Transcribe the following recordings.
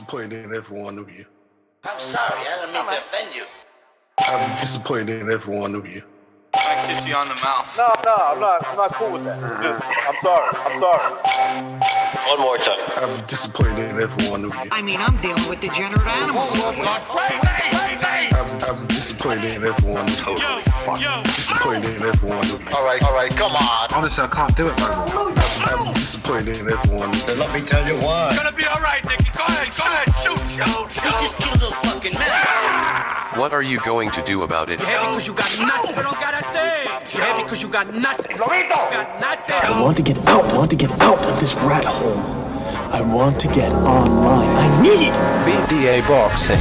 disappointed in every one of you. I'm sorry, I don't mean to offend you. I'm disappointed in every one of you. I kiss you on the mouth. No, I'm not cool with that. I'm sorry. One more time. I'm disappointed in every one of you. I mean, I'm dealing with degenerate animals. I'm disappointed in every one of you. Disappointed in every one of you. All right, come on. Honestly, I can't do it no more. I'm disappointed in every one of you. Let me tell you why. It's gonna be all right, Nicky. Go ahead, shoot. We just killed those fucking men. What are you going to do about it? You're happy because you got nothing. You don't got a thing. You're happy because you got nothing. Lobito! Got nothing. I want to get out of this rat hole. I want to get online. I need BDA Boxing.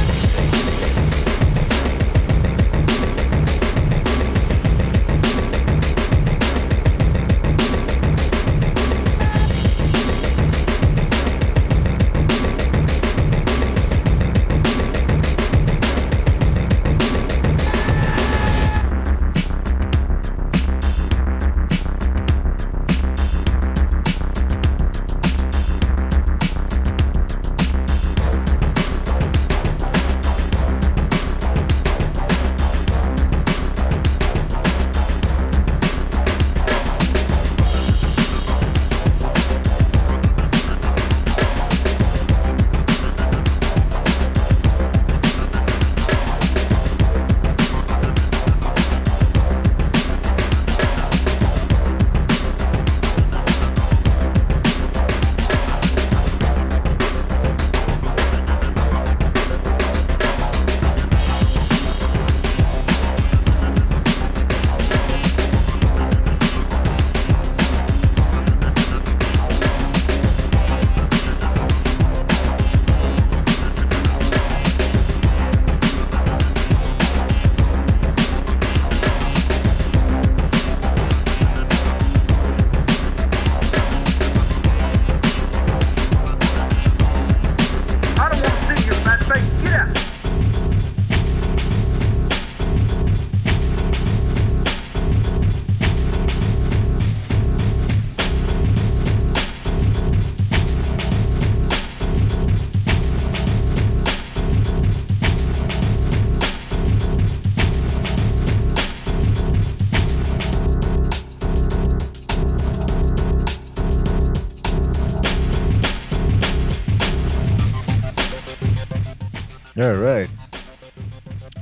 All right.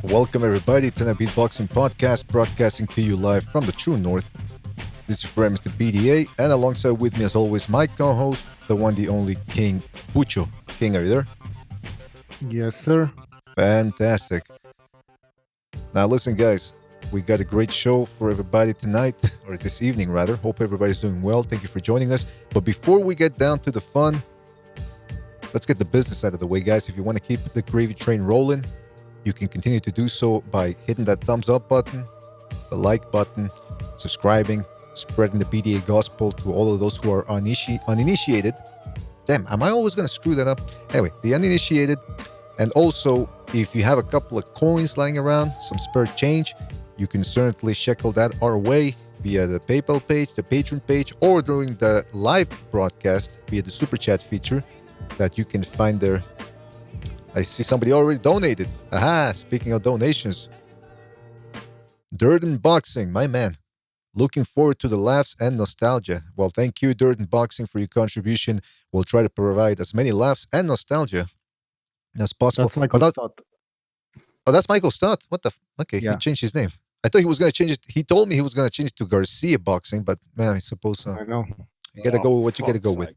Welcome, everybody, to the Beatboxing Podcast, broadcasting to you live from the true north. This is your friend, Mr. BDA, and alongside with me, as always, my co-host, the one, the only King Pucho. King, are you there? Yes, sir. Fantastic. Now, listen, guys, we got a great show for everybody tonight, or this evening, rather. Hope everybody's doing well. Thank you for joining us. But before we get down to the fun, let's get the business out of the way, guys. If you want to keep the gravy train rolling, you can continue to do so by hitting that thumbs up button, the like button, subscribing, spreading the BDA gospel to all of those who are uninitiated. Damn, am I always going to screw that up? Anyway, the uninitiated. And also, if you have a couple of coins lying around, some spare change, you can certainly shekel that our way via the PayPal page, the Patreon page, or during the live broadcast via the Super Chat feature that you can find there. I see somebody already donated. Aha, speaking of donations. Durden Boxing, my man. Looking forward to the laughs and nostalgia. Well, thank you, Durden Boxing, for your contribution. We'll try to provide as many laughs and nostalgia as possible. That's Michael Stott. Oh, that's Michael Stott. What the? Okay, Yeah. He changed his name. I thought he was going to change it. He told me he was going to change it to Garcia Boxing, but man, I suppose I know. you got to go with what you got to go with.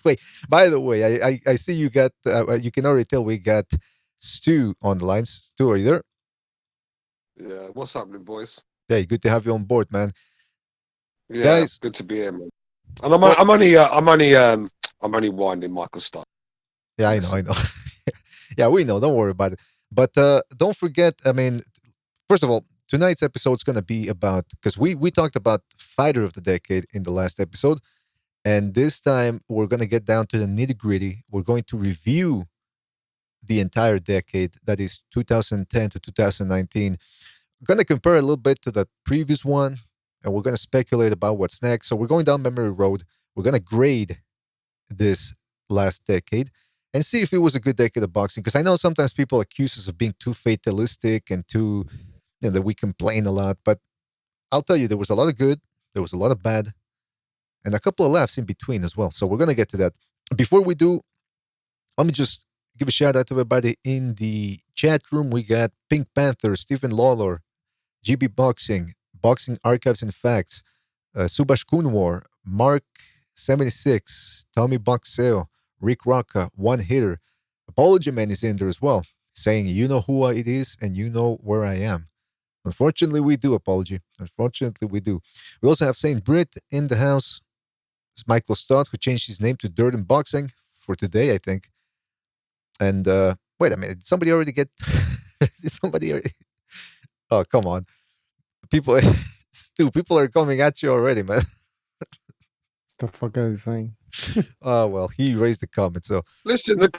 Wait, by the way, I see you got, you can already tell we got Stu on the line. Stu, are you there? Yeah, what's happening, boys? Hey, good to have you on board, man. Yeah, Guys. good to be here, man. And I'm only winding Michael Stott. Yeah, I know. Yeah, we know. Don't worry about it. But don't forget, I mean, first of all, tonight's episode is going to be about, because we talked about Fighter of the Decade in the last episode, and this time we're going to get down to the nitty-gritty. We're going to review the entire decade, that is 2010 to 2019. We're going to compare a little bit to the previous one, and we're going to speculate about what's next. So we're going down memory road. We're going to grade this last decade. and see if it was a good decade of boxing. Because I know sometimes people accuse us of being too fatalistic and too, that we complain a lot. But I'll tell you, there was a lot of good, there was a lot of bad, and a couple of laughs in between as well. So we're gonna get to that. Before we do, let me just give a shout out to everybody in the chat room. We got Pink Panther, Stephen Lawlor, GB Boxing, Boxing Archives and Facts, Subash Kunwar, Mark 76, Tommy Boxeo, Rick Rocca, One Hitter. Apology Man is in there as well, saying, you know who it is and you know where I am. Unfortunately, we do, Apology. Unfortunately, we do. We also have Saint Britt in the house. It's Michael Stott, who changed his name to Dirt and Boxing for today, I think. And wait a minute, did somebody already get? Did somebody already? Oh, come on, people! Stu, people are coming at you already, man. The fuck are you saying? Oh well, he raised the comment, so Listen, the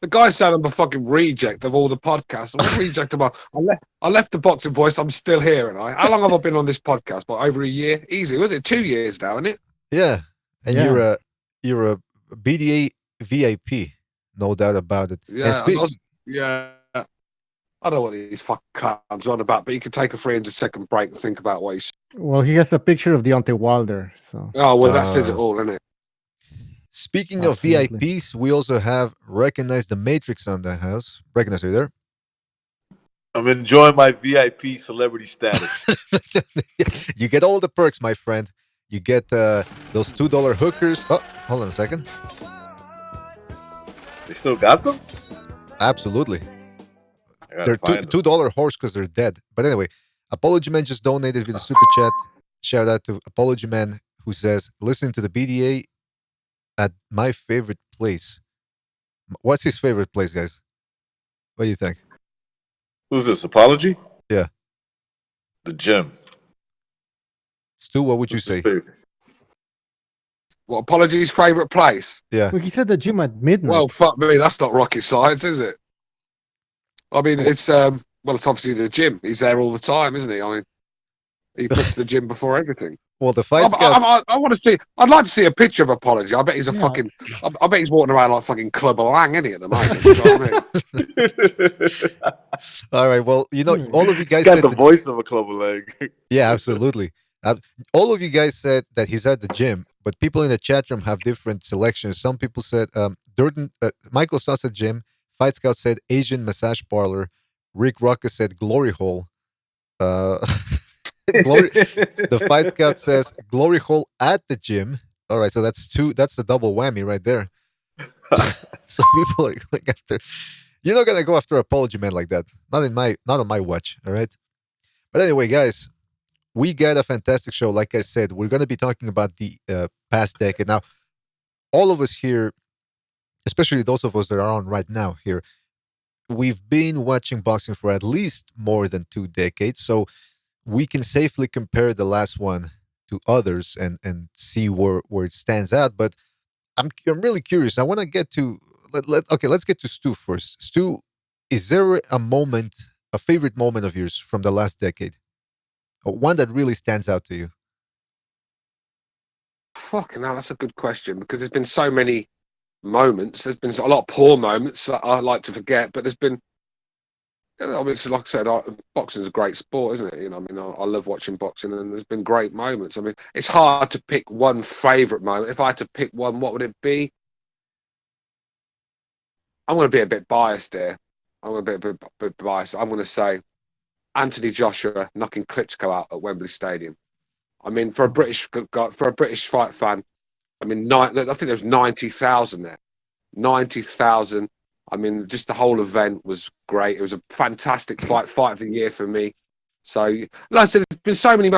guy's saying I'm a fucking reject of all the podcasts. I'm a reject of I left the boxing voice. I'm still here, and how long have I been on this podcast? But over a year, easy. Was it 2 years now? Isn't it? yeah. And Yeah. you're a BDA VIP, no doubt about it. And Yeah, yeah. I don't know what these fucking clowns are on about, but you can take a 300-second break and think about what he's. Well, he has a picture of Deontay Wilder, so Oh well, that says it all, isn't it? Speaking Absolutely. of VIPs, we also have Recognize the Matrix on the house. Recognize, are you there? I'm enjoying my VIP celebrity status. You get all the perks, my friend. You get those $2 hookers. Oh, hold on a second. They still got them? Absolutely. I gotta They're find them. $2 horse because they're dead. But anyway, Apology Man just donated with a super chat. Shout out to Apology Man, who says, listening to the BDA at my favorite place. What's his favorite place, guys? What do you think? Who's this? Apology? Yeah. The gym. Stu, what would you What's his say? favorite? What Apology's favourite place? Yeah. well, he said the gym at midnight. Well, fuck me, that's not rocket science, is it? I mean, it's it's obviously the gym. He's there all the time, isn't he? I mean, he puts the gym before everything. Well, the fight I want to see. I'd like to see a picture of Apology. I bet he's a Yeah. fucking. I bet he's walking around like fucking Club Lang, isn't he, at the moment? You know what I mean? All right. Well, all of you guys Got said the voice of a club leg. yeah, absolutely. All of you guys said that he's at the gym, but people in the chat room have different selections. Some people said Durden, Michael Stott said gym. Fight Scout said Asian massage parlor. Rick Ruckus said glory hole. Glory. The Fight Scout says glory hole at the gym. All right, so that's two. That's the double whammy right there. So people are going after. You're not gonna go after Apology Man like that. Not on my watch. All right. But anyway, guys, we got a fantastic show. Like I said, we're going to be talking about the past decade. Now, all of us here, especially those of us that are on right now here, we've been watching boxing for at least more than 2 decades. So we can safely compare the last one to others and see where it stands out. But I'm really curious. I want to get to let's get to Stu first. Stu, is there a favorite moment of yours from the last decade? One that really stands out to you? Fucking hell, that's a good question because there's been so many moments. There's been a lot of poor moments that I like to forget, but there's been. I mean, it's like I said, boxing is a great sport, isn't it? I mean, I love watching boxing, and there's been great moments. I mean, it's hard to pick one favourite moment. If I had to pick one, what would it be? I'm going to be a bit biased there. I'm going to be a bit biased. I'm going to say Anthony Joshua knocking Klitschko out at Wembley Stadium. I mean, for a British fight fan, I mean, I think there was 90,000 there. 90,000. I mean, just the whole event was great. It was a fantastic fight of the year for me. So, like I said, there's been so many.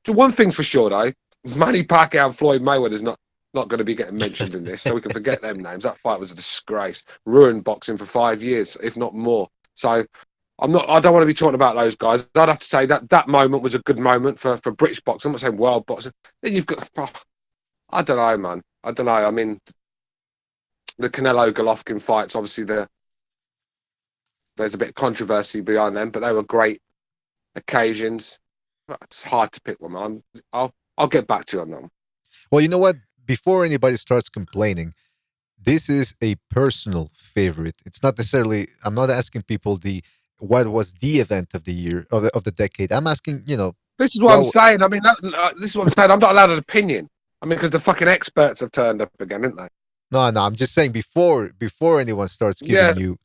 One thing's for sure, though, Manny Pacquiao and Floyd Mayweather's not going to be getting mentioned in this, so we can forget them names. That fight was a disgrace, ruined boxing for 5 years, if not more. So, I don't want to be talking about those guys. I'd have to say that moment was a good moment for British boxing. I'm not saying world boxing. Then you've got, I don't know, man. I don't know. I mean, the Canelo Golovkin fights, obviously there's a bit of controversy behind them, but they were great occasions. It's hard to pick one, man. I'll get back to you on that one. Well, you know what? Before anybody starts complaining, this is a personal favorite. It's not necessarily. I'm not asking people the what was the event of the year of the decade. I'm asking, This is what I'm saying. I mean, this is what I'm saying. I'm not allowed an opinion. I mean, because the fucking experts have turned up again, haven't they? No. I'm just saying before anyone starts giving you.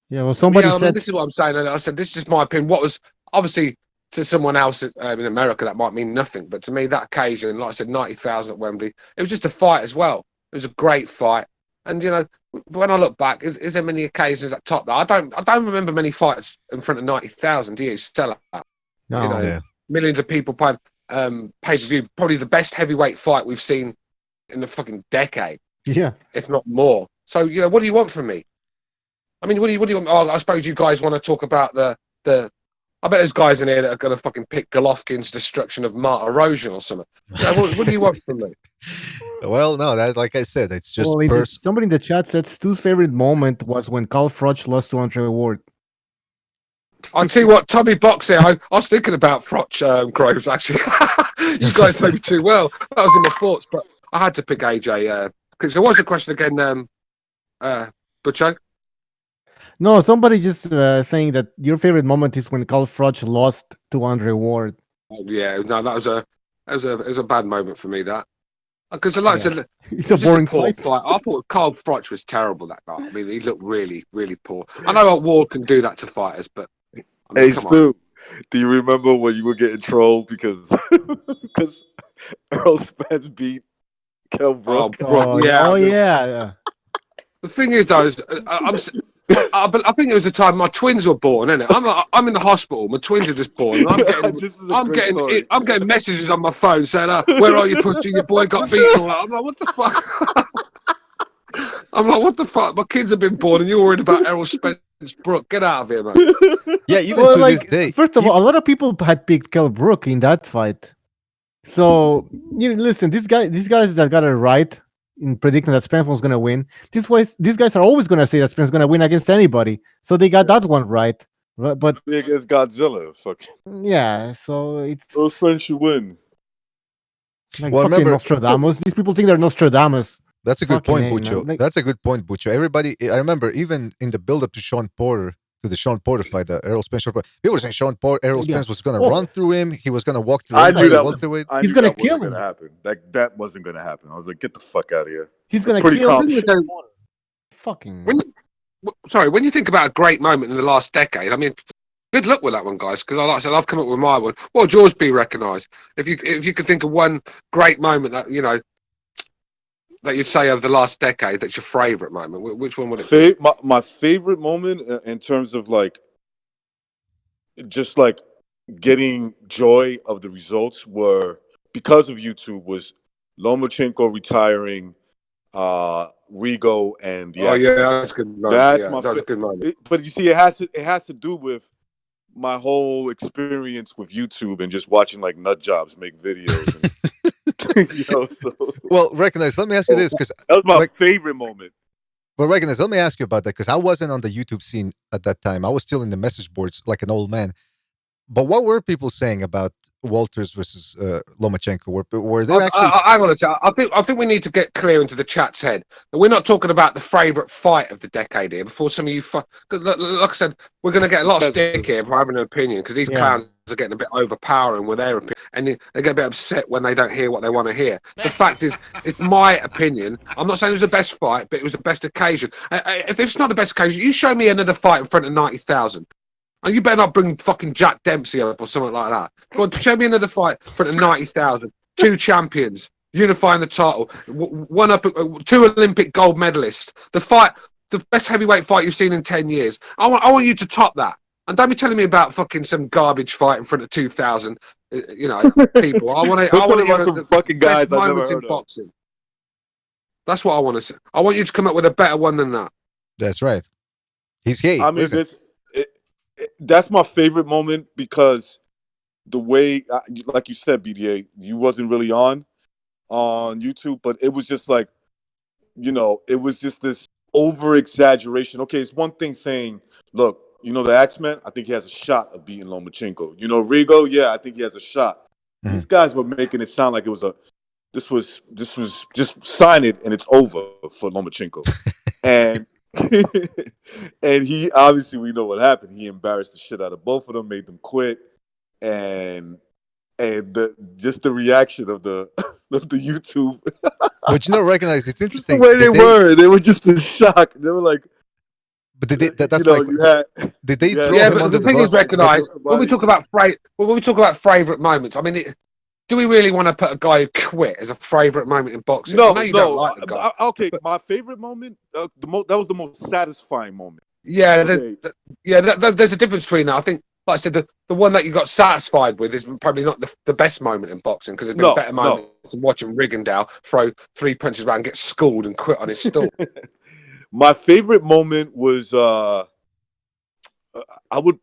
Yeah, well, somebody I said. mean, this is what I'm saying. And I said, this is my opinion. What was obviously to someone else in America that might mean nothing, but to me, that occasion, like I said, 90,000 at Wembley, it was just a fight as well. It was a great fight. And when I look back, is there many occasions that top that? I don't remember many fights in front of 90,000. Do you? Stella? No. Millions of people playing pay-per-view. Probably the best heavyweight fight we've seen in the fucking decade. Yeah, if not more. So what do you want from me? I mean, what do you want? Oh, I suppose you guys want to talk about the. I bet there's guys in here that are going to fucking pick Golovkin's destruction of Marta Erosion or something. What do you want from me? Well, no, that like I said, it's just somebody in the chat said Stu's favorite moment was when Carl Froch lost to Andre Ward. I'll tell you what, Tommy Boxing, I was thinking about Froch Groves, actually. You guys know me too well. That was in my thoughts, but I had to pick AJ. Because there was a question again, Butcho. No, somebody just saying that your favorite moment is when Carl Froch lost to Andre Ward. Oh, yeah, no, that was a bad moment for me. That because like I said, it's a boring fight. I thought Carl Froch was terrible that night. I mean, he looked really, really poor. I know Ward can do that to fighters, but I mean, hey, Stu, do you remember when you were getting trolled because Earl Spence beat Kell Brook? Yeah. The thing is, though, I think it was the time my twins were born, isn't it? I'm in the hospital. My twins are just born. And I'm getting messages on my phone saying, "Where are you, pussy? Your boy got beaten." I'm like, what the fuck? I'm like, what the fuck? My kids have been born, and you're worried about Errol Spence Brook. Get out of here, man. Yeah, even to this day. First of all, a lot of people had picked Kell Brook in that fight. So listen, these guys that got it right in predicting that Spence was going to win. These guys are always going to say that Spence is going to win against anybody. So they got that one right. But against Godzilla, fuck. Yeah, so it's those friends should win. Like fucking Nostradamus. These people think they're Nostradamus. That's a good point, Bucho. That's a good point, Bucho. Everybody, I remember even in the build-up to the Sean Porter fight, the Errol Spence. People were saying Errol Spence was going to run through him. He was going to walk through. I knew that he's going to kill him. That wasn't going to happen. I was like, get the fuck out of here. He's going to kill him. Fucking. When you think about a great moment in the last decade, I mean, good luck with that one, guys. Because like I said, I've come up with my one. Well, George B. recognised. If you could think of one great moment that that you'd say over the last decade that's your favourite moment, which one would it be? My favorite moment in terms of just getting joy of the results were because of YouTube was Lomachenko retiring, Rigo and the X-Men. Yeah, that's good. That's a good moment. But you see, it has to do with my whole experience with YouTube and just watching nut jobs make videos. Well, Recognize, let me ask you this, because that was my favorite moment. Well, Recognize, let me ask you about that, because I wasn't on the YouTube scene at that time. I was still in the message boards like an old man. But what were people saying about Walters versus Lomachenko? Were there actually? I think we need to get clear into the chat's head. We're not talking about the favourite fight of the decade here. Before some of you, like I said, we're going to get a lot of stick here for having an opinion because these clowns are getting a bit overpowering with their opinion, and they get a bit upset when they don't hear what they want to hear. The fact is, it's my opinion. I'm not saying it was the best fight, but it was the best occasion. If it's not the best occasion, you show me another fight in front of 90,000. And you better not bring fucking Jack Dempsey up or something like that. Go on, show me another fight in front of 90,000. 2 champions, unifying the title, 2 Olympic gold medalists. The best heavyweight fight you've seen in 10 years. I want you to top that. And don't be telling me about fucking some garbage fight in front of 2,000, people. I want some fucking guys I've never heard of. Boxing. That's what I want to say. I want you to come up with a better one than that. That's right. He's gay. I mean, that's my favorite moment because the way, like you said, BDA, you wasn't really on YouTube, but it was just it was just this over exaggeration. Okay, it's one thing saying, look, the X-Men, I think he has a shot of beating Lomachenko. Rigo, yeah, I think he has a shot. Mm-hmm. These guys were making it sound like it was just sign it and it's over for Lomachenko. And and he obviously, we know what happened. He embarrassed the shit out of both of them, made them quit, and just the reaction of the of the YouTube. But recognize it's The interesting. way they were just in shock. They were like, But that's you know, did they throw Yeah, him but under the the thing is, bus? recognise when we talk about favourite moments. I mean, do we really want to put a guy who quit as a favourite moment in boxing? I know you don't like the guy. Okay, but, my favorite moment, that was the most satisfying moment. Yeah, Okay. there's a difference between that. I think, like I said, the one that you got satisfied with is probably not the best moment in boxing, because there's been better moments than watching Rigondeaux throw 3 punches around, get schooled, and quit on his stool. My favorite moment was I would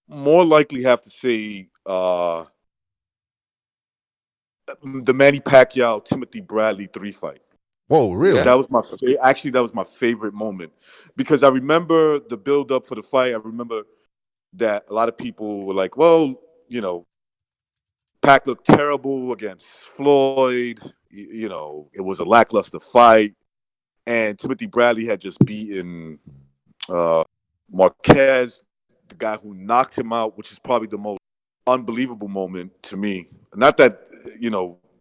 more likely have to say the Manny Pacquiao Timothy Bradley 3 fight. Whoa, really? That was that was my favorite moment, because I remember the build up for the fight. I remember that a lot of people were like, well, you know, Pac looked terrible against Floyd. You know, it was a lackluster fight. And Timothy Bradley had just beaten Marquez, the guy who knocked him out, which is probably the most unbelievable moment to me. Not that,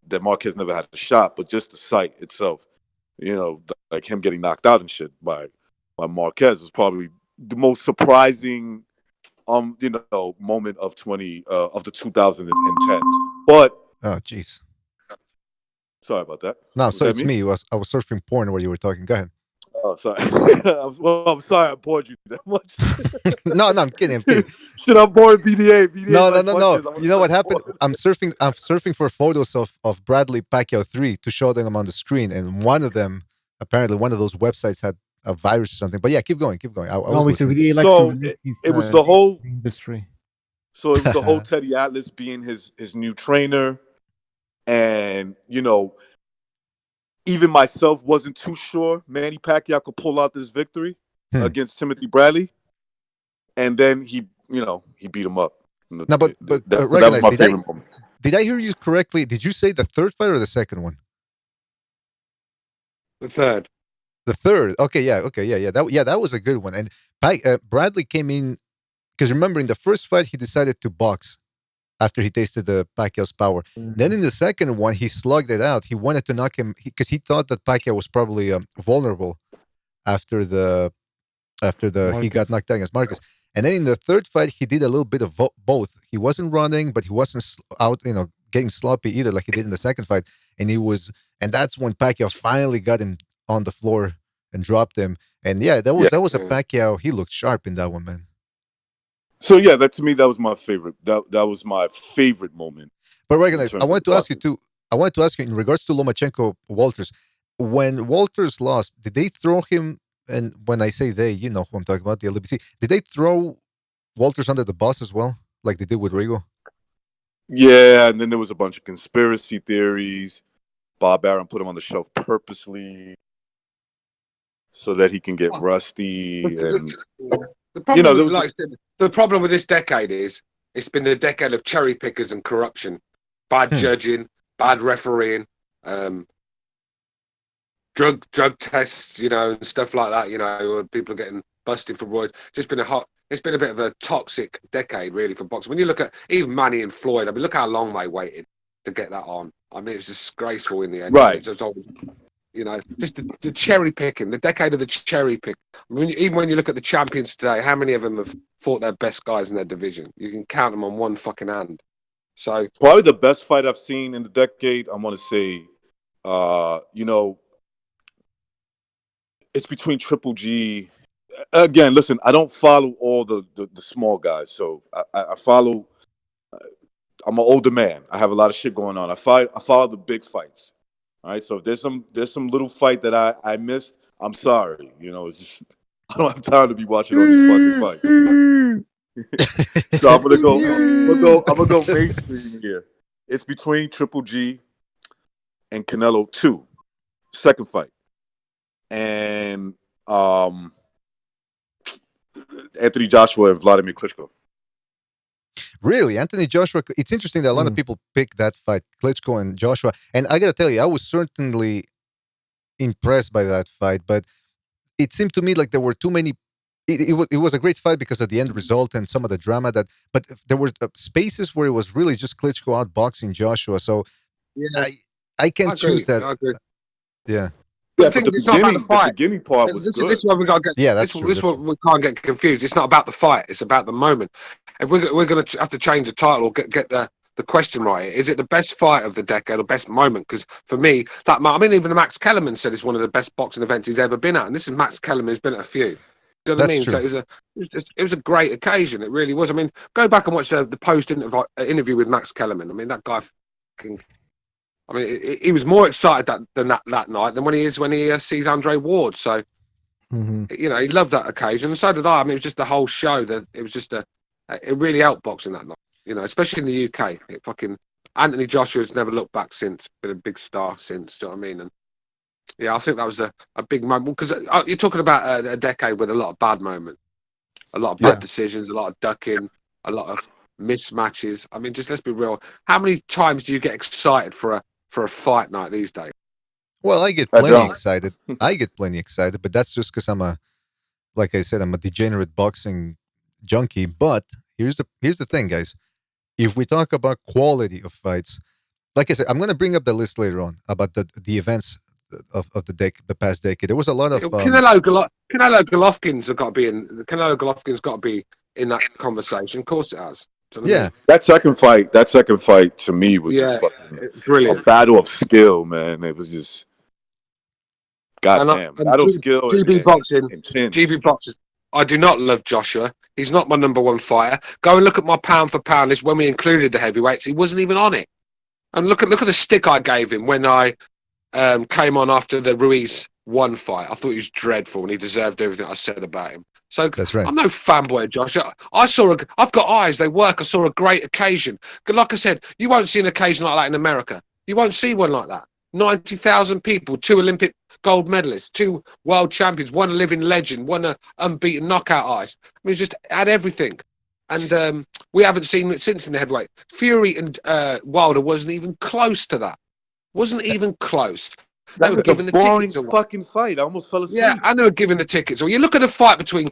that Marquez never had a shot, but just the sight itself. Like him getting knocked out and shit by Marquez is probably the most surprising moment of the 2010s. But oh, jeez. Sorry about that. No, so it's me. I was surfing porn while you were talking. Go ahead. Oh, sorry. I'm sorry I bored you that much. No, I'm kidding. Should I bored BDA? No. You know what happened? I'm surfing for photos of Bradley Pacquiao 3 to show them on the screen, and one of them, apparently one of those websites had a virus or something. But yeah, keep going. I was listening. It was the whole industry. So it was the whole Teddy Atlas being his new trainer, and even myself wasn't too sure Manny Pacquiao could pull out this victory against Timothy Bradley, and then he beat him up. No, but that was my favorite moment. Did I hear you correctly? Did you say the third fight or the second one? The third. The third. Okay, yeah. That was a good one. And Bradley came in because remember in the first fight he decided to box after he tasted the Pacquiao's power. Mm-hmm. Then in the second one he slugged it out. He wanted to knock him because he thought that Pacquiao was probably vulnerable after he got knocked out against Marcus. And then in the third fight he did a little bit of both. He wasn't running, but he wasn't out, getting sloppy either like he did in the second fight. And that's when Pacquiao finally got him on the floor and dropped him. And yeah, that was a Pacquiao. He looked sharp in that one, man. So yeah, to me that was my favorite. That was my favorite moment. But recognize, I wanted to ask you in regards to Lomachenko Walters. When Walters lost, did they throw him? And when I say they, you know who I'm talking about, the LBC. Did they throw Walters under the bus as well, like they did with Rigo? Yeah, and then there was a bunch of conspiracy theories. Bob Arum put him on the shelf purposely so that he can get rusty. And the problem with this decade is it's been the decade of cherry pickers and corruption, bad judging, bad refereeing, drug tests, and stuff like that. People are getting busted for roids. It's been a bit of a toxic decade, really, for boxing. When you look at even Manny and Floyd, I mean, look how long they waited to get that on. I mean, it's disgraceful in the end. Right. Just the cherry picking, the decade of the cherry pick. I mean, even when you look at the champions today, how many of them have fought their best guys in their division? You can count them on one fucking hand. So probably the best fight I've seen in the decade, I want to say, it's between Triple G. Again, listen, I don't follow all the small guys, so I follow. I'm an older man. I have a lot of shit going on. I follow the big fights. All right, so if there's some little fight that I missed, I'm sorry. It's just I don't have time to be watching all these fucking fights. So I'm gonna go mainstream here. It's between Triple G and Canelo 2, second fight, and Anthony Joshua and Vladimir Klitschko. Really, Anthony Joshua. It's interesting that a lot of people pick that fight, Klitschko and Joshua. And I gotta tell you, I was certainly impressed by that fight, but it seemed to me like there were too many. It was a great fight because of the end result and some of the drama but there were spaces where it was really just Klitschko outboxing Joshua. So Yeah, I can I agree. choose that. I agree. Yeah. But Yeah, the thing but is, it's not about the the fight. beginning part was This good. is why we got to get. Yeah, that's this, true. This is what we can't get confused. It's not about the fight. It's about the moment. If we're going to have to change the title, or get the question right. Is it the best fight of the decade or best moment? Because for me, even Max Kellerman said it's one of the best boxing events he's ever been at, and this is Max Kellerman who's been at a few. You know what I That's mean? true. So it was a great occasion. It really was. I mean, go back and watch the post interview with Max Kellerman. I mean, that guy. He was more excited than that night than when he sees Andre Ward. So, he loved that occasion, and so did I. I mean, it was just the whole show. That it was just it really helped boxing that night. Especially in the UK. Anthony Joshua's never looked back since. Been a big star since. Do you know what I mean? And yeah, I think that was a big moment because you're talking about a decade with a lot of bad moments, a lot of bad decisions, a lot of ducking, a lot of mismatches. I mean, just let's be real. How many times do you get excited for a fight night these days? Well, I get plenty excited. But that's just because like I said, I'm a degenerate boxing junkie. But here's the thing, guys. If we talk about quality of fights, like I said, I'm going to bring up the list later on about the events of the past decade. There was a lot of Canelo Golovkin's got to be in. Canelo Golovkin's got to be in that conversation. Of course, it has. Do you know what I mean? That second fight to me was just fucking brilliant. A battle of skill, man. It was just goddamn battle of skill. GB Boxing. I do not love Joshua. He's not my number one fighter. Go and look at my pound for pound list when we included the heavyweights. He wasn't even on it. And look at the stick I gave him when I came on after the Ruiz 1 fight. I thought he was dreadful and he deserved everything I said about him. So that's right. I'm no fanboy of Joshua. I've got eyes. They work. I saw a great occasion. Like I said, you won't see an occasion like that in America. You won't see one like that. 90,000 people, 2 Olympic gold medalists, 2 world champions, 1 living legend, 1 unbeaten knockout ice. I mean, just had everything. And we haven't seen it since in the heavyweight. Fury and Wilder wasn't even close to that. Wasn't even close. They were giving the tickets away. Fucking fight. I almost fell asleep. Yeah, and they were giving the tickets away. You look at the fight between.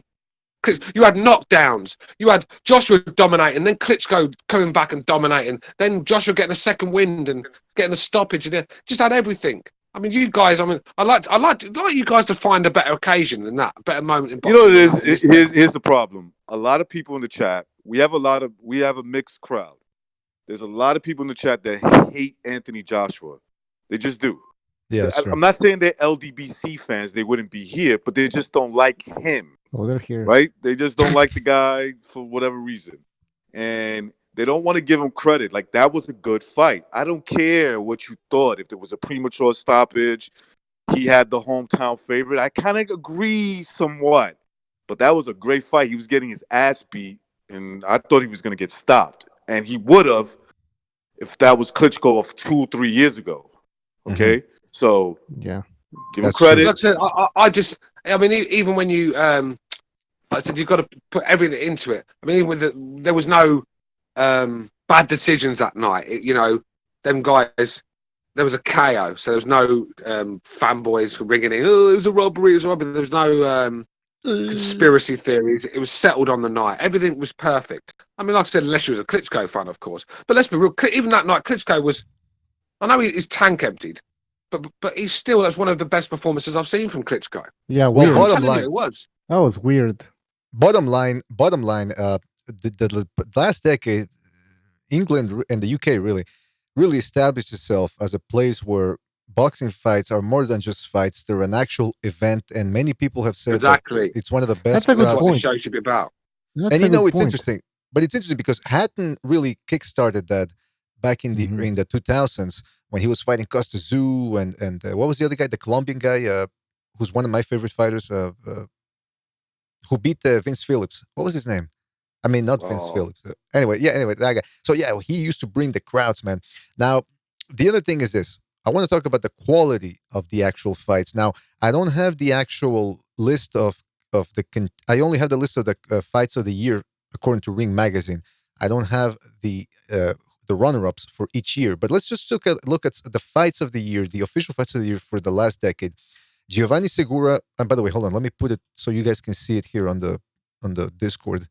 You had knockdowns. You had Joshua dominating, then Klitschko coming back and dominating. Then Joshua getting a second wind and getting the stoppage, and just had everything. I mean, you guys. I mean, I like you guys to find a better occasion than that, a better moment in boxing. You know what it is? Here's the problem. A lot of people in the chat. We have a mixed crowd. There's a lot of people in the chat that hate Anthony Joshua. They just do. Yeah, I'm not saying they're LDBC fans. They wouldn't be here, but they just don't like him. Oh, they're here. Right? They just don't like the guy for whatever reason. And they don't want to give him credit. Like, that was a good fight. I don't care what you thought. If there was a premature stoppage, he had the hometown favorite. I kind of agree somewhat. But that was a great fight. He was getting his ass beat, and I thought he was going to get stopped. And he would have if that was Klitschko of 2 or 3 years ago. Okay? Mm-hmm. So, yeah. Give him credit. I mean, even when you, I said you've got to put everything into it. I mean, even with there was no bad decisions that night. Them guys, there was a KO, so there was no fanboys ringing in. Oh, it was a robbery. There was no conspiracy theories. It was settled on the night. Everything was perfect. I mean, like I said, unless you was a Klitschko fan, of course. But let's be real. Even that night, Klitschko was. I know his tank emptied. But he's still, that's one of the best performances I've seen from Klitschko. Yeah, well, bottom line, it was. That was weird. Bottom line. The last decade, England and the UK really established itself as a place where boxing fights are more than just fights; they're an actual event, and many people have said that it's one of the best. That's a good That's point. what the show should be about. That's and it's interesting. But it's interesting because Hatton really kickstarted that back in the 2000s. When he was fighting Costa Zoo and what was the other guy, the Colombian guy, who's one of my favorite fighters, who beat Vince Phillips. What was his name? I mean, not Vince Phillips. Anyway, that guy. So yeah, he used to bring the crowds, man. Now, the other thing is this. I want to talk about the quality of the actual fights. Now, I don't have the actual list I only have the list of the fights of the year according to Ring Magazine. I don't have the runner-ups for each year. But let's just look at the fights of the year, the official fights of the year for the last decade. Giovanni Segura. And by the way, hold on. Let me put it so you guys can see it here on the Discord.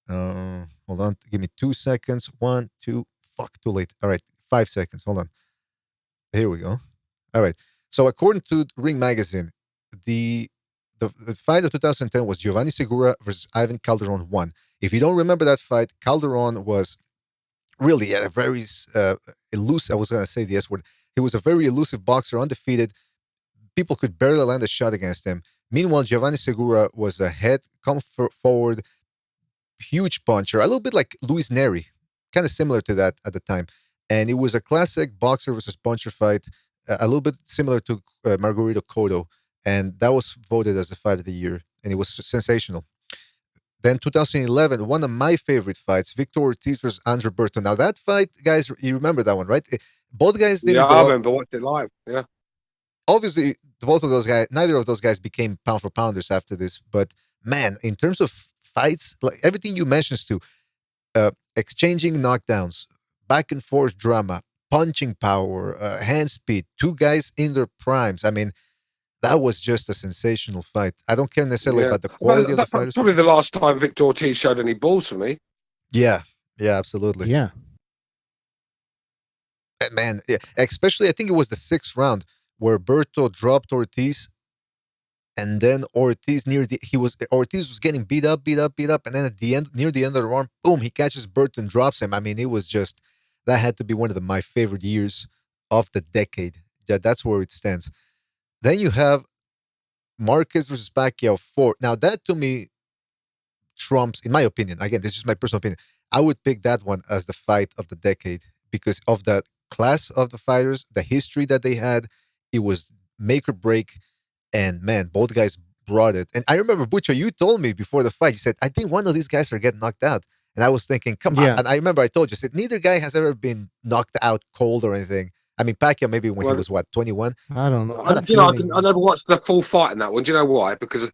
Hold on. Give me 2 seconds. 1, 2. Fuck, too late. All right, 5 seconds. Hold on. Here we go. All right. So according to Ring Magazine, the fight of 2010 was Giovanni Segura versus Ivan Calderon 1. If you don't remember that fight, Calderon was really a very elusive. I was going to say the S word. He was a very elusive boxer, undefeated. People could barely land a shot against him. Meanwhile, Giovanni Segura was a head, come forward, huge puncher, a little bit like Luis Neri, kind of similar to that at the time. And it was a classic boxer versus puncher fight, a little bit similar to Margarito Cotto. And that was voted as the fight of the year. And it was sensational. Then 2011, one of my favorite fights, Victor Ortiz versus Andre Berto. Now that fight, guys, you remember that one, right? Both guys didn't Yeah, go I up. remember watching it live. Yeah. Obviously, both of those guys, neither of those guys became pound for pounders after this. But man, in terms of fights, like everything you mentioned, Stu, exchanging knockdowns, back and forth drama, punching power, hand speed, two guys in their primes. I mean, that was just a sensational fight. I don't care necessarily Yeah. about the quality of the That's fighters. probably the last time Victor Ortiz showed any balls for me. Yeah, absolutely. Yeah. Man, yeah, especially I think it was the 6th round where Berto dropped Ortiz, and then Ortiz was getting beat up, and then at the end, near the end of the round, boom, he catches Berto and drops him. I mean, it was just that had to be one of my favorite years of the decade. Yeah, that's where it stands. Then you have Marquez versus Pacquiao 4. Now that to me trumps, in my opinion. Again, this is my personal opinion. I would pick that one as the fight of the decade because of the class of the fighters, the history that they had. It was make or break, and man, both guys brought it. And I remember Butcher, you told me before the fight, you said, "I think one of these guys are getting knocked out." And I was thinking, come on. And I remember I told you, I said, neither guy has ever been knocked out cold or anything. I mean, Pacquiao maybe when he was what, 21? I don't know. I never watched the full fight in that one. Do you know why? Because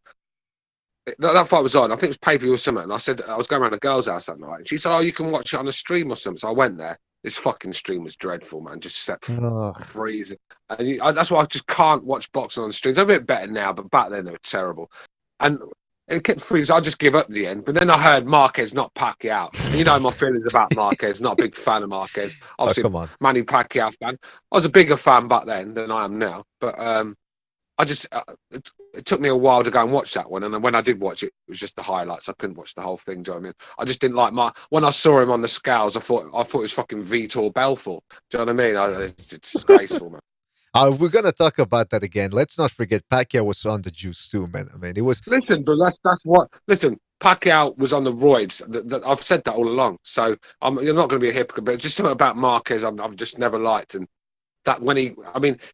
that fight was on. I think it was pay-per-view or something. And I said I was going around a girl's house that night, and she said, "Oh, you can watch it on a stream or something." So I went there. This fucking stream was dreadful, man. Just set freezing. And that's why I just can't watch boxing on the stream. They're a bit better now, but back then they were terrible. And it kept freezing. I just give up at the end. But then I heard Marquez not Pacquiao. And you know my feelings about Marquez. Not a big fan of Marquez. Obviously, come on. Manny Pacquiao fan. I was a bigger fan back then than I am now. But I just it took me a while to go and watch that one, and then when I did watch it, it was just the highlights. I couldn't watch the whole thing. Do you know what I mean? I just didn't like when I saw him on the scales. I thought it was fucking Vitor Belfort. Do you know what I mean? It's disgraceful, man. We're gonna talk about that again. Let's not forget Pacquiao was on the juice too, man. I mean, it was. Listen, but that's what. Listen, Pacquiao was on the roids. I've said that all along. So you're not going to be a hypocrite, but just something about Marquez I've just never liked. And that when he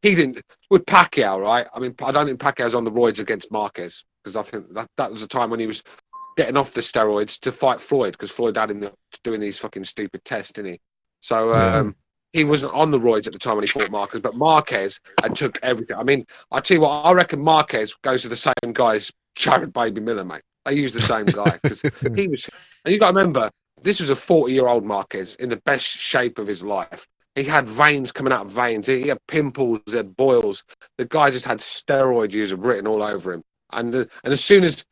didn't with Pacquiao, right? I mean, I don't think Pacquiao's on the roids against Marquez because I think that was the time when he was getting off the steroids to fight Floyd because Floyd had him doing these fucking stupid tests, didn't he? So he wasn't on the roids at the time when he fought Marquez, but Marquez had took everything. I mean, I tell you what, I reckon Marquez goes to the same guy as Jared Baby Miller, mate. They use the same guy because he was. And you got to remember, this was a 40-year-old Marquez in the best shape of his life. He had veins coming out of veins. He had pimples. He had boils. The guy just had steroid use written all over him. And as soon as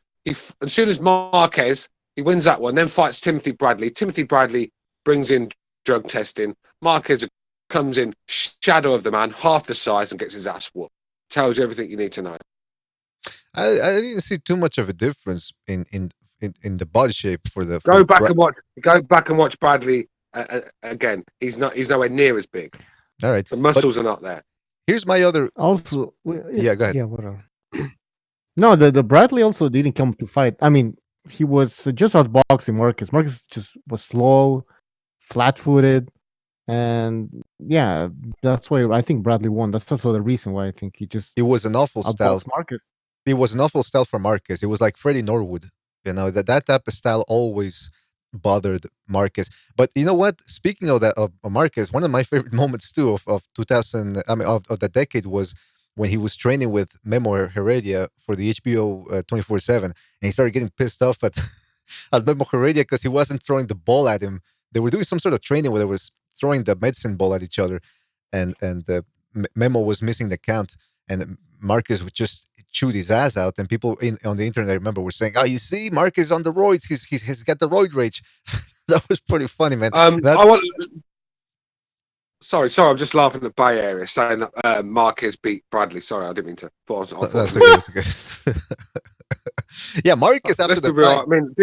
Marquez he wins that one, then fights Timothy Bradley. Timothy Bradley brings in drug testing. Marquez comes in shadow of the man, half the size, and gets his ass whooped. Tells you everything you need to know. I didn't see too much of a difference in the body shape for the. Go back and watch Bradley. Again, he's nowhere near as big. All right, the muscles are not there. Here's my other. Also, yeah, go ahead. Yeah, whatever. No, the Bradley also didn't come to fight. I mean, he was just outboxing Marcus. Marcus just was slow, flat-footed, and yeah, that's why I think Bradley won. That's also the reason why I think he just. It was an awful style. Marcus. It was an awful style for Marcus. It was like Freddie Norwood. You know that type of style always bothered Marquez. But you know what? Speaking of that of Marquez, one of my favorite moments too of 2000, I mean of the decade was when he was training with Memo Heredia for the HBO 24/7, and he started getting pissed off at Memo Heredia because he wasn't throwing the ball at him they were doing some sort of training where they was throwing the medicine ball at each other, and Memo was missing the count, and Marcus would just chewed his ass out, and people on the internet, I remember, were saying, "Oh, you see, Marcus on the roids. He's got the roid rage." That was pretty funny, man. I want. Sorry, I'm just laughing at Bay Area saying that Marquez beat Bradley. Sorry, I didn't mean to. That's okay. Yeah, Marcus after let's the be real. fight. I mean,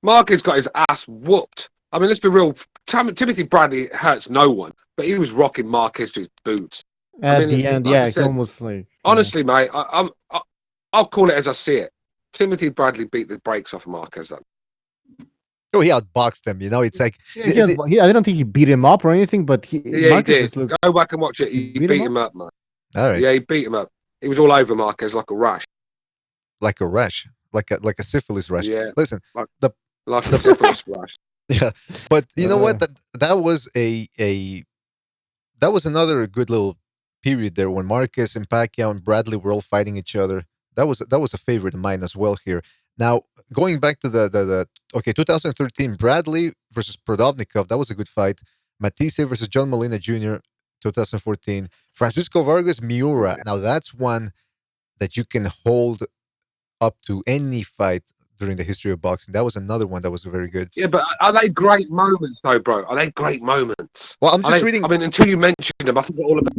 Marquez got his ass whooped. I mean, let's be real. Timothy Bradley hurts no one, but he was rocking Marquez to his boots. At the end, like I yeah, said, he almost like. honestly, mate, I'll call it as I see it. Timothy Bradley beat the brakes off Marquez. Then. Oh, he outboxed him. You know, it's like I don't think he beat him up or anything, but Marcus he did. Go back and watch it. He beat him up, man. All right. Yeah, he beat him up. He was all over Marquez like a rash. Like a rash, like a syphilis rash. Yeah. Listen, like a syphilis rash. Yeah, but you know what? That was that was another good little period there when Marcus and Pacquiao and Bradley were all fighting each other. That was a favorite of mine as well here. Now going back to the 2013 Bradley versus Prodovnikov, that was a good fight. Matisse versus John Molina Jr. 2014. Francisco Vargas Miura. Now that's one that you can hold up to any fight during the history of boxing. That was another one that was very good. Yeah, but are they great moments though, bro? Are they great moments? Well, I'm just reading. I mean, until you mentioned them, I forgot all about.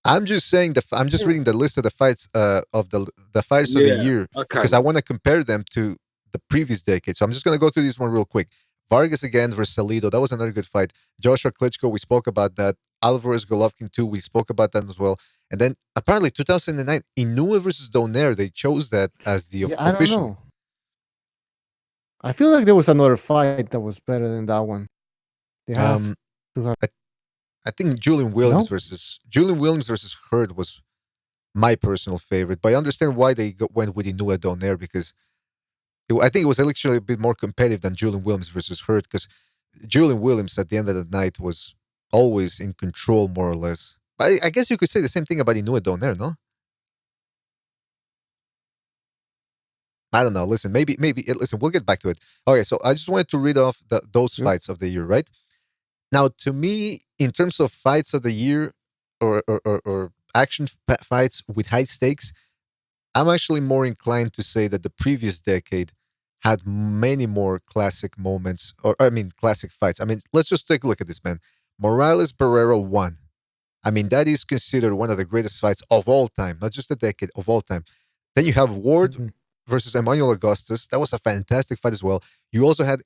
I'm just saying I'm just reading the list of the fights of the fights of the year because I want to compare them to the previous decade. So I'm just going to go through this one real quick. Vargas again versus Salido. That was another good fight. Joshua Klitschko, we spoke about that. Alvarez Golovkin too. We spoke about that as well. And then apparently 2009 Inoue versus Donaire. They chose that as the official. I don't know. I feel like there was another fight that was better than that one. I think Julian Williams versus Hurd was my personal favorite, but I understand why they went with Inoue Donaire because I think it was actually a bit more competitive than Julian Williams versus Hurd because Julian Williams at the end of the night was always in control more or less. But I guess you could say the same thing about Inoue Donaire, no? I don't know. Listen, maybe. Listen, we'll get back to it. Okay, so I just wanted to read off those fights of the year, right? Now, to me, in terms of fights of the year or action fights with high stakes, I'm actually more inclined to say that the previous decade had many more classic moments, classic fights. I mean, let's just take a look at this, man. Morales Barrera 1. I mean, that is considered one of the greatest fights of all time, not just a decade, of all time. Then you have Ward versus Emmanuel Augustus. That was a fantastic fight as well. You also had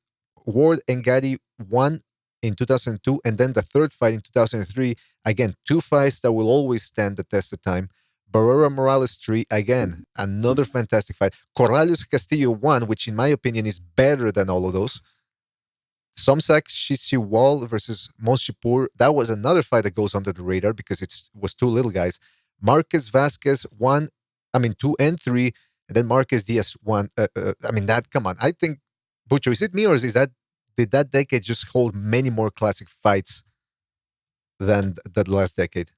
Ward and Gatti 1 in 2002, and then the third fight in 2003. Again, two fights that will always stand the test of time. Barrera Morales 3, again, another fantastic fight. Corrales Castillo 1, which in my opinion is better than all of those. Somsak Shichiwal versus Monshipur, that was another fight that goes under the radar because it was two little guys. Marquez Vasquez 2 and 3, and then Marquez Diaz 1. Come on. I think, Bucho, is it me or did that decade just hold many more classic fights than the last decade?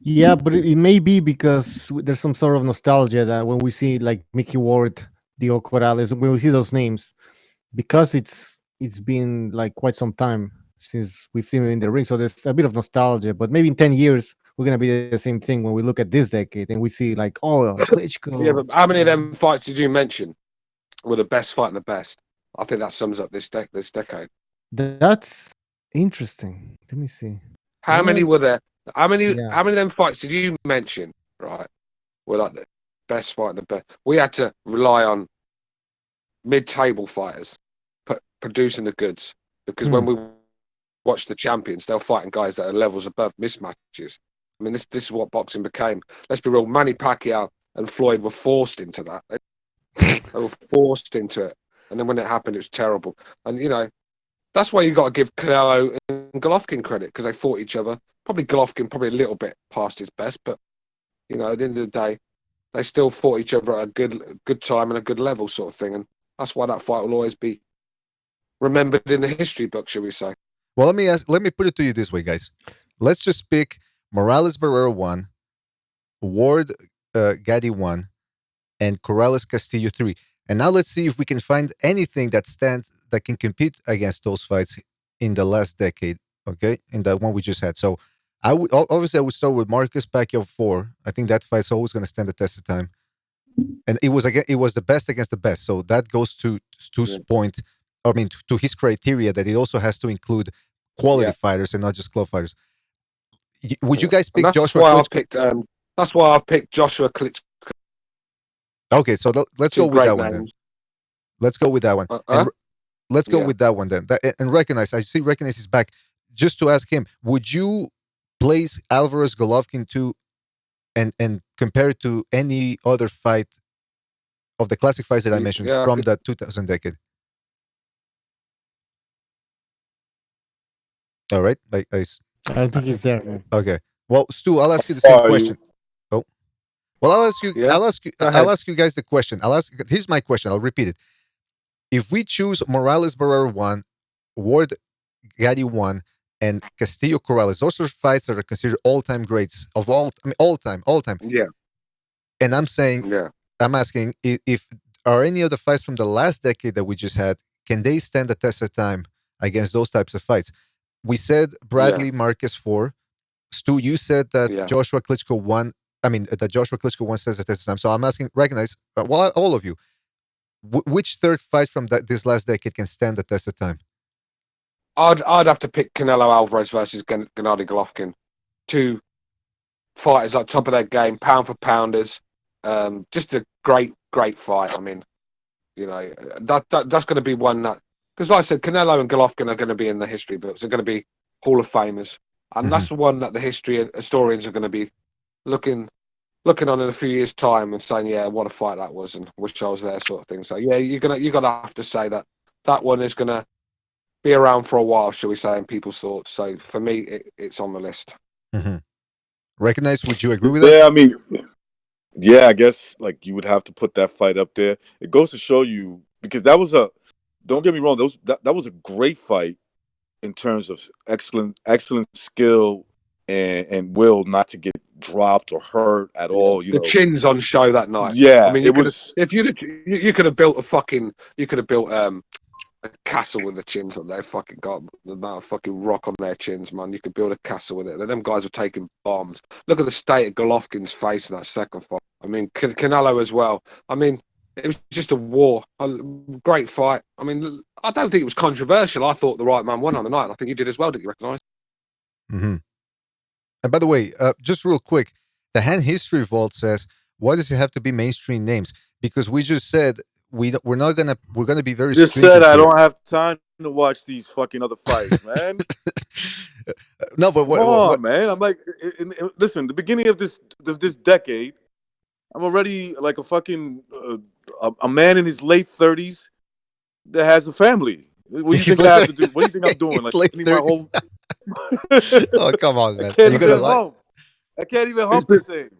Yeah, but it may be because there's some sort of nostalgia that when we see like Mickey Ward, Dio Corrales, when we see those names, because it's been like quite some time since we've seen it in the ring. So there's a bit of nostalgia, but maybe in 10 years, we're going to be the same thing when we look at this decade and we see like, Klitschko. Yeah, but how many of them fights did you mention were the best fight and the best? I think that sums up this decade. That's interesting. Let me see. How many were there? How many of them fights did you mention, right? Were like the best fight and the best. We had to rely on mid-table fighters producing the goods because when we watch the champions, they're fighting guys that are levels above mismatches. I mean, this is what boxing became. Let's be real. Manny Pacquiao and Floyd were forced into that. They were forced into it, and then when it happened, it was terrible. And you know, that's why you got to give Canelo and Golovkin credit because they fought each other. Probably Golovkin, probably a little bit past his best, but you know, at the end of the day, they still fought each other at a good time and a good level, sort of thing. And that's why that fight will always be remembered in the history book, shall we say? Well, let me put it to you this way, guys. Let's just pick Morales Barrera 1, Ward Gatti 1, and Corrales Castillo 3. And now let's see if we can find anything that stands that can compete against those fights in the last decade. Okay, in that one we just had. So I would obviously I would start with Marcus Pacquiao 4. I think that fight's always going to stand the test of time. And it was the best against the best. So that goes to Stu's point. I mean, to his criteria that it also has to include quality fighters and not just club fighters. Would you guys pick Joshua Klitschko? That's why I've picked Joshua Klitschko. Okay, so let's go with that one then. Let's go with that one. Let's go with that one then. And recognize. I see. Recognize is back. Just to ask him, would you place Alvarez Golovkin to and compare it to any other fight of the classic fights that I mentioned from the 2000 decade? All right. I don't think he's there. Man. Okay. Well, Stu, I'll ask you the same question. Oh. Well, I'll ask you. I'll ask you guys the question. Here's my question. I'll repeat it. If we choose Morales Barrera 1, Ward Gatti 1, and Castillo Corrales, those are fights that are considered all-time greats of all time. Yeah. And I'm saying, I'm asking if are any of the fights from the last decade that we just had, can they stand the test of time against those types of fights? We said Bradley Marquez 4. Stu, you said that Joshua Klitschko 1. I mean, that Joshua Klitschko 1 stands the test of time. So I'm asking, recognize, all of you, which third fight from this last decade can stand the test of time? I'd have to pick Canelo Alvarez versus Gennady Golovkin. Two fighters at top of their game, pound for pounders. Just a great fight. I mean, you know, that's going to be one that, because like I said, Canelo and Golovkin are going to be in the history books. They're going to be Hall of Famers, and that's the one that the history historians are going to be looking on in a few years' time and saying, "Yeah, what a fight that was," and wish I was there, sort of thing. So yeah, you're gonna have to say that one is gonna be around for a while, shall we say, in people's thoughts. So for me, it's on the list. Mm-hmm. Recognize? Would you agree with that? Yeah, I mean, I guess like you would have to put that fight up there. It goes to show you, because that was don't get me wrong, that was a great fight in terms of excellent skill and will not to get dropped or hurt at all. You know, chins on show that night. Yeah, I mean, you could have built a castle with the chins that they fucking got, the amount of fucking rock on their chins, man. You could build a castle with it. And them guys were taking bombs. Look at the state of Golovkin's face in that second fight. I mean, Canelo as well. I mean, it was just a war. A great fight. I mean, I don't think it was controversial. I thought the right man won on the night. And I think you did as well. Did you recognise? Mm-hmm. And by the way, just real quick, the Hand History Vault says, why does it have to be mainstream names? Because we just said we're gonna be very just said I don't have time to watch these fucking other fights, man. No, but come on, man. I'm like, listen, the beginning of this decade, I'm already like a fucking a man in his late 30s that has a family. What do you think I have to do? What do you think I'm doing? Like spending my whole oh, come on, man. I can't even hump the thing.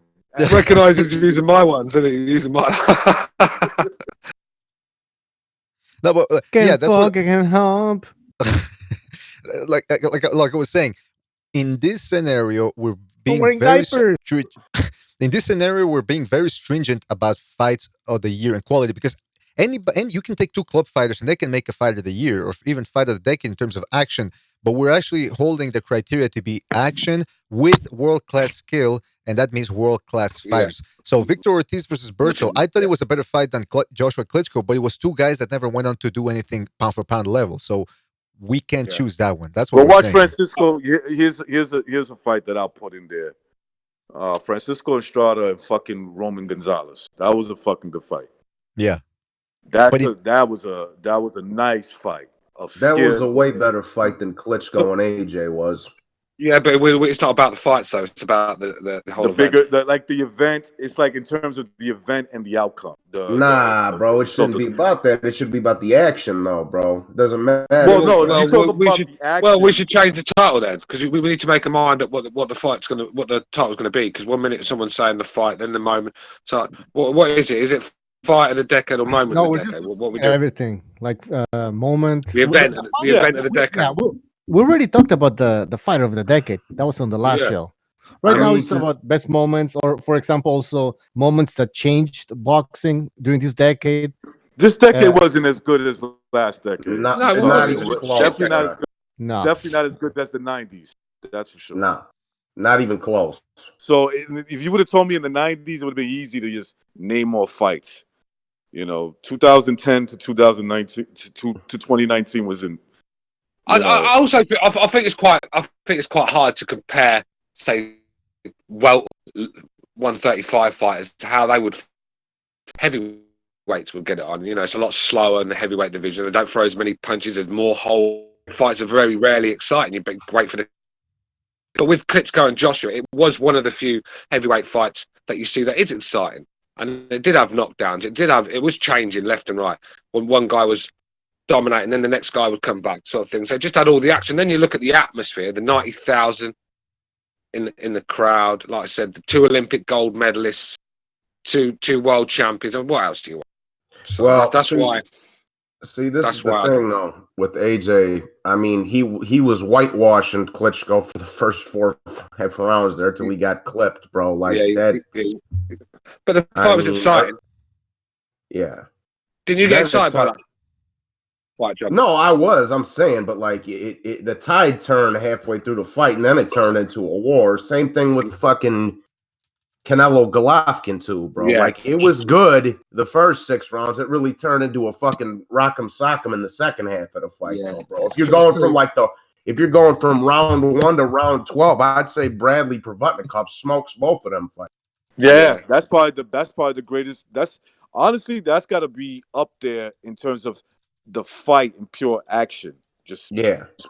Recognize he's using my ones, isn't he? Using my no, but that's what I can hump. like I was saying, in this scenario, we're being very strict. In this scenario, we're being very stringent about fights of the year and quality, because and you can take two club fighters and they can make a fight of the year or even fight of the decade in terms of action, but we're actually holding the criteria to be action with world-class skill, and that means world-class fighters. So Victor Ortiz versus Berto, I thought it was a better fight than Joshua Klitschko, but it was two guys that never went on to do anything pound for pound level. So we can't choose that one. That's what we're saying. Francisco. Here's a fight that I'll put in there. Francisco Estrada and fucking Roman Gonzalez. That was a fucking good fight. Yeah. That was a nice fight of skill. That was a way better fight than Klitschko and AJ was. Yeah, but it's not about the fights though. It's about the whole bigger, the event. It's like in terms of the event and the outcome. Bro, it shouldn't be about that. It should be about the action, though, bro. Doesn't matter. Well, no, you talk about the action. Well, we should change the title then, because we need to make a mind at what the title's gonna be. Because 1 minute someone's saying the fight, then the moment. So what is it? Is it fight of the decade or moment of the decade? What we do? Everything like moment. The event of the decade. Yeah, we already talked about the fight of the decade. That was on the last show. Right now, it's about best moments, or for example, also moments that changed boxing during this decade. This decade wasn't as good as the last decade. Not even close. Definitely not as good. No. Definitely not as good as the 90s. That's for sure. No, not even close. So if you would have told me in the 90s, it would have been easy to just name more fights. 2010 to 2019 to 2019 was in. I also think it's quite hard to compare, say, 135 fighters to how they would heavyweights would get it on. It's a lot slower in the heavyweight division. They don't throw as many punches. There's more whole fights are very rarely exciting. You wait for the. But with Klitschko and Joshua, it was one of the few heavyweight fights that you see that is exciting, and it did have knockdowns. It was changing left and right. When one guy was dominating, then the next guy would come back, sort of thing. So it just had all the action. Then you look at the atmosphere, the 90,000 in the crowd. Like I said, the 2 Olympic gold medalists, two world champions. And what else do you want? So that's why. See, this is the thing, though, with AJ. I mean, he was whitewashing Klitschko for the first 4 or 5 rounds there till he got clipped, bro. Like that. But the fight was exciting. Yeah. Didn't you get excited by that? No, I was. I'm saying, but like the tide turned halfway through the fight, and then it turned into a war. Same thing with fucking Canelo Golovkin too, bro. Yeah. Like it was good the first 6 rounds. It really turned into a fucking rock'em sock'em in the second half of the fight, though, bro. If you're going from round 1 to round 12, I'd say Bradley Provodnikov smokes both of them fights. Yeah, that's probably the greatest. That's got to be up there in terms of the fight and pure action. Just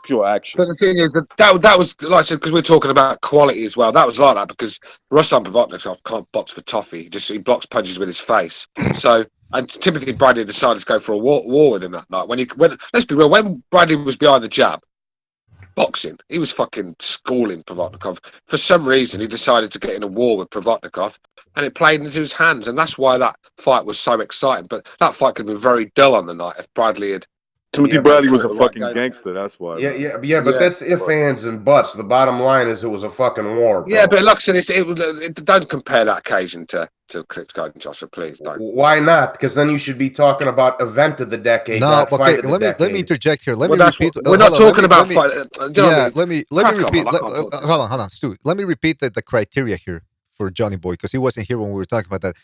pure action. But the thing is that was, like I said, because we're talking about quality as well. That was like that because Ruslan Provodnikov can't box for toffee. He blocks punches with his face. So and Timothy Bradley decided to go for a war with him that night. When let's be real, when Bradley was behind the jab, boxing, he was fucking schooling Provodnikov. For some reason, he decided to get in a war with Provodnikov, and it played into his hands, and that's why that fight was so exciting. But that fight could have been very dull on the night if Bradley had. Timothy Bradley was a fucking gangster. That's why. But that's if, ands, and buts. The bottom line is it was a fucking war, bro. Yeah, but like I said, don't compare that occasion to Klitschko and Joshua, please don't. Why not? Because then you should be talking about event of the decade. No, not okay. fight of the decade. Let me interject here. Let me Well, repeat. we're not talking about fight. Let me repeat. Hold on, Stu. Let me repeat the criteria here for Johnny Boy because he wasn't here when we were talking about that.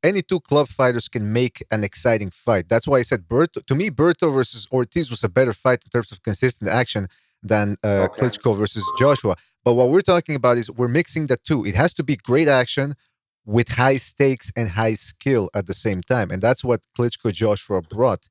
Any two club fighters can make an exciting fight. That's why I said Berto versus Ortiz was a better fight in terms of consistent action than Klitschko versus Joshua. But what we're talking about is we're mixing the two. It has to be great action with high stakes and high skill at the same time, and that's what Klitschko Joshua brought.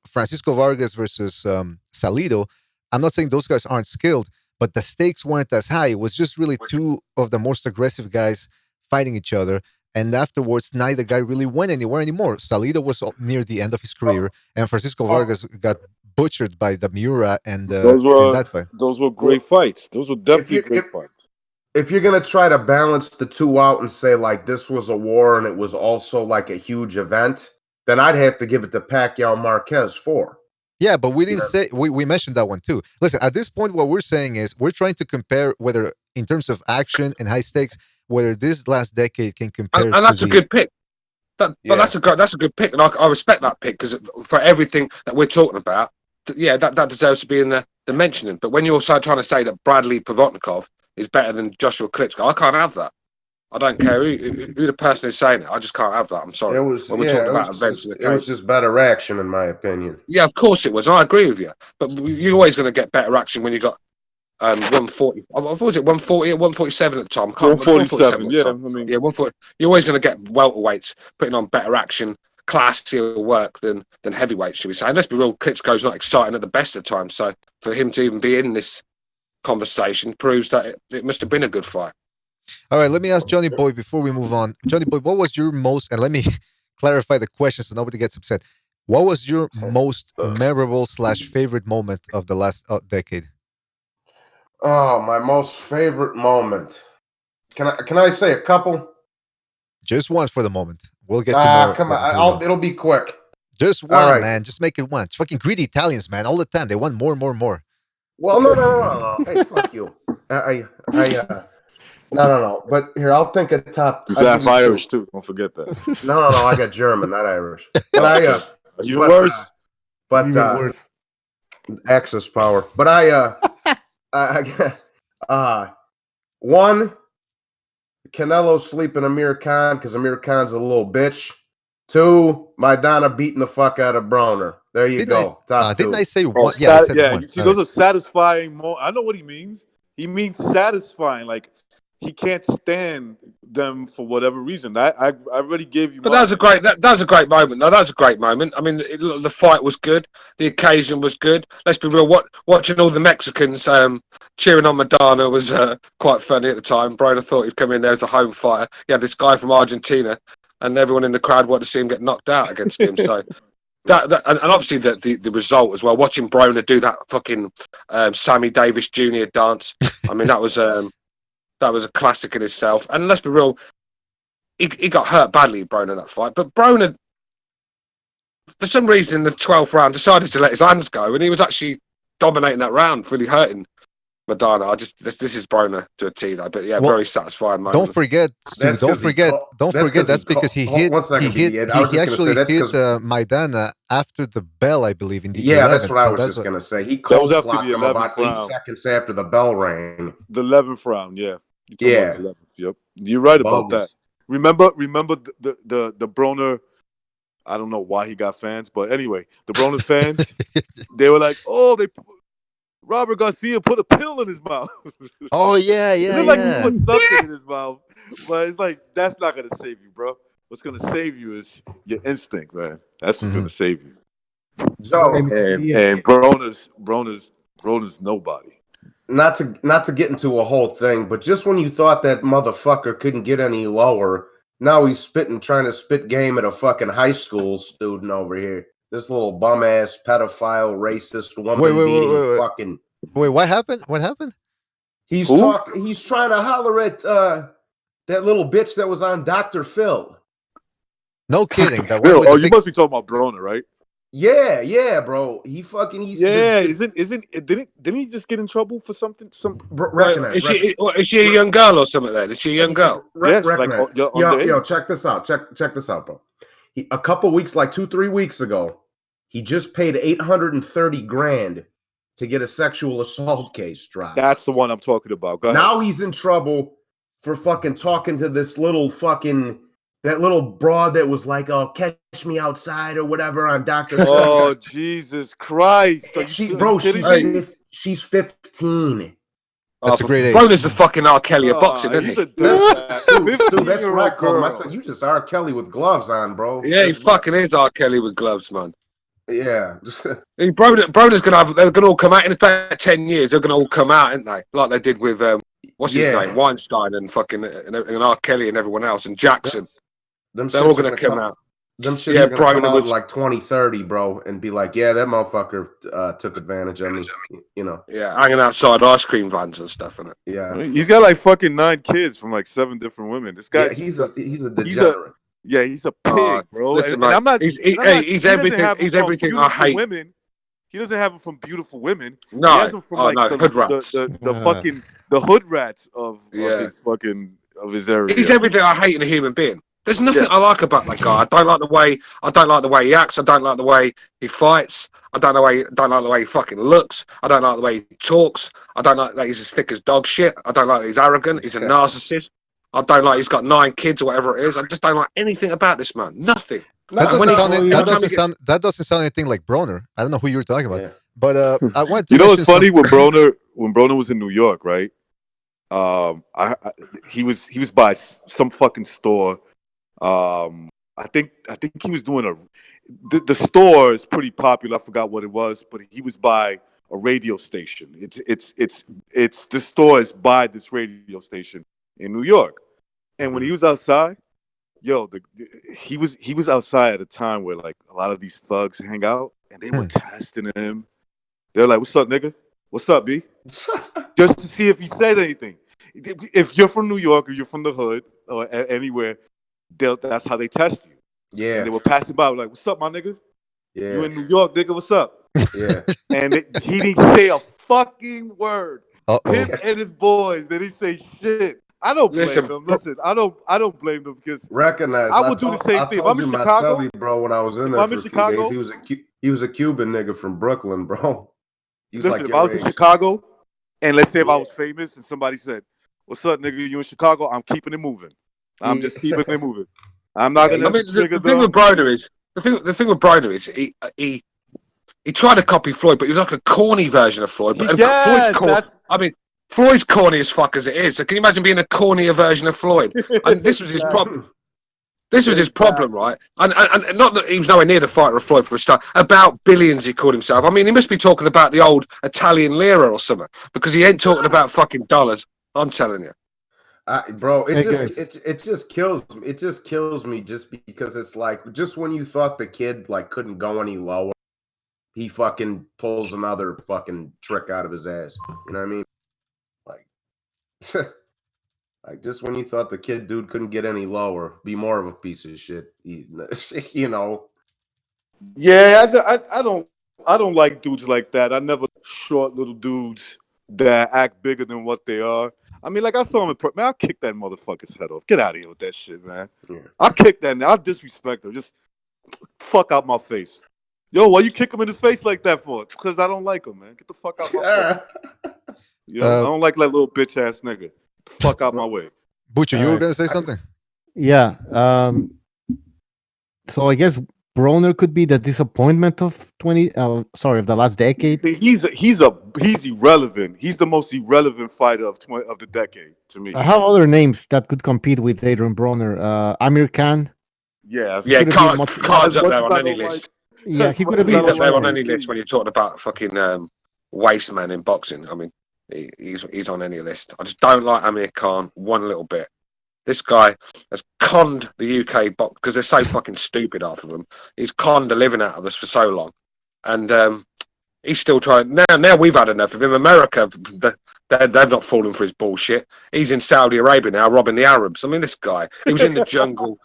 Francisco Vargas versus Salido. I'm not saying those guys aren't skilled, but the stakes weren't as high. It was just really 2 of the most aggressive guys fighting each other. And afterwards, neither guy really went anywhere anymore. Salido was near the end of his career, and Francisco Vargas got butchered by the Miura and that fight. Those were great fights. Those were definitely great fights. If you're going to try to balance the two out and say, like, this was a war and it was also, like, a huge event, then I'd have to give it to Pacquiao Marquez 4. Yeah, but we didn't say we mentioned that one too. Listen, at this point, what we're saying is we're trying to compare whether, in terms of action and high stakes, whether this last decade can compare. And that's a good pick. But that's a good pick, and I respect that pick because for everything that we're talking about, that deserves to be in the mentioning. But when you're also trying to say that Bradley Provodnikov is better than Joshua Klitschko, I can't have that. I don't care who the person is saying it. I just can't have that. I'm sorry. It was just better action, in my opinion. Yeah, of course it was. I agree with you. But you're always going to get better action when you got 140. What was it? 140 or 147 at the time? 147. Yeah, 140. You're always going to get welterweights putting on better action, classier work than heavyweights, should we say? And let's be real, Klitschko's not exciting at the best of times. So for him to even be in this conversation proves that it must have been a good fight. All right, let me ask Johnny Boy before we move on. Johnny Boy, what was your most, and let me clarify the question so nobody gets upset. What was your most memorable / favorite moment of the last decade? Oh, my most favorite moment. Can I say a couple? Just one for the moment. We'll get to more. Come on, it'll be quick. Just one, man. Just make it one. It's fucking greedy Italians, man. All the time. They want more. Well, no. Hey, fuck you. No. But here, I'll think of top. He's I'll half give you Irish two. too. Don't forget that. No. I got German, not Irish. But Even worse. Even worse. Axis power. But one, Canelo sleeping Amir Khan because Amir Khan's a little bitch. Two, Maidana beating the fuck out of Broner. There you go. Top two. Didn't I say one? Yeah, I said one. You see, those are satisfying moments. I know what he means. He means satisfying. Like he can't stand them for whatever reason. I already gave you. But that was a great. That was a great moment. No, that was a great moment. I mean, the fight was good. The occasion was good. Let's be real. Watching all the Mexicans cheering on Madonna was quite funny at the time. Broner thought he'd come in there as the home fighter. You had this guy from Argentina, and everyone in the crowd wanted to see him get knocked out against him. So and obviously the result as well. Watching Broner do that fucking Sammy Davis Jr. dance. I mean, that was a classic in itself. And let's be real. He got hurt badly, Broner, in that fight. But Broner, for some reason, in the 12th round, decided to let his hands go, and he was actually dominating that round, really hurting Madonna. This is Broner to a T, though. But yeah, very satisfying moment. Don't forget, Stu. Don't forget. That's because he hit. He actually hit Maidana after the bell, I believe, in the 11th. That's what I was just gonna say. He cold blocked him about 8 seconds after the bell rang. The 11th round, yeah. About the 11th, yep. You're right about that. Remember the Broner. I don't know why he got fans, but anyway, the Broner fans, they were like, "Oh, Robert Garcia put a pill in his mouth." Oh yeah. It looked like he put something in his mouth, but it's like that's not gonna save you, bro. What's gonna save you is your instinct, man. That's what's gonna save you. So and Broner's nobody. Not to get into a whole thing, but just when you thought that motherfucker couldn't get any lower, now he's trying to spit game at a fucking high school student over here. This little bum ass pedophile, racist woman beating fucking. Wait, what happened? What happened? He's trying to holler at that little bitch that was on Dr. Phil. No kidding. Phil. You must be talking about Broner, right? Yeah, bro. Didn't he just get in trouble for something? Is she a young girl or something? Then is she a young girl? Yes. Yo, check this out. Check this out, bro. A couple weeks, like 2-3 weeks ago, he just paid $830,000 to get a sexual assault case dropped. That's the one I'm talking about. Now he's in trouble for fucking talking to this little that little broad that was like, "Oh, catch me outside" or whatever on Dr. Oh, Jesus Christ. She's 15. That's a great age. Broner's the fucking R. Kelly of boxing, isn't he? Dude, that's what I call him. I said, you just R. Kelly with gloves on, bro. Yeah, he fucking is R. Kelly with gloves, man. Yeah. Broner's they're gonna all come out in about 10 years. They're gonna all come out, aren't they? Like they did with what's his name, Weinstein, and fucking and R. Kelly and everyone else, and Jackson. They're all gonna come out. Them shit are gonna come out in like 2030, bro, and be like, yeah, that motherfucker took advantage of me, you know. Yeah, hanging outside ice cream vans and stuff, innit? Yeah. He's got like fucking 9 kids from like 7 different women. This guy, he's a degenerate. He's a pig, bro. Listen, and I'm not. He's everything. He's everything I hate. Women. He doesn't have them from beautiful women. No, he has them from hood rats. the hood rats of his area. He's everything I hate in a human being. There's nothing I like about that guy. I don't like the way he acts. I don't like the way he fights. I don't like the way he fucking looks. I don't like the way he talks. I don't like that he's as thick as dog shit. I don't like that he's arrogant. He's a narcissist. I don't like he's got 9 kids or whatever it is. I just don't like anything about this man. Nothing. That doesn't sound anything like Broner. I don't know who you were talking about. Yeah. But I want to. You know what's funny? When Broner was in New York, right? He was by some fucking store. I think he was doing the store is pretty popular. I forgot what it was, but he was by a radio station. It's the store is by this radio station in New York. And when he was outside, he was outside at a time where like a lot of these thugs hang out, and they were testing him. They're like, "What's up, nigga? What's up, B?" Just to see if he said anything. If you're from New York or you're from the hood or anywhere, that's how they test you. Yeah. And they were passing by like, "What's up, my nigga? Yeah. You in New York, nigga? What's up?" Yeah. And he didn't say a fucking word. Uh-oh. Him and his boys, they didn't say shit. I don't blame Listen, them. Listen, I don't blame them because Recognize. I would do the same thing. If I'm in Chicago, Maselli, bro, when I was in if there I'm for in a few Chicago, days, he was a Cuban nigga from Brooklyn, bro. He was listen, like if I was your in age. Chicago, and let's say if I Yeah. was famous and somebody said, "What's up, nigga? You in Chicago?" I'm keeping it moving. I'm just keeping it moving. I'm not gonna trigger the thing with Broder is the thing with Broder is he tried to copy Floyd, but he was like a corny version of Floyd. But Floyd's corny as fuck as it is. So can you imagine being a cornier version of Floyd? And this was his problem. This was his problem, right? And not that he was nowhere near the fighter of Floyd for a start. About billions, he called himself. I mean, he must be talking about the old Italian lira or something because he ain't talking about fucking dollars. I'm telling you. Bro, it just kills me. It just kills me just because it's like just when you thought the kid like couldn't go any lower, he fucking pulls another fucking trick out of his ass. You know what I mean? Like, like just when you thought the kid dude couldn't get any lower, be more of a piece of shit. You know? Yeah, I don't like dudes like that. I never short little dudes that act bigger than what they are. I mean, like I saw him in man, I'll kick that motherfucker's head off. Get out of here with that shit, man. Yeah. I'll kick that. I'll disrespect him. Just fuck out my face. Yo, why you kick him in his face like that for? Because I don't like him, man. Get the fuck out my face. Yo, I don't like that little bitch ass nigga. Get the fuck out my way. Butcher, you were gonna say something? Yeah. So I guess Broner could be the disappointment of of the last decade. He's irrelevant. He's the most irrelevant fighter of the decade to me. I have other names that could compete with Adrian Broner. Amir Khan. Yeah, Khan's up there on any list. Yeah, he could have He's been up there on any list when you're talking about fucking waste man in boxing. I mean, he's on any list. I just don't like Amir Khan one little bit. This guy has conned the UK box because they're so fucking stupid half of them. He's conned the living out of us for so long, and he's still trying. Now we've had enough of him. America, they've not fallen for his bullshit. He's in Saudi Arabia now, robbing the Arabs. I mean, this guy. He was in the jungle.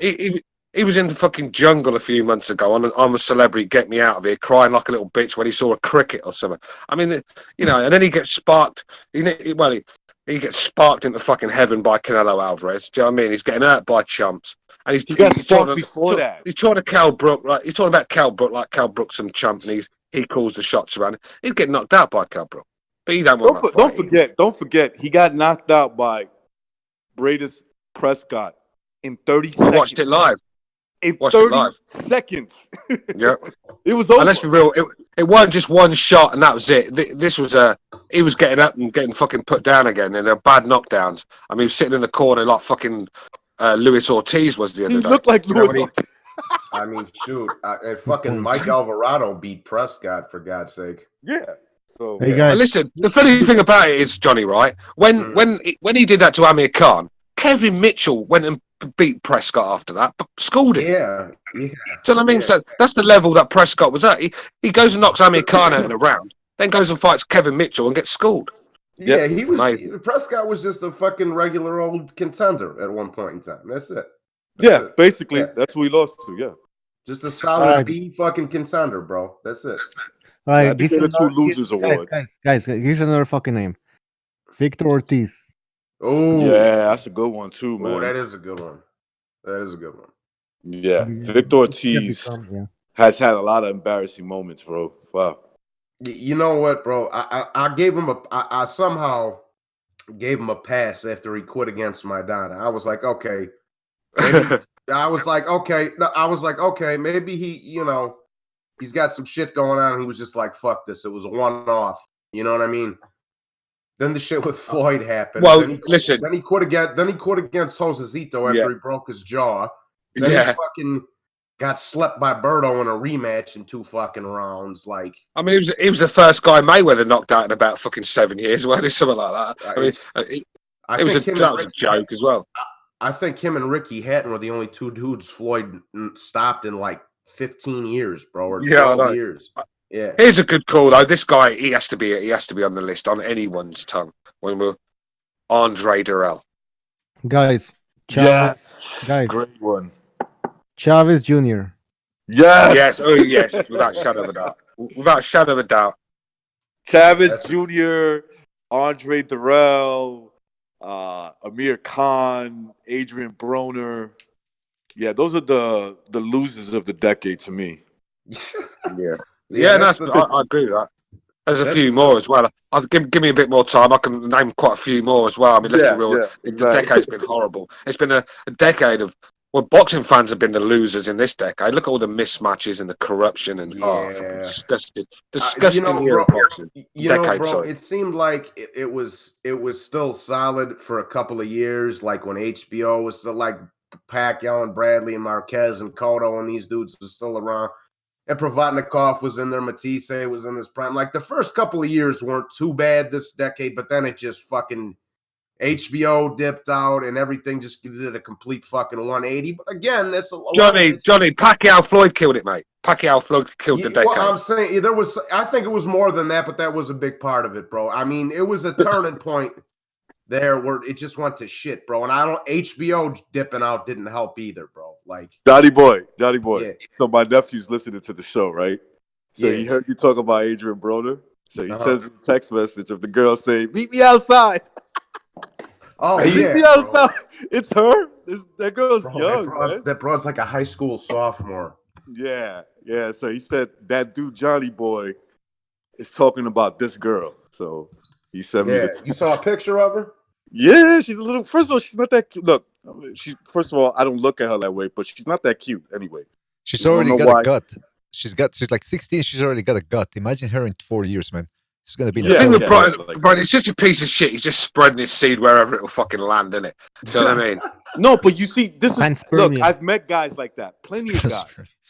He was in the fucking jungle a few months ago on I'm a Celebrity, get me out of here, crying like a little bitch when he saw a cricket or something. I mean, you know, and then he gets sparked. He gets sparked into fucking heaven by Canelo Alvarez. Do you know what I mean? He's getting hurt by chumps. And he got sparked before that. He's trying to Cal Brook, like he's talking about Cal Brook like Cal Brook's some chump, and he calls the shots around. He's getting knocked out by Cal Brook. But he don't want that fight. Don't forget, he got knocked out by Bradis Prescott in 30 seconds. We watched it live. In 30 seconds. Yeah. It was over. And let's be real, it wasn't just one shot and that was it. This was he was getting up and getting fucking put down again, and they're bad knockdowns. I mean, he was sitting in the corner like fucking Luis Ortiz was the other day. He looked like Luis Ortiz. I mean, shoot, fucking Mike Alvarado beat Prescott for God's sake. Yeah. So hey guys, listen, the funny thing about it is, Johnny, right? When he did that to Amir Khan, Kevin Mitchell went and beat Prescott after that, but schooled him. Yeah. Do you know what I mean? So that's the level that Prescott was at. He goes and knocks Amir Khan out in a round, then goes and fights Kevin Mitchell and gets schooled. Yeah, he was. Prescott was just a fucking regular old contender at one point in time. That's it. Basically, that's who he lost to. Yeah, just a solid B fucking contender, bro. That's it. All right, this is the two losers award. Guys, here's another fucking name: Victor Ortiz. Oh, yeah, that's a good one too, man. Oh, that is a good one. That is a good one. Yeah, Victor Ortiz has had a lot of embarrassing moments, bro. Wow. You know what, bro? I gave him I somehow gave him a pass after he quit against Maidana. I was like, okay. Maybe, I was like, okay, maybe he's got some shit going on. And he was just like, fuck this. It was a one-off. You know what I mean? Then the shit with Floyd happened. Well, listen. Then he quit against Josezito after he broke his jaw. Then he fucking got slept by Berto in a rematch in 2 fucking rounds. Like, I mean, he was the first guy Mayweather knocked out in about fucking 7 years. Well, something like that. I mean, that was a joke as well. I think him and Ricky Hatton were the only 2 dudes Floyd stopped in like 15 years, bro, or 12 years. Yeah. Here's a good call though. This guy, he has to be on the list on anyone's tongue. When we're Andre Durrell. Guys, guys, great one. Chavez Jr. Yes. Yes, without shadow of a doubt. Without shadow of a doubt. Chavez Jr., Andre Durrell. Amir Khan, Adrian Broner. Yeah, those are the losers of the decade to me. Yeah, I agree with that. There's a few more as well. Give me a bit more time. I can name quite a few more as well. I mean, let's be real. The decade's been horrible. It's been a decade of. Well, boxing fans have been the losers in this decade. Look at all the mismatches and the corruption and fucking disgusting year of boxing. It seemed like it was still solid for a couple of years. Like when HBO was still like Pacquiao and Bradley and Marquez and Cotto and these dudes were still around. And Provodnikov was in there. Matisse was in his prime. Like the first couple of years weren't too bad this decade, but then it just fucking HBO dipped out and everything just did a complete fucking 180. But again, that's Johnny, Pacquiao Floyd killed it, mate. Pacquiao Floyd killed the decade. Well, I'm saying I think it was more than that, but that was a big part of it, bro. I mean, it was a turning point there where it just went to shit, bro. And HBO dipping out didn't help either, bro. Like Johnny boy. Yeah. So my nephew's listening to the show, right? So he heard you talk about Adrian Broner. So he sends me a text message of the girl saying, "Meet me outside." Oh, meet me outside. It's her. That girl's young. That broad's like a high school sophomore. Yeah. So he said that dude Johnny boy is talking about this girl. So he sent me the text. You saw a picture of her? Yeah, she's a little. First of all, she's not that cute. Look, first of all, I don't look at her that way, but she's not that cute anyway. She's already got a gut. She's like 16. She's already got a gut. Imagine her in 4 years, man. It's gonna be. The thing with Brian, he's just a piece of shit. He's just spreading his seed wherever it'll fucking land, innit? Do you know what I mean? No, but you see, this is look. I've met guys like that. Plenty of guys.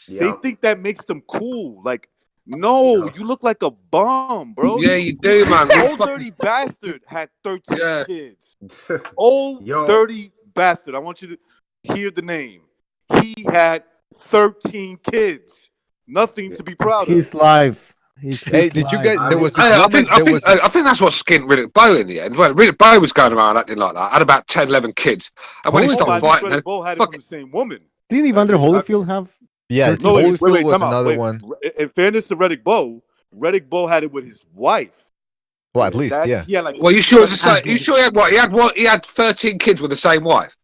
They think that makes them cool. Like, no, you look like a bum, bro. Yeah, you do, man. Old dirty bastard had 13 kids. Old dirty bastard. I want you to hear the name. He had 13 kids. Nothing to be proud of. His life. Hey, did you guys? There was. I think that's what skinned Riddick Bowe in the end. Well, Riddick Bowe was going around acting like that. Had about 10, 11 kids, and when he stopped fighting, Riddick Bowe had it from the same woman. Didn't Evander Holyfield have? Yeah, Holyfield was another one. In fairness to Riddick Bowe had it with his wife. Well, at least, yeah. Like, well, you sure he had what? He had 13 kids with the same wife.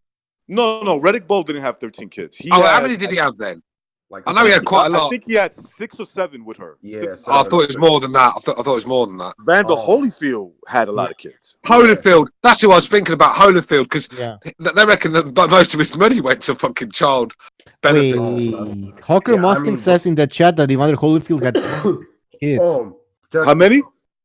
No, Riddick Bowe didn't have 13 kids. How many did he have then? I know he had quite a lot. I think he had 6 or 7 with her. Yeah, I thought it was more than that. I thought it was more than that. Vander Holyfield had a lot of kids. Holyfield, that's who I was thinking about. Holyfield, because they reckon that most of his money went to fucking child benefits. Wait, Hawker Mustang says in the chat that Evander Holyfield had kids. How many?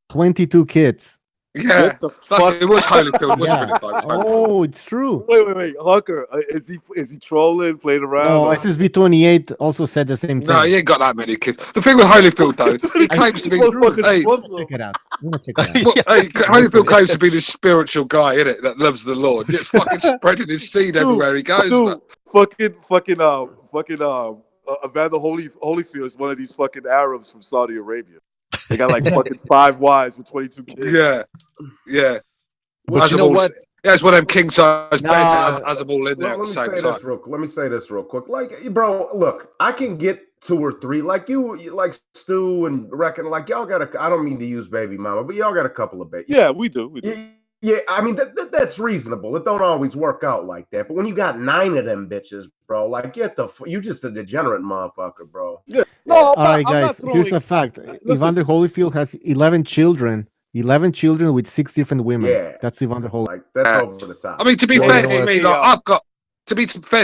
22 kids. Yeah, it was Holyfield. Yeah. Oh, it's true. Wait, Hawker, is he trolling, playing around? Oh, SSB28 also said the same thing. No, he ain't got that many kids. The thing with Holyfield, though, he claims to be. Check it out. Holyfield claims to be this spiritual guy, innit, that loves the Lord. Just fucking spreading his seed everywhere he goes. Fucking Evander Holyfield is one of these fucking Arabs from Saudi Arabia. They got like fucking 5 wives with 22 kids. Yeah. But you know what? Yeah, it's one of them king size beds has them all in there at the same time. Let me say this real quick. Like, bro, look, I can get 2 or 3. Like you like Stu and reckon, like y'all got I don't mean to use baby mama, but y'all got a couple of babies. Yeah, we do. Yeah, I mean that's reasonable. It don't always work out like that. But when you got 9 of them bitches, bro, like you just a degenerate motherfucker, bro. Yeah. No, all right, guys. Here's a fact. Evander Holyfield has 11 children. 11 children with 6 different women. Yeah, that's Evander Holyfield. Like that's over the top. I mean, to be fair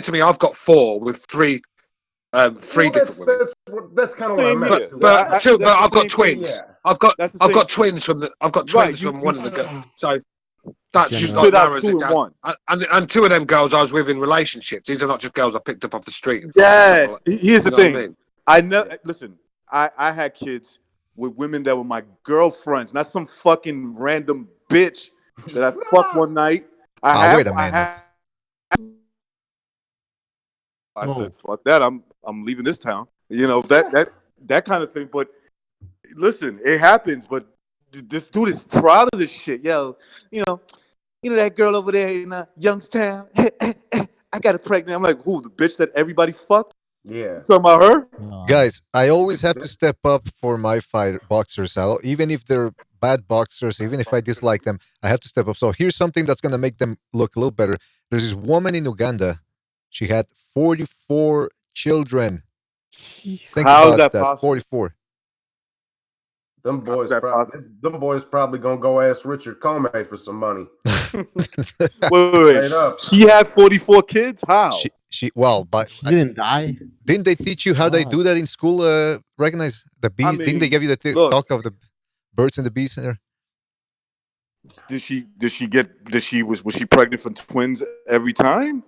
to me, I've got 4 with 3 different women. That's kind of what I meant. But I've got twins. Yeah. I've got twins from one of the girls. So that should not narrow it down. And 2 of them girls I was with in relationships. These are not just girls I picked up off the street. Yes. Here's the thing. I had kids with women that were my girlfriends, not some fucking random bitch that I fucked one night. Wait a minute. I said, fuck that. I'm leaving this town. You know, that kind of thing. But listen, it happens. But this dude is proud of this shit. Yo, you know that girl over there in Youngstown. I got her pregnant. I'm like, who? The bitch that everybody fucked? Yeah. You talking about her? Guys, I always have to step up for my boxers, even if they're bad boxers. Even if I dislike them, I have to step up. So here's something that's gonna make them look a little better. There's this woman in Uganda. She had 44 children. Think How's about that that. possible? 44. Them boys probably gonna go ask Richard Comey for some money. Wait. Straight up. She had 44 kids? How? But She didn't die. Didn't they teach you how they do that in school? Recognize the bees? Didn't they give you the look, talk of the birds and the bees there? Was she pregnant for twins every time?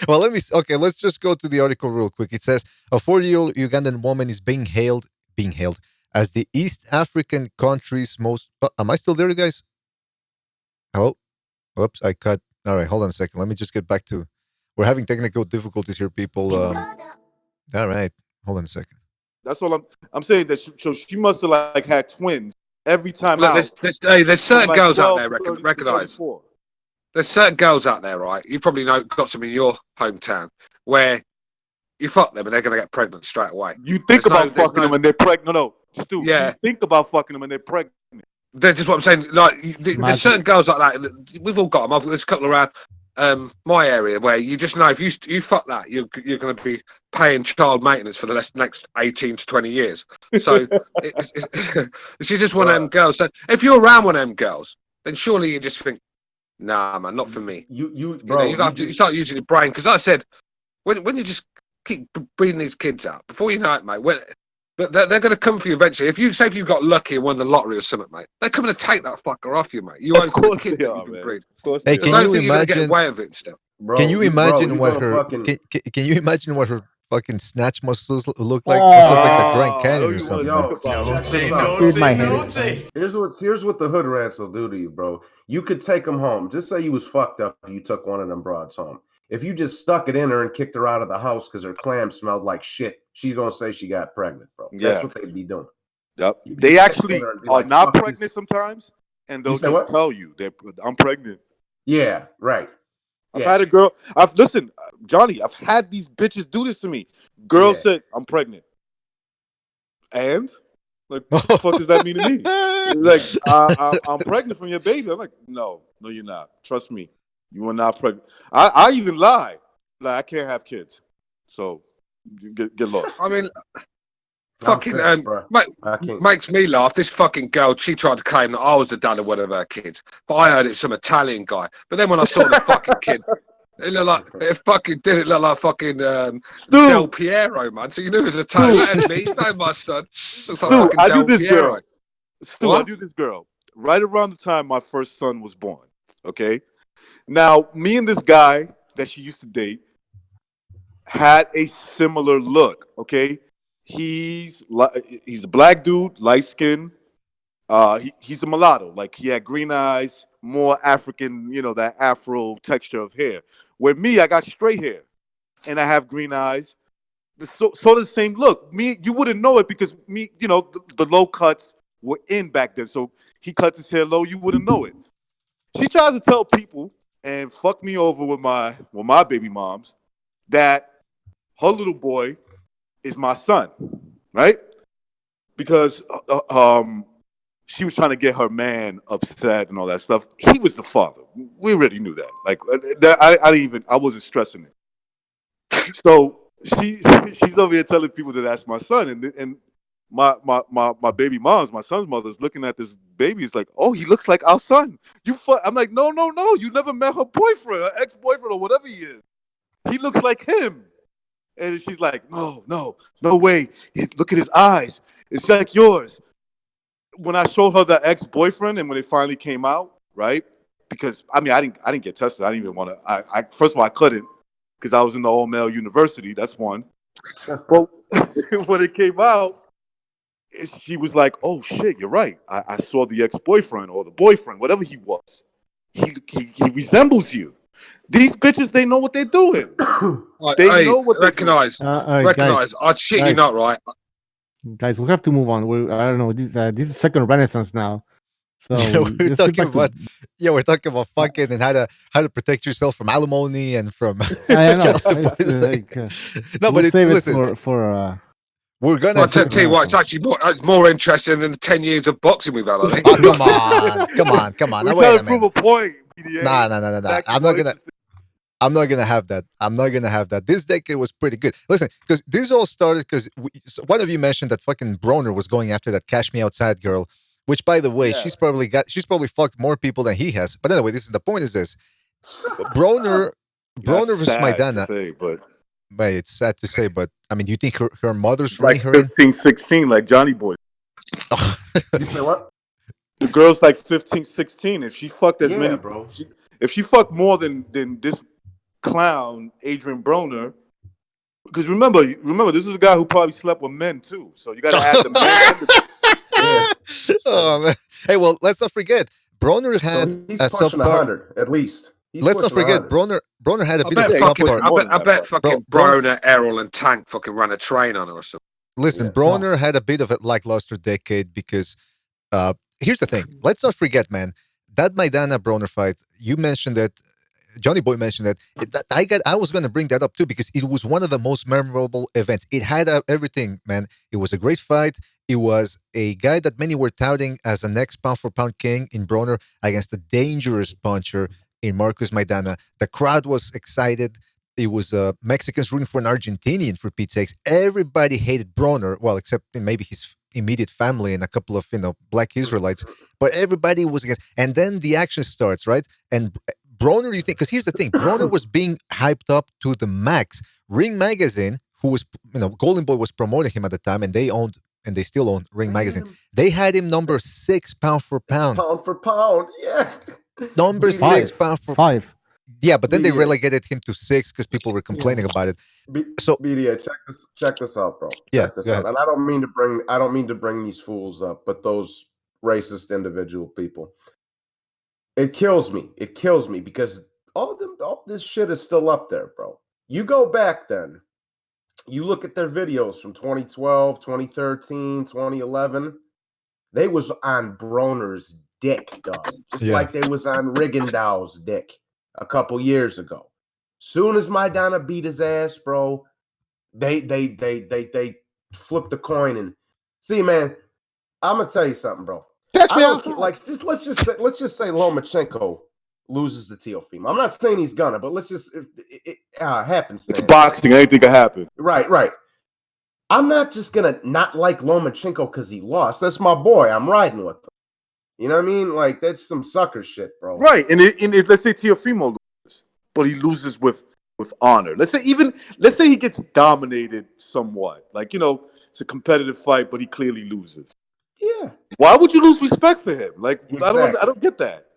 Well, let's just go to the article real quick. It says a 40-year-old Ugandan woman is being hailed as the East African country's most. Am I still there, you guys? Hello? Oops, I cut. All right, hold on a second. Let me just get back to. We're having technical difficulties here, people. All right, hold on a second. That's all I'm saying. That she must have like had twins every time Look, out. there's certain Like girls out 12, there 30, recognize. 34. There's certain girls out there, right? You probably got some in your hometown where you fuck them and they're gonna get pregnant straight away. You think about fucking them and they're pregnant. No, Stu. Yeah. You think about fucking them and they're pregnant. That's just what I'm saying. Like, there's certain girls like that. We've all got them. There's a couple around my area where you just know if you fuck that, you're going to be paying child maintenance for the next 18 to 20 years. So she's just one of them girls. So if you're around one of them girls, then surely you just think, nah, man, not for me. You start using your brain because, like I said, when you just keep breeding these kids out, before you know it, mate, they're going to come for you eventually. If you got lucky and won the lottery or something, mate, they're coming to take that fucker off you, mate. You own the kid that you can breed. Hey, can you imagine? Get away with it still. Bro, can you imagine what her? fucking... Can you imagine what her fucking snatch must look like? Must look like the Grand Canyon or something. Here's what the hood rats will do to you, bro. You could take them home. Just say you was fucked up and you took one of them broads home. If you just stuck it in her and kicked her out of the house because her clam smelled like shit, she's gonna say she got pregnant, bro. That's what they'd be doing. Yep. They actually are not pregnant sometimes, and they'll just tell you that I'm pregnant. Yeah, right. I've had a girl. Listen, Johnny. I've had these bitches do this to me. Girl said I'm pregnant, and like, what the fuck does that mean to me? Like, I'm pregnant from your baby. I'm like, no, you're not. Trust me, you are not pregnant. I even lie. Like, I can't have kids. So you get lost. I mean, fucking makes me laugh. This fucking girl, she tried to claim that I was the dad of one of her kids, but I heard it's some Italian guy. But then when I saw the fucking kid, it looked like it look like fucking Del Piero, man. So you knew it was Italian. That ain't me, not my son. Looks like I Del do this Piero. girl. Stu, I do this girl right around the time my first son was born. Okay, now me and this guy that she used to date had a similar look. Okay. He's a black dude, light skin. He's a mulatto. Like, he had green eyes, more African, that Afro texture of hair. Where me, I got straight hair, and I have green eyes. So the same look. Me, you wouldn't know it because me, the low cuts were in back then. So he cuts his hair low, you wouldn't know it. She tries to tell people and fuck me over with my baby moms that her little boy is my son, right? Because she was trying to get her man upset and all that stuff. He was the father. We already knew that. Like, I wasn't stressing it. So she's over here telling people that that's my son, and my baby mom's, my son's mother's looking at this baby. Is like, oh, he looks like our son. I'm like, no, you never met her boyfriend, her ex-boyfriend, or whatever he is. He looks like him. And she's like, no way. Look at his eyes. It's like yours. When I showed her the ex-boyfriend and when it finally came out, right? Because, I didn't get tested. I didn't even want to. First of all, I couldn't because I was in the all-male university. That's one. But when it came out, she was like, oh, shit, you're right. I saw the ex-boyfriend or the boyfriend, whatever he was. He resembles you. These bitches, they know what they're doing. They know what they recognize. Recognize. I'd shit you not, right? Guys, we have to move on. I don't know. This is second Renaissance now. So we're talking about fucking and how to protect yourself from alimony and from. I know. No, but save listen, it for We're gonna. I'll tell you what, it's actually more interesting than the 10 years of boxing we've had, I think. Oh, come on. We're Wait trying a to prove minute. a point. PDA. Nah. I'm not gonna have that. I'm not gonna have that. This decade was pretty good. Listen, because this all started because one of you mentioned that fucking Broner was going after that Cash Me Outside girl, which, by the way, she's probably fucked more people than he has. But anyway, this is the point. Is this Broner versus Maidana? But it's sad to say, but I mean, do you think her mother's like running her 15, 16, like Johnny Boy? You say what? The girl's like 15, 16. If she fucked as many, bro. If she fucked more than this clown, Adrian Broner, because remember, this is a guy who probably slept with men too. So you got to add the men. Oh man! Hey, well, let's not forget Broner had he's a pushing subpar. 100 at least. Let's not forget Broner had a bit of a subpar. I bet fucking Broner, Errol, and Tank fucking ran a train on her or something. Listen, Broner had a bit of a lackluster decade because here's the thing. Let's not forget, man, that Maidana Broner fight. You mentioned that. Johnny Boy mentioned that. I was going to bring that up too because it was one of the most memorable events. It had everything, man. It was a great fight. It was a guy that many were touting as the next pound-for-pound king in Broner against a dangerous puncher in Marcus Maidana. The crowd was excited. It was Mexicans rooting for an Argentinian, for Pete's sakes. Everybody hated Broner, well, except maybe his immediate family and a couple of black Israelites. But everybody was against. And then the action starts, right? And Broner, you think? Because here's the thing: Broner was being hyped up to the max. Ring Magazine, who was, Golden Boy was promoting him at the time, and they owned. And they still own Ring Magazine. They had him number 6 pound for pound. Pound for pound, yeah. Number 6 pound for 5. Yeah, but then they relegated him to 6 because people were complaining about it. So BDA, check this out, bro. Check this out. And I don't mean to bring these fools up, but those racist individual people. It kills me. It kills me because all this shit is still up there, bro. You go back then. You look at their videos from 2012, 2013, 2011. They was on Broner's dick, dog. Just like they was on Riggindau's dick a couple years ago. Soon as Maidana beat his ass, bro, they flipped the coin and see, man. I'm gonna tell you something, bro. Let's just say Lomachenko loses the Teofimo. I'm not saying he's gonna, but let's just it happens. It's boxing. Anything can happen. Right. I'm not just gonna not like Lomachenko because he lost. That's my boy. I'm riding with him. You know what I mean? Like that's some sucker shit, bro. Right. And if let's say Teofimo loses, but he loses with honor. Let's say he gets dominated somewhat. Like it's a competitive fight, but he clearly loses. Yeah. Why would you lose respect for him? Like exactly. I don't get that.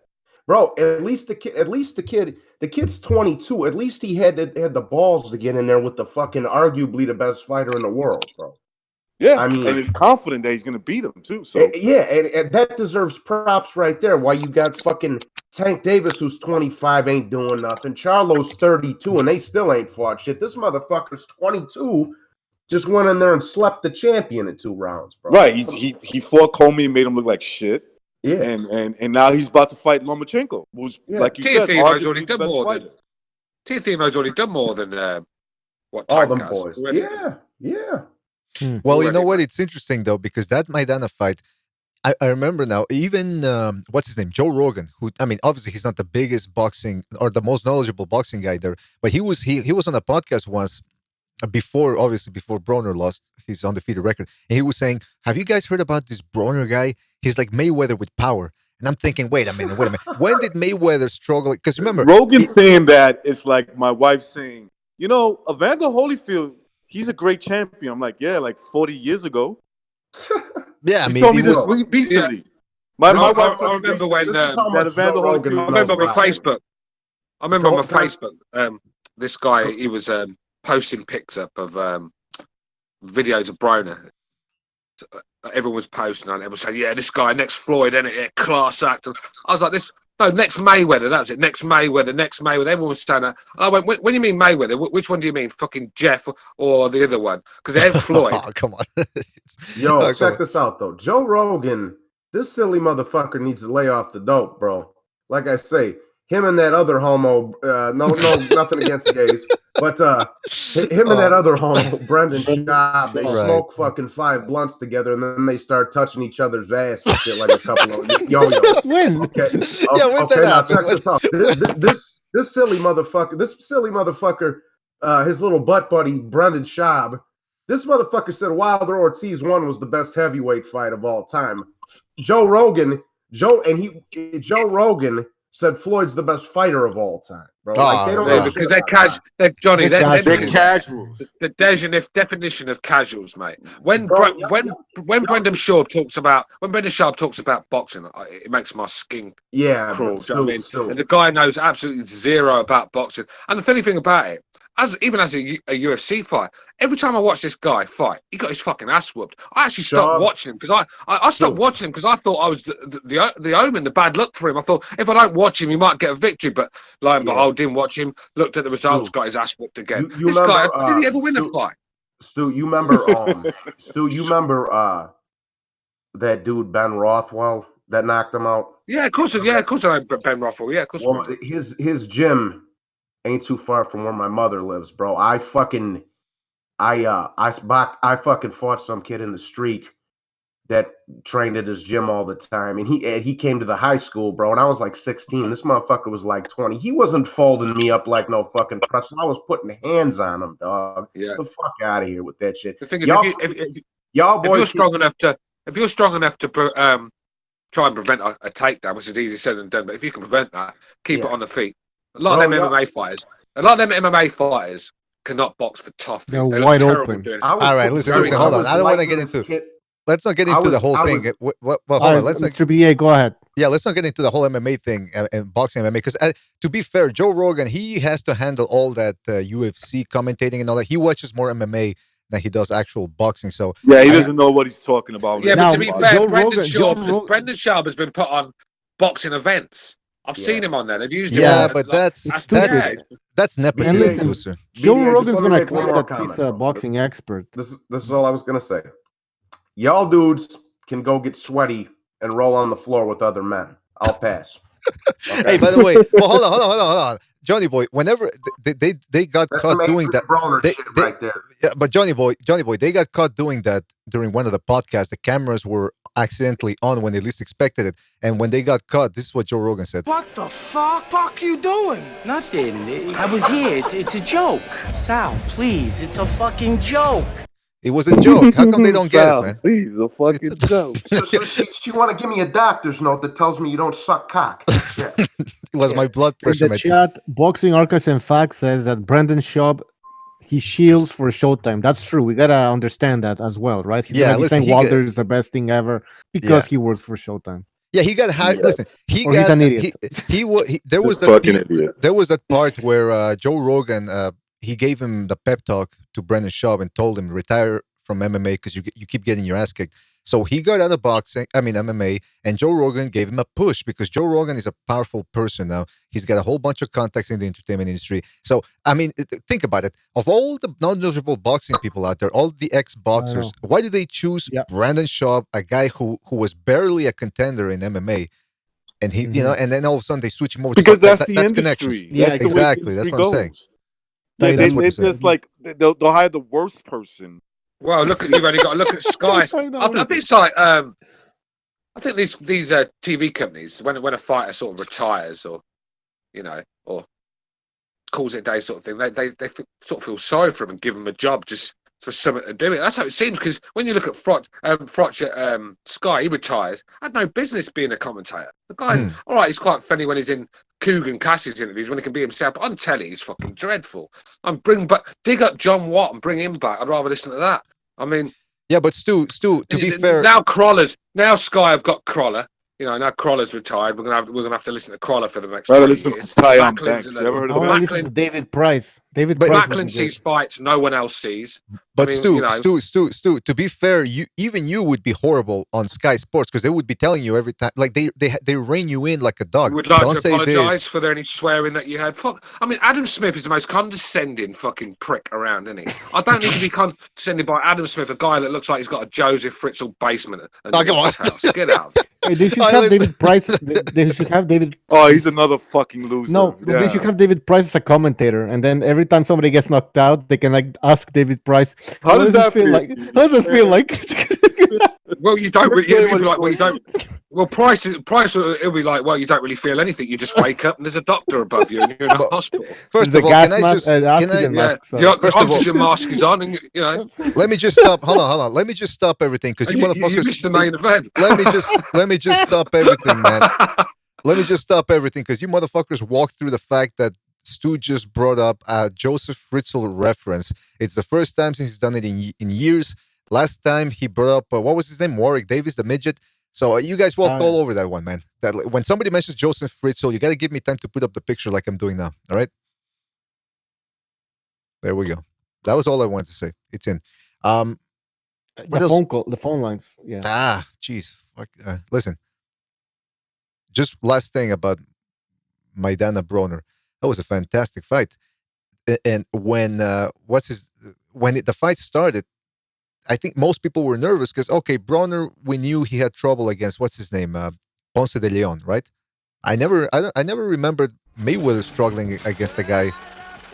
Bro, at least the kid's 22. At least he had the balls to get in there with the fucking arguably the best fighter in the world, bro. Yeah, I mean, and he's confident that he's gonna beat him too. So and that deserves props right there. Why you got fucking Tank Davis, who's 25, ain't doing nothing. Charlo's 32, and they still ain't fought shit. This motherfucker's 22, just went in there and slept the champion in 2 rounds, bro. Right, he fought Comey and made him look like shit. Yeah, and now he's about to fight Lomachenko, who's like you said, arguably the best fighter. Teofimo's already done more than what all Tank them has. boys. Yeah. Well, you know what? It's interesting though because that Maidana fight, I remember now. Even what's his name, Joe Rogan, who I mean, obviously he's not the biggest boxing or the most knowledgeable boxing guy there, but he was on a podcast once before Broner lost his undefeated record, and he was saying, "Have you guys heard about this Broner guy? He's like Mayweather with power." And I'm thinking, wait a minute. When did Mayweather struggle? Because remember, Rogan saying that it's like my wife saying, Evander Holyfield, he's a great champion. I'm like, yeah, like 40 years ago. Yeah, I mean, he told me this recently. My wife. I remember when that Evander Holyfield. I remember on Facebook. This guy, he was posting pics up of videos of Broner. Everyone was posting on it. Everyone was saying, "Yeah, this guy, next Floyd, class act." I was like, next Mayweather. That was it. Next Mayweather. Everyone was saying that. I went, when you mean Mayweather, which one do you mean? Fucking Jeff or the other one? Because they have Floyd. Oh, come on. Yo, check this out, though. Joe Rogan, this silly motherfucker needs to lay off the dope, bro. Like I say, him and that other homo, no, nothing against gays. But him and that other homo, Brendan Schaub, they Right. smoke fucking 5 blunts together, and then they start touching each other's ass and shit like a couple of yo-yos. When? Okay, Yeah, when okay. that Now happened? check this out. This silly motherfucker, his little butt buddy Brendan Schaub. This motherfucker said Wilder Ortiz 1 was the best heavyweight fight of all time. Joe Rogan said Floyd's the best fighter of all time, bro. Like they don't know because shit they're about that. they're Johnny. They're They're casuals. the definition of casuals, mate. When Bro, Brendan Schaub talks about boxing, it makes my skin Yeah, crawl. but Do you know what I mean? still. And the guy knows absolutely zero about boxing. And the funny thing about it, as a UFC fight, every time I watch this guy fight, he got his fucking ass whooped. I actually stopped watching him because I stopped watching him because I thought I was the omen, the bad luck for him. I thought if I don't watch him, he might get a victory. But lo and behold, didn't watch him. Looked at the results, got his ass whooped again. You This remember, guy, did he ever win a fight? Stu, you remember that dude Ben Rothwell that knocked him out? Yeah, of course. Yeah, of course. I know Ben Rothwell. Yeah, of course. Well, his gym ain't too far from where my mother lives, bro. I fucking fought some kid in the street that trained at his gym all the time, and he came to the high school, bro, and I was like 16. This motherfucker was like 20. He wasn't folding me up like no fucking pretzel. I was putting hands on him, dog. Yeah. Get the fuck out of here with that shit. The thing is, if you're strong enough to try and prevent a takedown, which is easy said than done, but if you can prevent that, keep it on the feet. A lot of them MMA fighters cannot box for tough. They're wide open. All right, listen, hold on. I don't want to get into. Let's not get into the whole thing. Well, hold on. Let's not. BDA, go ahead. Yeah, let's not get into the whole MMA thing and boxing MMA because, to be fair, Joe Rogan, he has to handle all that UFC commentating and all that. He watches more MMA than he does actual boxing. So yeah, he doesn't know what he's talking about. Yeah, Now, but to be fair, Brendan Rogan- Schaub has been put on boxing events. I've seen him on there. They've used him. yeah, but that's stupid. that's And nepotism, listen, loser. Joe BDA, Rogan's just gonna make one claim more that he's comment, a bro. boxing expert. This is all I was gonna say. Y'all dudes can go get sweaty and roll on the floor with other men. I'll pass. Okay? Hey, by the way, well, hold on, Johnny boy. Whenever they got That's caught some doing that, Broner shit right there. yeah, but Johnny boy, they got caught doing that during one of the podcasts. The cameras were accidentally on when they least expected it, and when they got caught, this is what Joe Rogan said. What the fuck you doing? Nothing. I was here. It's a joke. Sal, please. It's a fucking joke. It was a joke. How come they don't get it, man? Please, a fucking joke. So she want to give me a doctor's note that tells me you don't suck cock. Yeah. It was my blood In pressure the medicine. chat, Boxing Archives and Facts says that Brendan Schaub, he shields for Showtime. That's true. We gotta understand that as well, right? He's Yeah, gonna be listen, saying Wilder is the best thing ever because he works for Showtime. Yeah, he got hired. Listen, Or he's an idiot. There was there was that part where Joe Rogan he gave him the pep talk to Brendan Schaub and told him retire from MMA because you keep getting your ass kicked. So he got out of MMA, and Joe Rogan gave him a push because Joe Rogan is a powerful person now. He's got a whole bunch of contacts in the entertainment industry. So, I mean, think about it. Of all the knowledgeable boxing people out there, all the ex-boxers, why do they choose Brendan Schaub, a guy who was barely a contender in MMA? And he, you know, and then all of a sudden they switch him over Because to that's the that's industry. connections. Yeah, That's the way exactly. the That's industry what I'm saying. goes. Yeah, That's what I'm it's saying. just like they'll hire the worst person. Well, look at you've only got to look at Sky. I think it's like I think these TV companies when a fighter sort of retires or or calls it a day sort of thing, they sort of feel sorry for him and give him a job just for something to do it. That's how it seems because when you look at Frotch at Sky, he retires. Had no business being a commentator. The guy, all right, he's quite funny when he's in Coogan Cassie's interviews when he can be himself, but on telly he's fucking dreadful. And dig up John Watt and bring him back. I'd rather listen to that. I mean, yeah, but Stu, to be fair, now Sky have got Crawler. Now Crawler's retired. We're gonna have to listen to Crawler for the next. Rather 20 listen years. to Tyon Banks. You ever heard I of want to that? listen to David Price. Macklin sees fights no one else sees. But I mean, Stu, to be fair, you would be horrible on Sky Sports because they would be telling you every time, like they rein you in like a dog. Would like Don't to say apologise this. for any swearing that you had. Fuck. I mean, Adam Smith is the most condescending fucking prick around, isn't he? I don't need to be condescended by Adam Smith, a guy that looks like he's got a Joseph Fritzl basement at Oh, come on. his house. Get out. Hey, they should have David Price. They should have David. Oh, he's another fucking loser. No, they should have David Price as a commentator, and then every time somebody gets knocked out, they can like ask David Price, How does that feel feel? like? How does it feel like? Well, you don't really. Explain You'll what be he's like, well, you going don't. Well, Price, it'll be like, well, you don't really feel anything. You just wake up and there's a doctor above you, and you're in a But hospital. first The of all, gas can I mask, just can I oxygen Yeah, mask. Sorry. the first of all, oxygen mask is on, and you know, let me just stop. Hold on. Let me just stop everything because and you you motherfuckers. missed the main event. Let me just stop everything, man. Let me just stop everything because you motherfuckers walked through the fact that Stu just brought up a Joseph Fritzl reference. It's the first time since he's done it in years. Last time he brought up, what was his name? Warwick Davis, the midget. So you guys walked all over that one, man. That when somebody mentions Joseph Fritzl, you got to give me time to put up the picture like I'm doing now. All right? There we go. That was all I wanted to say. It's in. The phone lines. Yeah. Jeez. Listen, just last thing about Maidana Broner. That was a fantastic fight. And when the fight started, I think most people were nervous because Broner, we knew he had trouble against what's his name, Ponce de Leon, right? I never remembered Mayweather struggling against a guy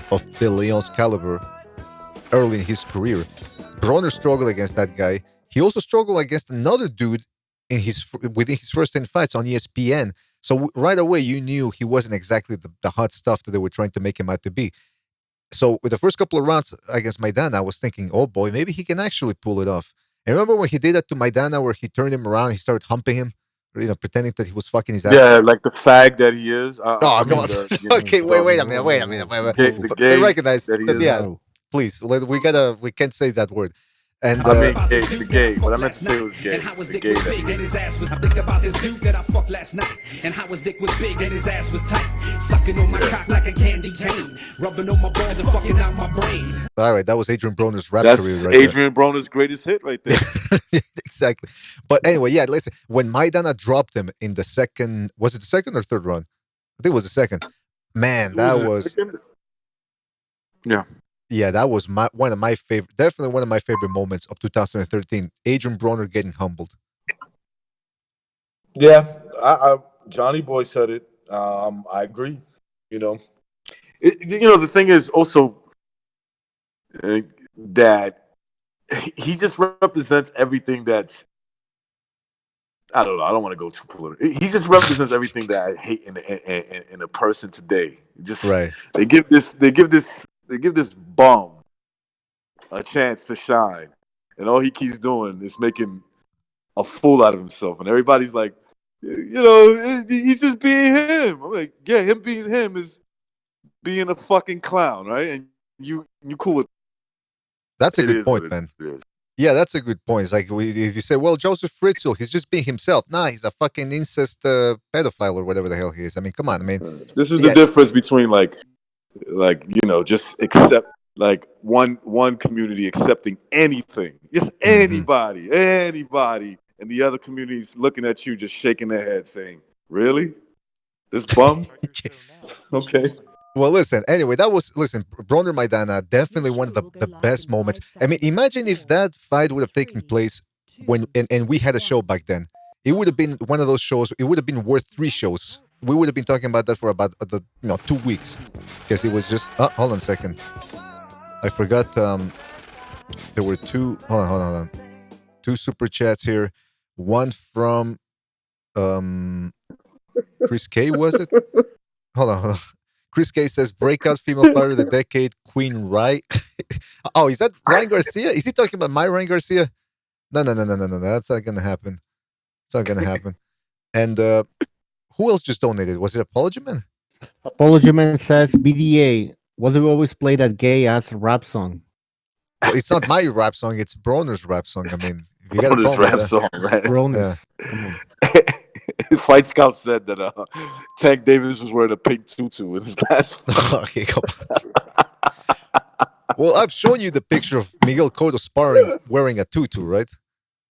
of de Leon's caliber early in his career. Broner struggled against that guy. He also struggled against another dude within his first 10 fights on ESPN. So right away, you knew he wasn't exactly the hot stuff that they were trying to make him out to be. So with the first couple of rounds against Maidana, I was thinking, oh boy, maybe he can actually pull it off. And remember when he did that to Maidana, where he turned him around, he started humping him, pretending that he was fucking his ass. Yeah, like the fag that he is. Oh, God. Okay, wait a minute. The I recognize that he that, is. yeah. Please, we can't say that word. And I mean, the gay. What I meant to say was gay. The gay. I think about this dude that I fucked last night, and how his dick was big and his ass was tight, sucking on my cock like a candy cane, rubbing on my balls and fucking out my brains. All right, that was Adrian Broner's rap That's career right Adrian Broner's greatest hit right there. Exactly. But anyway, yeah, listen, when Maidana dropped him in the second, was it the second or third round? I think it was the second. Man, that was... Yeah. Yeah, that was definitely one of my favorite moments of 2013. Adrian Broner getting humbled. Yeah, Johnny Boy said it. I agree. The thing is also that he just represents everything that's. I don't know. I don't want to go too political. He just represents everything that I hate in a person today. Just right. They give this bum a chance to shine, and all he keeps doing is making a fool out of himself, and everybody's like, he's just being him. I'm like, yeah, him being him is being a fucking clown, right? And you cool with that's a good point, man. Yeah, that's a good point. It's like if you say, well, Joseph Fritzl, he's just being himself. Nah, he's a fucking incest pedophile or whatever the hell he is. I mean, come on, I mean, this is the difference between just accept one community accepting anything, just anybody, and the other communities looking at you, just shaking their head, saying, "Really, this bum?" Okay. Well, listen. Anyway, Broner Maidana, definitely one of the best moments. I mean, imagine if that fight would have taken place when and we had a show back then. It would have been one of those shows. It would have been worth 3 shows. We would have been talking about that for about 2 weeks, because it was just. Hold on a second. I forgot. There were 2. Hold on. 2 super chats here. One from Chris K. Was it? Hold on. Chris K says, breakout female fighter of the decade, Queen Rai. Oh, is that Ryan Garcia? Is he talking about my Ryan Garcia? No. That's not going to happen. It's not going to happen. And who else just donated? Was it Apology Man? Apology Man says, BDA, why do you always play that gay-ass rap song? Well, it's not my rap song. It's Broner's rap song. I mean, if you got a Broner's problem rap with song, right? Broner's. Yeah. Come on. Fight Scout said that Tank Davis was wearing a pink tutu in his last fight. Okay, come on. Well, I've shown you the picture of Miguel Cotto sparring wearing a tutu, right?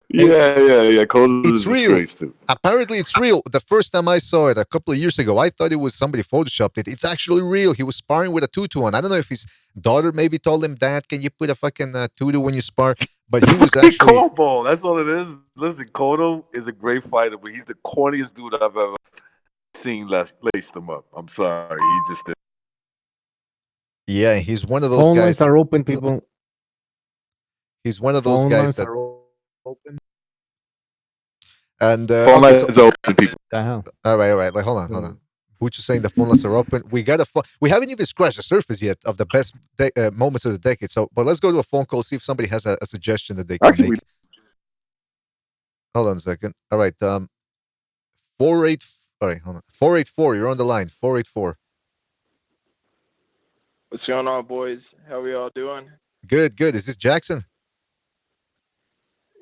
Yeah. Cotto's real. Too. Apparently, it's real. The first time I saw it a couple of years ago, I thought it was somebody photoshopped it. It's actually real. He was sparring with a tutu on. I don't know if his daughter maybe told him, Dad, can you put a fucking tutu when you spar? But he was actually... Cornball. That's all it is. Listen, Cotto is a great fighter, but he's the corniest dude I've ever seen laced him up. I'm sorry. He just did. Yeah, he's one of those Phone guys. lines are open, people. He's one of those Phone guys lines that. are open. And Phone okay, so lines are open, people. The hell? all right. Like, hold on. Butch is saying the phone lines are open. We got we haven't even scratched the surface yet of the best moments of the decade. So, but let's go to a phone call, see if somebody has a suggestion that they can Actually, make. Hold on a second. All right, 48. All right, hold on. 484. You're on the line. 484. What's going on, boys? How we all doing? Good. Is this Jackson?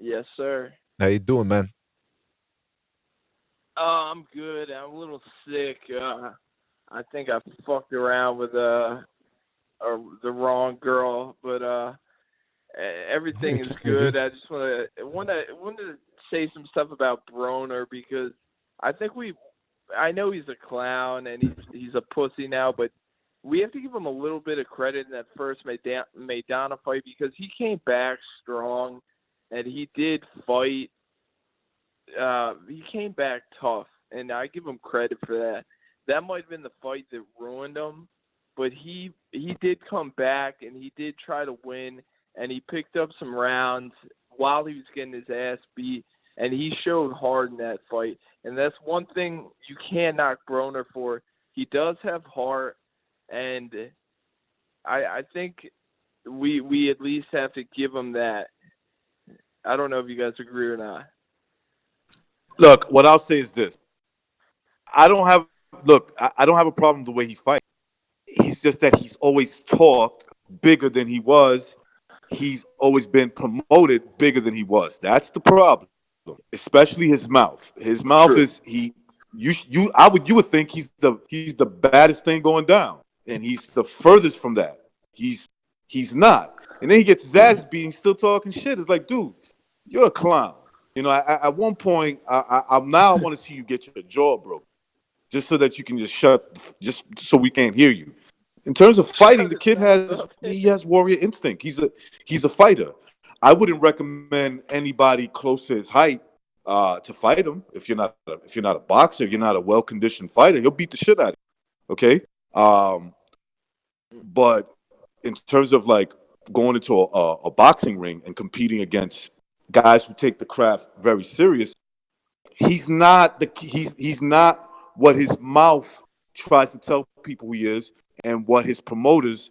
Yes, sir. How you doing, man? I'm good. I'm a little sick. I think I fucked around with the wrong girl, but everything is good. I just want to say some stuff about Broner because I know he's a clown and he's a pussy now, but we have to give him a little bit of credit in that first Maidana fight because he came back strong and he did fight. He came back tough, and I give him credit for that. That might have been the fight that ruined him, but he did come back and he did try to win, and he picked up some rounds while he was getting his ass beat, and he showed hard in that fight. And that's one thing you can't knock Broner for. He does have heart, and I think we at least have to give him that. I don't know if you guys agree or not. Look, what I'll say is this: I don't have a problem with the way he fights. It's just that he's always talked bigger than he was. He's always been promoted bigger than he was. That's the problem. Especially his mouth. His mouth is you would think he's the baddest thing going down, and he's the furthest from that. He's not. And then he gets his ass beat. He's still talking shit. It's like, dude, you're a clown. You know, at one point, I want to see you get your jaw broke, just so that you can just so we can't hear you. In terms of fighting, the kid has warrior instinct. He's a fighter. I wouldn't recommend anybody close to his height to fight him. If you're not a boxer, you're not a well conditioned fighter. He'll beat the shit out of you. Okay, but in terms of like going into a boxing ring and competing against guys who take the craft very serious, he's not what his mouth tries to tell people he is, and what his promoters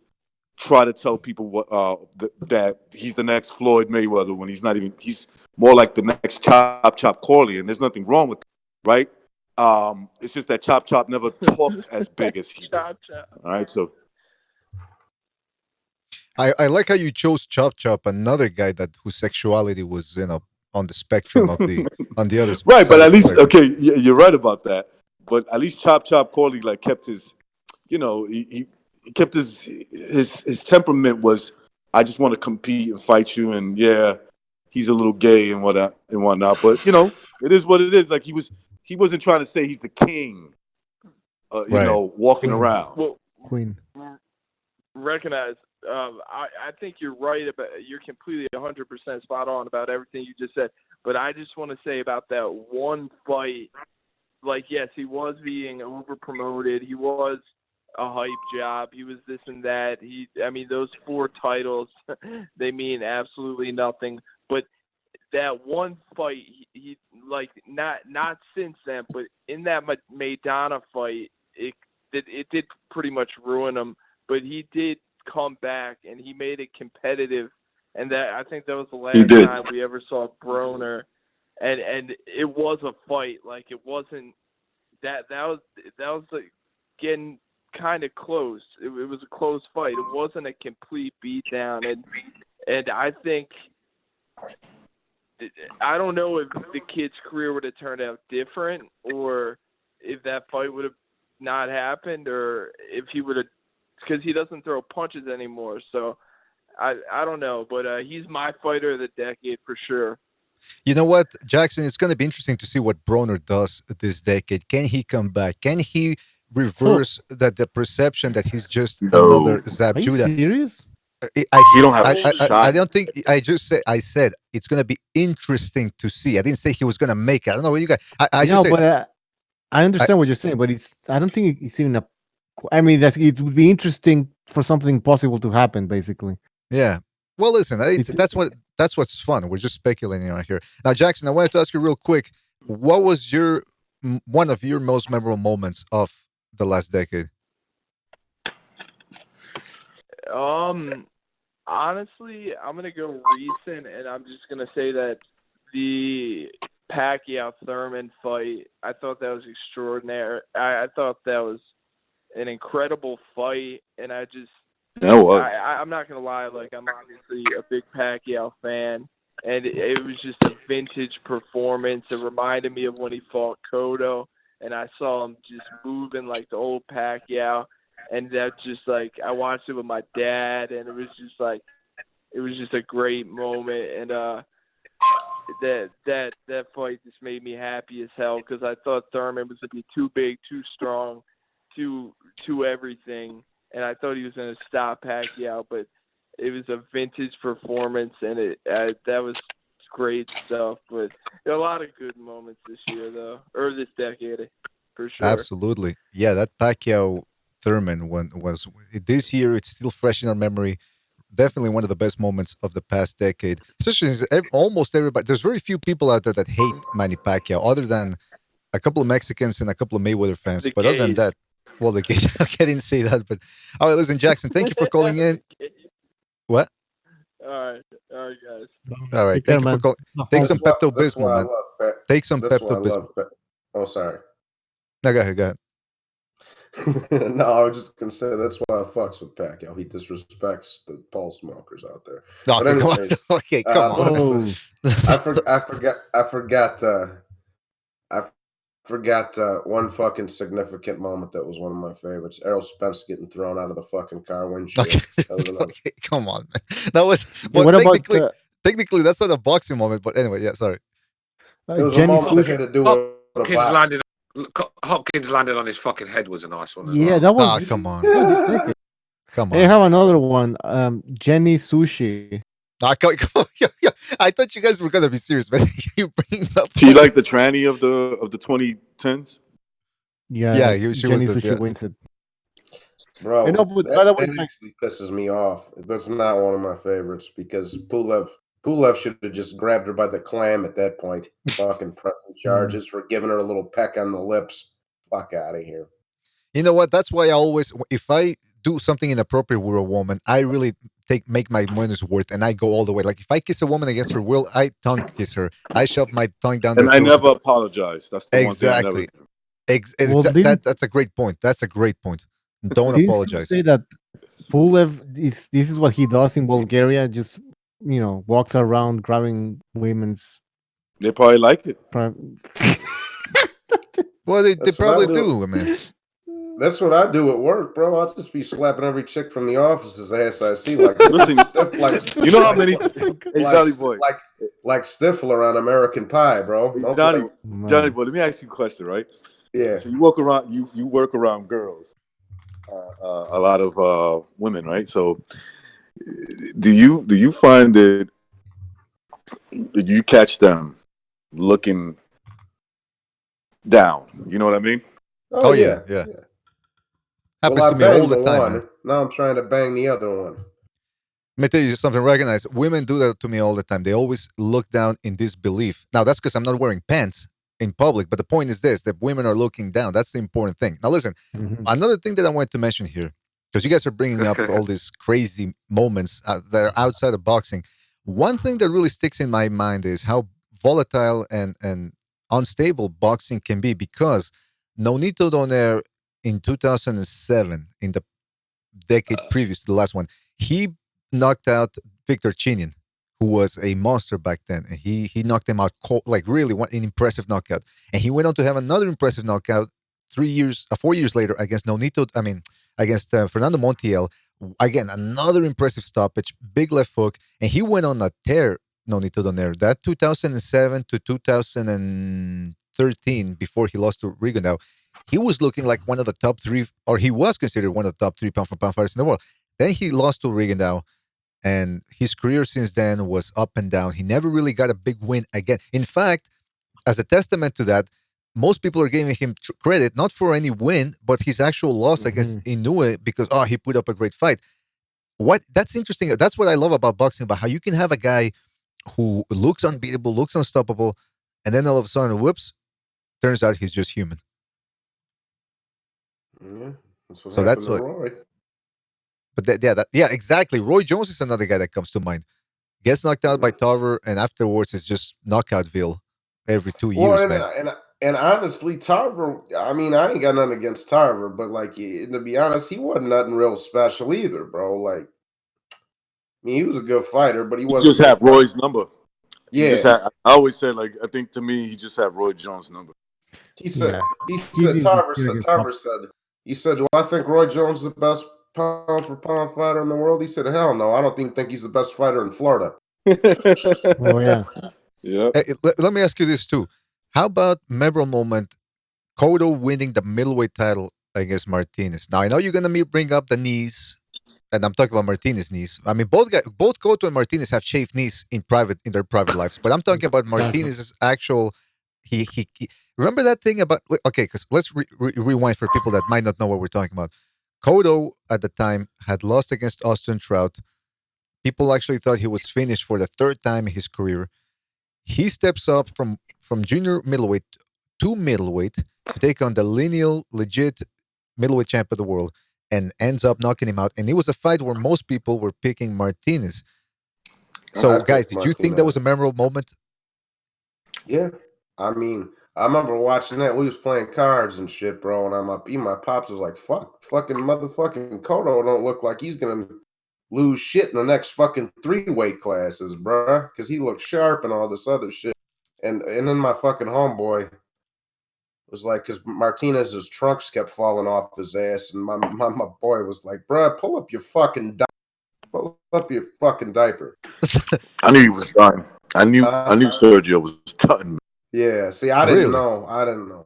try to tell people that he's the next Floyd Mayweather when he's not even. He's more like the next Chop Corley, and there's nothing wrong with that, right? It's just that Chop never talked as big as he did. All right, so. I like how you chose Chop, another guy whose sexuality was on the spectrum of on the other right, but at least spectrum. you're right about that. But at least Chop Corley like kept his, he kept his temperament was, I just want to compete and fight you, and yeah, he's a little gay and whatnot. But it is what it is. Like he wasn't trying to say he's the king, walking Queen. around. Well, Queen. Recognize. I think you're right you're completely 100% spot on about everything you just said. But I just want to say about that one fight, like, yes, he was being over promoted. He was a hype job. He was this and that. Those 4 titles, they mean absolutely nothing. But that one fight, he like not since then, but in that Maidana fight, it did pretty much ruin him. But he did come back and he made it competitive, and that I think that was the last time we ever saw Broner, and it was a fight. Like, it wasn't that was like getting kind of close. It was a close fight. It wasn't a complete beatdown, and I think, I don't know if the kid's career would have turned out different, or if that fight would have not happened, or if he would have, because he doesn't throw punches anymore. So I don't know, but he's my fighter of the decade for sure. You know what, Jackson? It's going to be interesting to see what Broner does this decade. Can he come back? Can he reverse the perception that he's just another Zab Are you Judah? serious? I don't think I said it's going to be interesting to see. I didn't say he was going to make it. I don't know what you guys. I just said, but I understand what you're saying, but I don't think it's even a I mean, it would be interesting for something possible to happen, basically. Yeah. Well, listen, that's what's fun. We're just speculating on here. Now, Jackson, I wanted to ask you real quick, what was one of your most memorable moments of the last decade? Honestly, I'm gonna go recent, and I'm just gonna say that the Pacquiao Thurman fight. I thought that was extraordinary. I thought that was an incredible fight, and I just. That was. I'm not gonna lie. Like, I'm obviously a big Pacquiao fan, and it was just a vintage performance. It reminded me of when he fought Cotto, and I saw him just moving like the old Pacquiao. And that just like I watched it with my dad, and it was just a great moment. And that fight just made me happy as hell because I thought Thurman was gonna be too big, too strong, too everything, and I thought he was gonna stop Pacquiao. But it was a vintage performance, and that was great stuff. But there are a lot of good moments this year, though, or this decade, for sure. Absolutely. Yeah, that Pacquiao Thurman one was this year. It's still fresh in our memory. Definitely one of the best moments of the past decade. Especially since almost everybody. There's very few people out there that hate Manny Pacquiao, other than a couple of Mexicans and a couple of Mayweather fans. The But other than gays. that, well, the gays. Okay, I didn't say that. But all right, listen, Jackson. Thank you for calling in. What? All right, guys. All right, Take care, thank you for man. calling. Take some Pepto Bismol, man. Take some That's why I Pepto love. Bismol. Oh, sorry. No, go ahead. Go ahead. No, I was just gonna say that's why I fucks with Pacquiao. He disrespects the Paul smokers out there. But Okay, come on. anyways, Okay, come on. I forgot one fucking significant moment that was one of my favorites. Errol Spence getting thrown out of the fucking car windshield. Okay. That was another. Okay, come on, man. That was. Well, what about technically, that's not a boxing moment. But anyway, yeah. Sorry. It was Jenny a moment that Sushi? had to do with a box. Hopkins landed on his fucking head was a nice one. Yeah, that was. Ah, come on. This decade. Come Hey, on. have another one. Jenny Sushi. Come on. Yeah. I thought you guys were gonna be serious, man. You bring up. She like the tranny of the 2010s. Yeah, she Jenny was. Sushi wins it. Bro, I know, but by the way, that actually pisses me off. That's not one of my favorites because Pulev should have just grabbed her by the clam at that point. Fucking pressing charges for giving her a little peck on the lips. Fuck out of here. You know what? That's why I always, if I do something inappropriate with a woman, I really make my money's worth, and I go all the way. Like if I kiss a woman against her will, I tongue kiss her. I shove my tongue down their And I throat. never apologize. That's the one thing I never Exactly. do. Well, That's a great point. That's a great point. Don't didn't you apologize. say that Pulev this is what he does in Bulgaria? Just walks around grabbing women's. They probably like it. Well, they That's what probably I do, man. That's what I do at work, bro. I'll just be slapping every chick from the office's ass I see, like Listen, you know how many? Hey, like, Johnny boy. like Stifler on American Pie, bro. Hey, Johnny boy. Let me ask you a question, right? Yeah. So you walk around, you work around girls, a lot of women, right? So do you find that you catch them looking down? You know what I mean? Oh yeah. Happens to me all the time, man. Now I'm trying to bang the other one. Let me tell you something. Recognize women do that to me all the time. They always look down in disbelief. Now that's because I'm not wearing pants in public. But the point is this: that women are looking down. That's the important thing. Now listen, another thing that I wanted to mention here, because you guys are bringing up all these crazy moments that are outside of boxing. One thing that really sticks in my mind is how volatile and unstable boxing can be. Because Nonito Donaire in 2007, in the decade previous to the last one, he knocked out Victor Chinian, who was a monster back then, and he knocked him out cold, like really an impressive knockout. And he went on to have another impressive knockout 4 years later against Fernando Montiel. Again, another impressive stoppage, big left hook, and he went on a tear. Nonito Donaire, that 2007 to 2013, before he lost to Rigondeaux, he was looking like one of the top three, or he was considered one of the top three pound for pound fighters in the world. Then he lost to Rigondeaux, and his career since then was up and down. He never really got a big win again. In fact, as a testament to that, most people are giving him credit not for any win, but his actual loss against Inoue because he put up a great fight. That's interesting. That's what I love about boxing, about how you can have a guy who looks unbeatable, looks unstoppable, and then all of a sudden, whoops, turns out he's just human. Yeah, that's what So happened that's to what. Roy. But yeah, exactly. Roy Jones is another guy that comes to mind. Gets knocked out by Tarver, and afterwards it's just knockoutville every 2 years, man. And honestly, Tarver, I mean, I ain't got nothing against Tarver, but like to be honest, he wasn't nothing real special either, bro. Like, I mean, he was a good fighter, but he He wasn't just a good had fighter. Roy's number. He just Yeah. had. I always said, like, I think to me, he just had Roy Jones' number. He said, didn't Tarver compete against said, do I think Roy Jones is the best pound for pound fighter in the world? He said, hell no, I don't even think he's the best fighter in Florida. Oh yeah. Yeah. Hey, let me ask you this too. How about memorable moment? Cotto winning the middleweight title against Martinez. Now I know you're gonna bring up the knees, and I'm talking about Martinez's knees. I mean, both Cotto and Martinez have shaved knees in their private lives, but I'm talking about Martinez's actual. He remember that thing about okay, because let's rewind for people that might not know what we're talking about. Cotto at the time had lost against Austin Trout. People actually thought he was finished for the third time in his career. He steps up from junior middleweight to middleweight to take on the lineal, legit middleweight champ of the world and ends up knocking him out. And it was a fight where most people were picking Martinez. So, guys, did you think that was a memorable moment? Yeah. I mean, I remember watching that. We was playing cards and shit, bro. And my pops was like, fucking motherfucking Cotto don't look like he's going to lose shit in the next fucking 3 weight classes, bruh. Because he looked sharp and all this other shit. And then my fucking homeboy was like, because Martinez's trunks kept falling off his ass. And my boy was like, bruh, pull up your fucking diaper. Pull up your fucking diaper. I knew he was done. I knew Sergio was done. Yeah, see, I didn't know.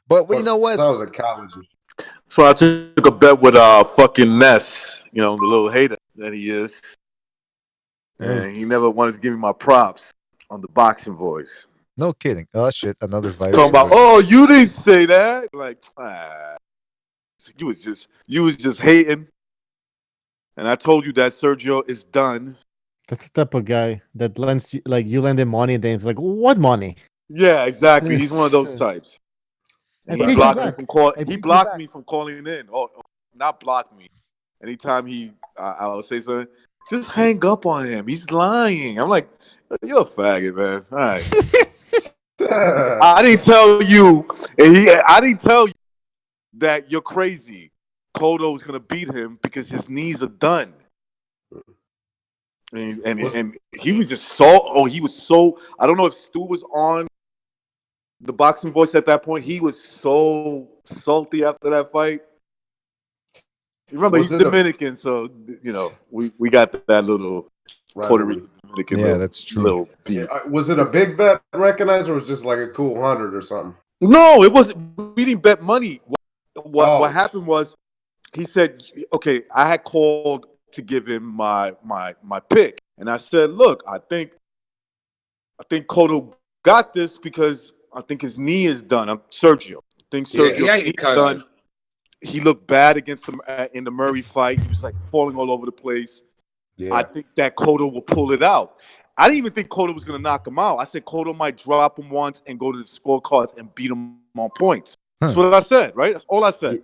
But you know what? I was at college. So I took a bet with fucking Ness, the little hater that he is. And he never wanted to give me my props on the boxing voice. No kidding. Oh shit, another virus. Talking about, you didn't say that. Like, you was just hating. And I told you that Sergio is done. That's the type of guy that lends you lend him money and then it's like, what money? Yeah, exactly. He's one of those types. And he blocked me from calling in. Or not blocked me. Anytime I would say something, just hang up on him. He's lying. I'm like, you're a faggot, man. All right. I didn't tell you. I didn't tell you that you're crazy. Cotto is gonna beat him because his knees are done. And he was just he was so. I don't know if Stu was on the boxing voice at that point. He was so salty after that fight. Remember, he's Dominican, so we got that little Puerto Rican Dominican. Yeah, that's true. Was it a big bet recognized, or was it just like a cool 100 or something? No, it wasn't. We didn't bet money. What happened was he said, "Okay, I had called to give him my pick, and I said, look, I think Cotto got this because I think his knee is done. I'm Sergio. I think Sergio's knee is done. He looked bad against him in the Murray fight. He was like falling all over the place. Yeah. I think that Cotto will pull it out. I didn't even think Cotto was going to knock him out. I said Cotto might drop him once and go to the scorecards and beat him on points. That's what I said, right? That's all I said.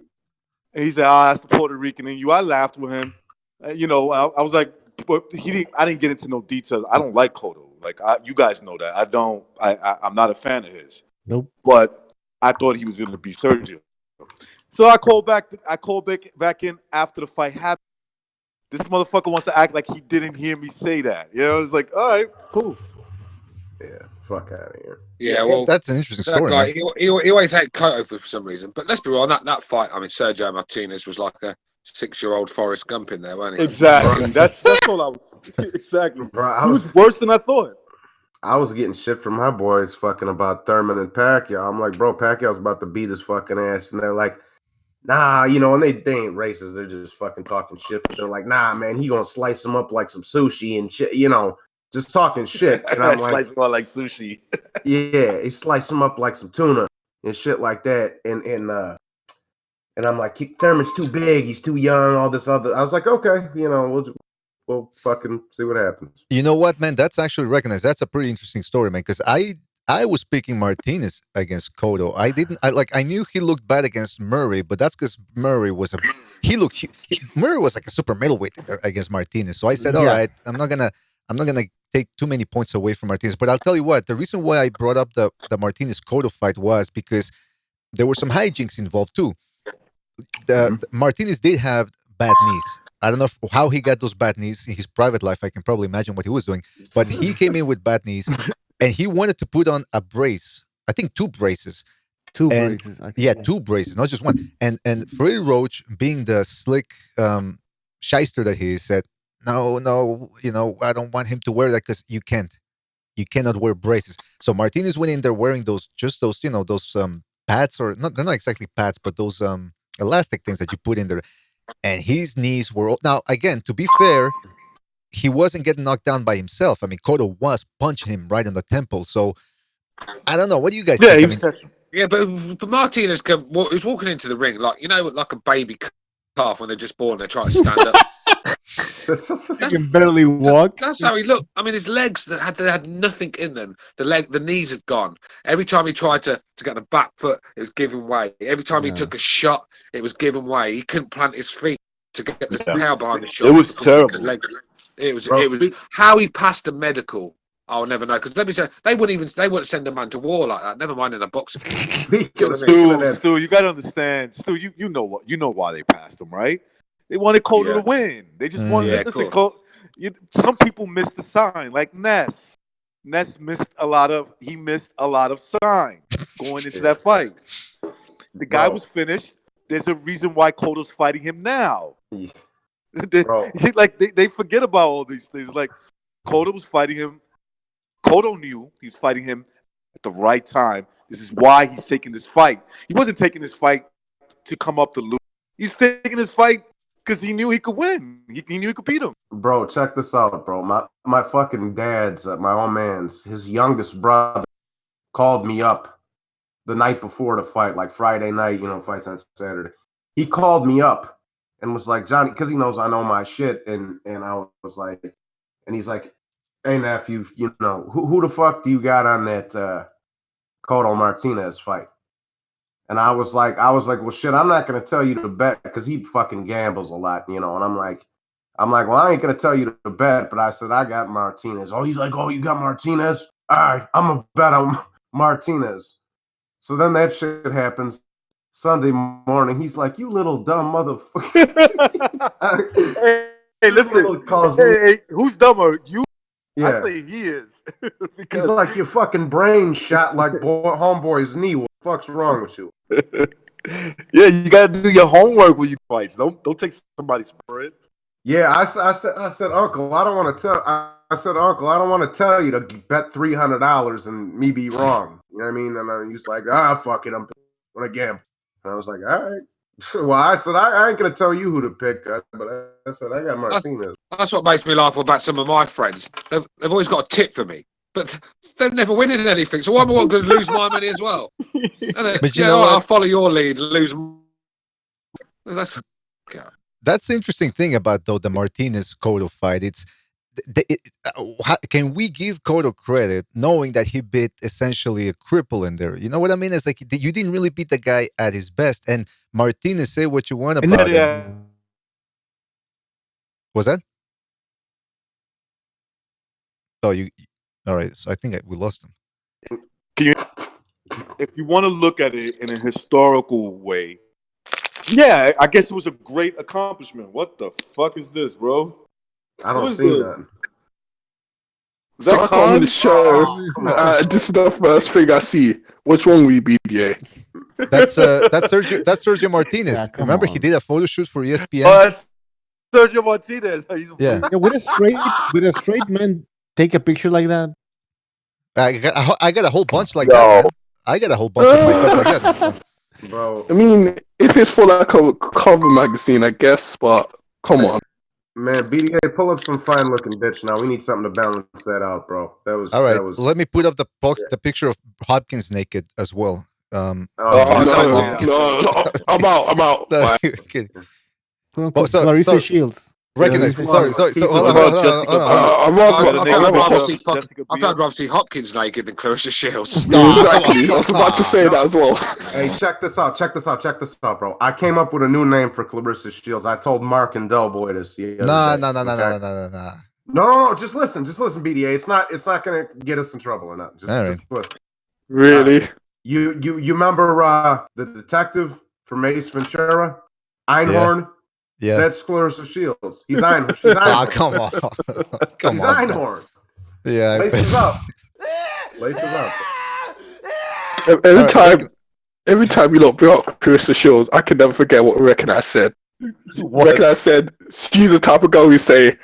And he said, that's the Puerto Rican in you. I laughed with him. I was like, but I didn't get into no details. I don't like Cotto. Like, you guys know that. I'm not a fan of his. Nope. But I thought he was going to beat Sergio. So I called back in after the fight happened. This motherfucker wants to act like he didn't hear me say that. I was like, all right, cool. Yeah, fuck out of here. Yeah, well, that's an interesting story. Guy, he always had Cotto for some reason. But let's be real, that fight, I mean, Sergio Martinez was like a 6-year-old Forrest Gump in there, wasn't he? Exactly. That's all I was. Exactly. Bro, he was worse than I thought. I was getting shit from my boys fucking about Thurman and Pacquiao. I'm like, bro, Pacquiao's about to beat his fucking ass. And they're like, nah, and they ain't racist. They're just fucking talking shit. But they're like, nah, man, he gonna slice him up like some sushi and shit, just talking shit. And I'm like, slice him up like sushi. Yeah, he sliced him up like some tuna. and shit like that. And I'm like, Thurman's too big. He's too young. All this other. I was like, okay, we'll fucking see what happens. You know what, man? That's actually recognized. That's a pretty interesting story, man. Because I was picking Martinez against Cotto. I knew he looked bad against Murray, but that's because Murray was Murray was like a super middleweight against Martinez. So I said, all right, I'm not gonna take too many points away from Martinez. But I'll tell you what, the reason why I brought up the Martinez Cotto fight was because there were some hijinks involved too. The Martinez did have bad knees. I don't know how he got those bad knees in his private life. I can probably imagine what he was doing, but he came in with bad knees, and he wanted to put on a brace. I think two braces. Two braces. Yeah, two braces, not just one. And Freddie Roach, being the slick shyster that he is, said, no, I don't want him to wear that because you cannot wear braces. So Martinez went in there wearing those pads, or not, they're not exactly pads, but those elastic things that you put in there. And his knees were now, again, to be fair, he wasn't getting knocked down by himself. I mean, Cotto was punching him right in the temple. So I don't know. What do you guys think? But Martinez he's walking into the ring like a baby calf when they're just born. They're trying to stand up. He can barely walk. That's how he looked. I mean, his legs they had nothing in them. The knees had gone. Every time he tried to get the back foot, it was giving way. Every time he took a shot, it was giving way. He couldn't plant his feet to get the power behind the shot. It was terrible. It was how he passed the medical. I'll never know, because let me say, they wouldn't send a man to war like that. Never mind in a boxing. Stu, you gotta understand. Stu, you know why they passed him, right? They wanted Cotto to win. They just wanted to listen. Some people missed the sign, like Ness. Ness missed a lot of signs going into that fight. The guy was finished. There's a reason why Cotto's fighting him now. They forget about all these things. Like Cotto was fighting him. Cotto knew he was fighting him at the right time. This is why he's taking this fight. He wasn't taking this fight to come up to lose. He's taking this fight because he knew he could win. He knew he could beat him. Bro, check this out, bro. My fucking dad's, my old man's, his youngest brother called me up the night before the fight, like Friday night, fights on Saturday. He called me up and was like, Johnny, because he knows I know my shit. And I was like, and he's like, hey, nephew, who the fuck do you got on that Cotto Martinez fight? And I was like, well, shit, I'm not gonna tell you to bet because he fucking gambles a lot, And I'm like, well, I ain't gonna tell you to bet, but I said I got Martinez. Oh, he's like, oh, you got Martinez? All right, I'm gonna bet on Martinez. So then that shit happens. Sunday morning, he's like, you little dumb motherfucker. Hey, listen, hey, who's dumber? You? Yeah. I say he is. Because he's like, your fucking brain shot like homeboy's knee. What the fuck's wrong with you? Yeah, you gotta do your homework when you fight. Don't take somebody's spread. Yeah, I said, Uncle, I don't want to tell. I said, Uncle, I don't want to tell you to bet $300 and me be wrong. You know what I mean? And he's like, fuck it, I'm gonna gamble. And I was like, all right. Well, I said I ain't gonna tell you who to pick, but I said I got Martinez. That's what makes me laugh about some of my friends. They've always got a tip for me, but they're never winning anything. So why am I going to lose my money as well? But I'll follow your lead. Lose. That's the interesting thing about the Martinez Cotto fight. It's can we give Cotto credit knowing that he beat essentially a cripple in there? You know what I mean? It's like you didn't really beat the guy at his best. And Martinez, say what you want about him. Was that? Oh, all right. So I think we lost him. If you want to look at it in a historical way, yeah, I guess it was a great accomplishment. What the fuck is this, bro? I don't see that. So I'm on the show. This is the first thing I see. What's wrong with BDA? That's Sergio Martinez. Yeah, Remember, on. he did a photo shoot for ESPN. Sergio Martinez. Yeah. Would a straight man take a picture like that? I got a whole bunch like that. Man. I got a whole bunch of myself like that. Bro, I mean, if it's for like a cover magazine, I guess, but come on. Man, BDA, pull up some fine looking bitch now. We need something to balance that out, bro. That was all right. That was, let me put up the picture of Hopkins naked as well. No. I'm out. No, Bye. you're kidding. Oh, Clarissa Shields. Recognize. Clarissa Sorry. Shields. Hold on. I'd rather see Hopkins naked than Clarissa Shields. Exactly. I was about to say that as well. Hey, check this out, bro. I came up with a new name for Clarissa Shields. I told Mark and Doughboy this the other day. No. Just listen, BDA. It's not gonna get us in trouble or not. Just listen. Really? You remember the detective from Ace Ventura, Einhorn? Yeah. That's Clarissa Shields. She's Einhorn. Come on. He's Einhorn. Yeah. Laces up. Every time you bring up Clarissa Shields, I can never forget what Recognize said. Recognize said she's the type of girl who say,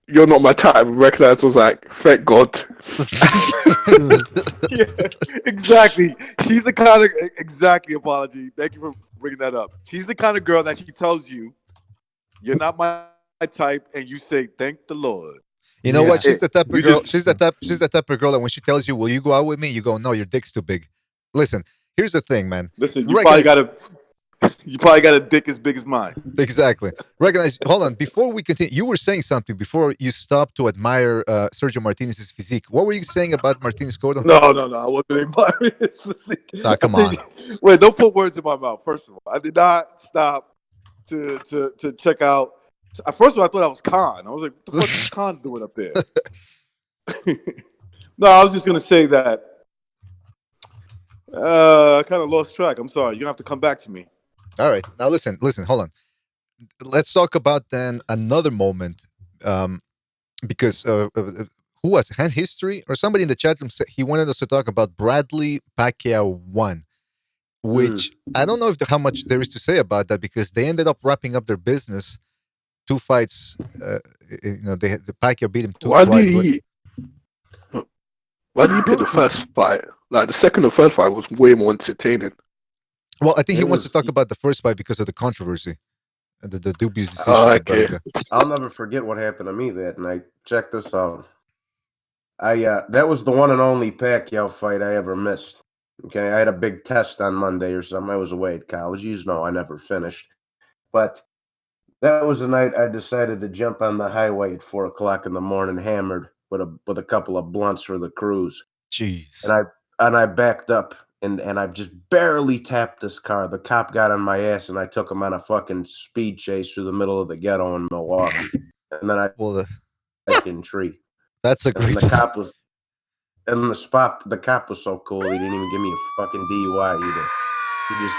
you're not my type. Recognize was like, thank God. Yeah, exactly. She's the kind of apology. Thank you for bringing that up. She's the kind of girl that she tells you, you're not my type, and you say, thank the Lord. You know what? She's the type of girl. She's the type of girl that when she tells you, "Will you go out with me?" You go, "No, your dick's too big." Listen, here's the thing, man. Listen, you probably got a dick as big as mine. Exactly. Recognize. Hold on. Before we continue, you were saying something before you stopped to admire Sergio Martinez's physique. What were you saying about Martinez Cotto? No. I wasn't admiring his physique. Come on. Wait, don't put words in my mouth. First of all, I did not stop to check out. First of all, I thought I was Khan. I was like, what the fuck is Khan doing up there? No, I was just gonna say that I kind of lost track. I'm sorry. You're gonna have to come back to me. All right. Now listen, hold on. Let's talk about then another moment. Because who was it? Hand History or somebody in the chat room said he wanted us to talk about Bradley Pacquiao 1, which I don't know how much there is to say about that because they ended up wrapping up their business. 2 fights, the Pacquiao beat him twice. Why did he pick the first fight? Like the second or third fight was way more entertaining. Well, I think he wants to talk about the first fight because of the controversy and the dubious decision. Okay. I'll never forget what happened to me that night. Check this out. That was the one and only Pacquiao fight I ever missed. Okay, I had a big test on Monday or something. I was away at college. You know, I never finished. But that was the night I decided to jump on the highway at 4:00 in the morning, hammered with a couple of blunts for the cruise. Jeez. And I backed up and I just barely tapped this car. The cop got on my ass and I took him on a fucking speed chase through the middle of the ghetto in Milwaukee. And then I fucking tree. That's a great. The cop was the cop was so cool. He didn't even give me a fucking DUI either. He just.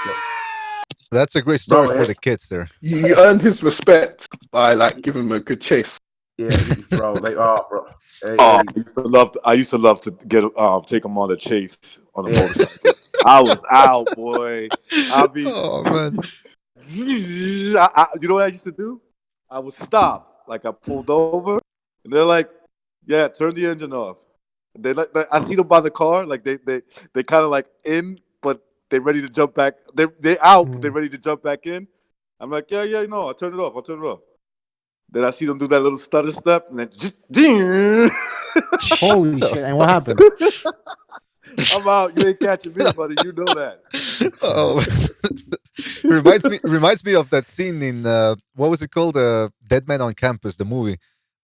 That's a great story for the kids there. You earned his respect by giving him a good chase. Yeah, bro. Bro. Hey, I used to love to get take him on a chase on a motorcycle. I was out, boy. Oh man. You know what I used to do? I would stop. I pulled over, and they're like, "Yeah, turn the engine off." They I see them by the car, they kind of in, but they're ready to jump back. They're out, but they're ready to jump back in. I'm like, yeah, no, I'll turn it off. Then I see them do that little stutter step, and then holy shit! And what happened? I'm out. You ain't catching me, buddy. You know that. Oh, reminds me of that scene in what was it called? Dead Man on Campus, the movie,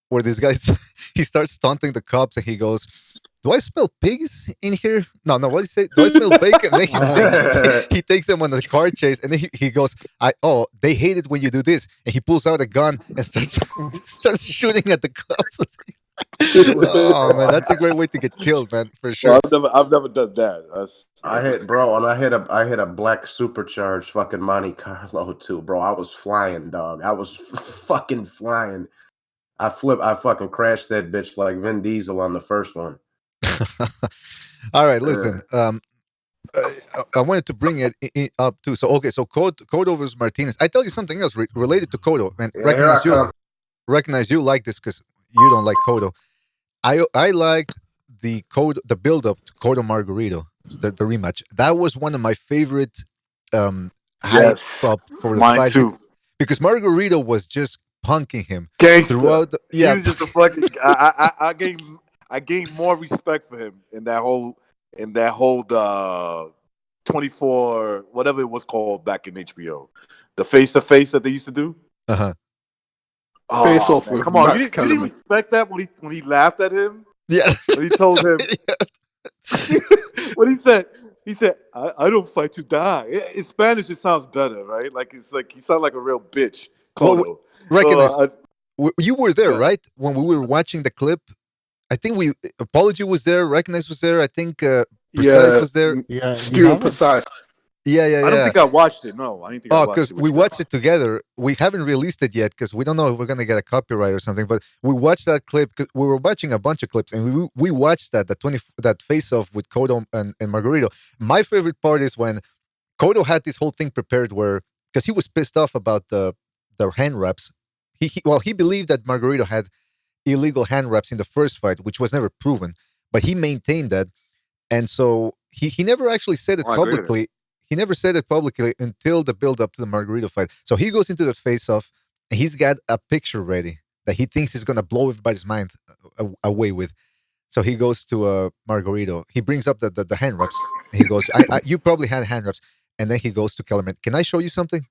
where this guy he starts taunting the cops and he goes, "Do I smell pigs in here?" No. What did he say? Do I smell bacon? And then he takes them on a car chase, and then he goes, they hate it when you do this." And he pulls out a gun and starts shooting at the cops. Oh man, that's a great way to get killed, man, for sure. Well, I've never done that. I hit a black supercharged fucking Monte Carlo too, bro. I was flying, dog. I was fucking flying. I fucking crashed that bitch like Vin Diesel on the first one. All right, listen. I wanted to bring it up too. So Cotto versus Martinez. I tell you something else related to Cotto, and recognize you like this because you don't like Cotto. I liked the build up to Cotto Margarito, the rematch. That was one of my favorite hypes up for the fight too. Because Margarito was just punking him Gangster. throughout. He was just a fucking. I gained more respect for him in that whole 24, whatever it was called back in HBO, the face to face that they used to do. Oh, Face off man, with come on! Max You didn't Kellerman. respect that when he laughed at him. Yeah, when he told him what he said, I don't fight to die. In Spanish, it sounds better, right? Like it's like he sounded like a real bitch. Cotto. Recognize. You were there, yeah. right? When we were watching the clip, I think Apology was there, Recognize was there. I think Precise was there. Stu Precise. Yeah. I don't think I watched it. No, I didn't think I watched it. Because we watched it together. We haven't released it yet because we don't know if we're gonna get a copyright or something. But we watched that clip because we were watching a bunch of clips, and we watched that face off with Cotto and Margarito. My favorite part is when Cotto had this whole thing prepared where because he was pissed off about the hand wraps. He believed that Margarito had illegal hand wraps in the first fight, which was never proven, but he maintained that, and so he never actually said it publicly. He never said it publicly until the build up to the Margarito fight. So he goes into the face off, and he's got a picture ready that he thinks is gonna blow everybody's mind away with. So he goes to Margarito. He brings up the hand wraps. And he goes, "You probably had hand wraps." And then he goes to Kellerman. "Can I show you something?"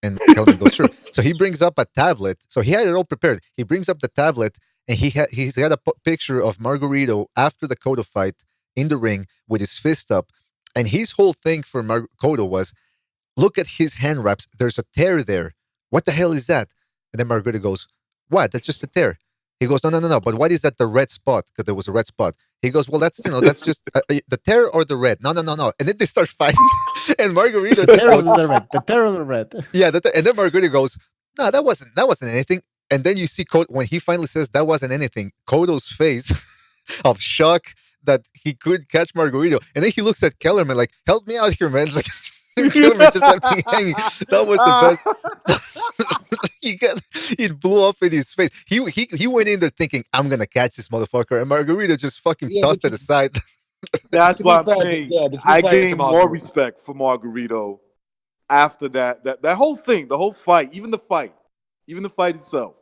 And Kellerman goes, "Sure." So he brings up a tablet. So he had it all prepared. He brings up the tablet, and he's got a picture of Margarito after the Cotto fight in the ring with his fist up. And his whole thing for Cotto was, "Look at his hand wraps. There's a tear there. What the hell is that?" And then Margarito goes, "What? That's just a tear." He goes, No. But what is that? The red spot? Because there was a red spot. He goes, "Well, that's just the tear or the red." No. And then they start fighting, and Margarito the tear or the red. The tear or the red. Yeah, and then Margarito goes, "No, that wasn't anything." And then you see when he finally says that wasn't anything, Cotto's face of shock that he could catch Margarito, and then he looks at Kellerman like, "Help me out here, man!" It's like Kellerman just left me hanging. That was the best. It blew up in his face. He went in there thinking, "I'm gonna catch this motherfucker," and Margarito just fucking tossed it aside. That's why I'm saying I gained more respect for Margarito after that whole thing, the whole fight, even the fight itself.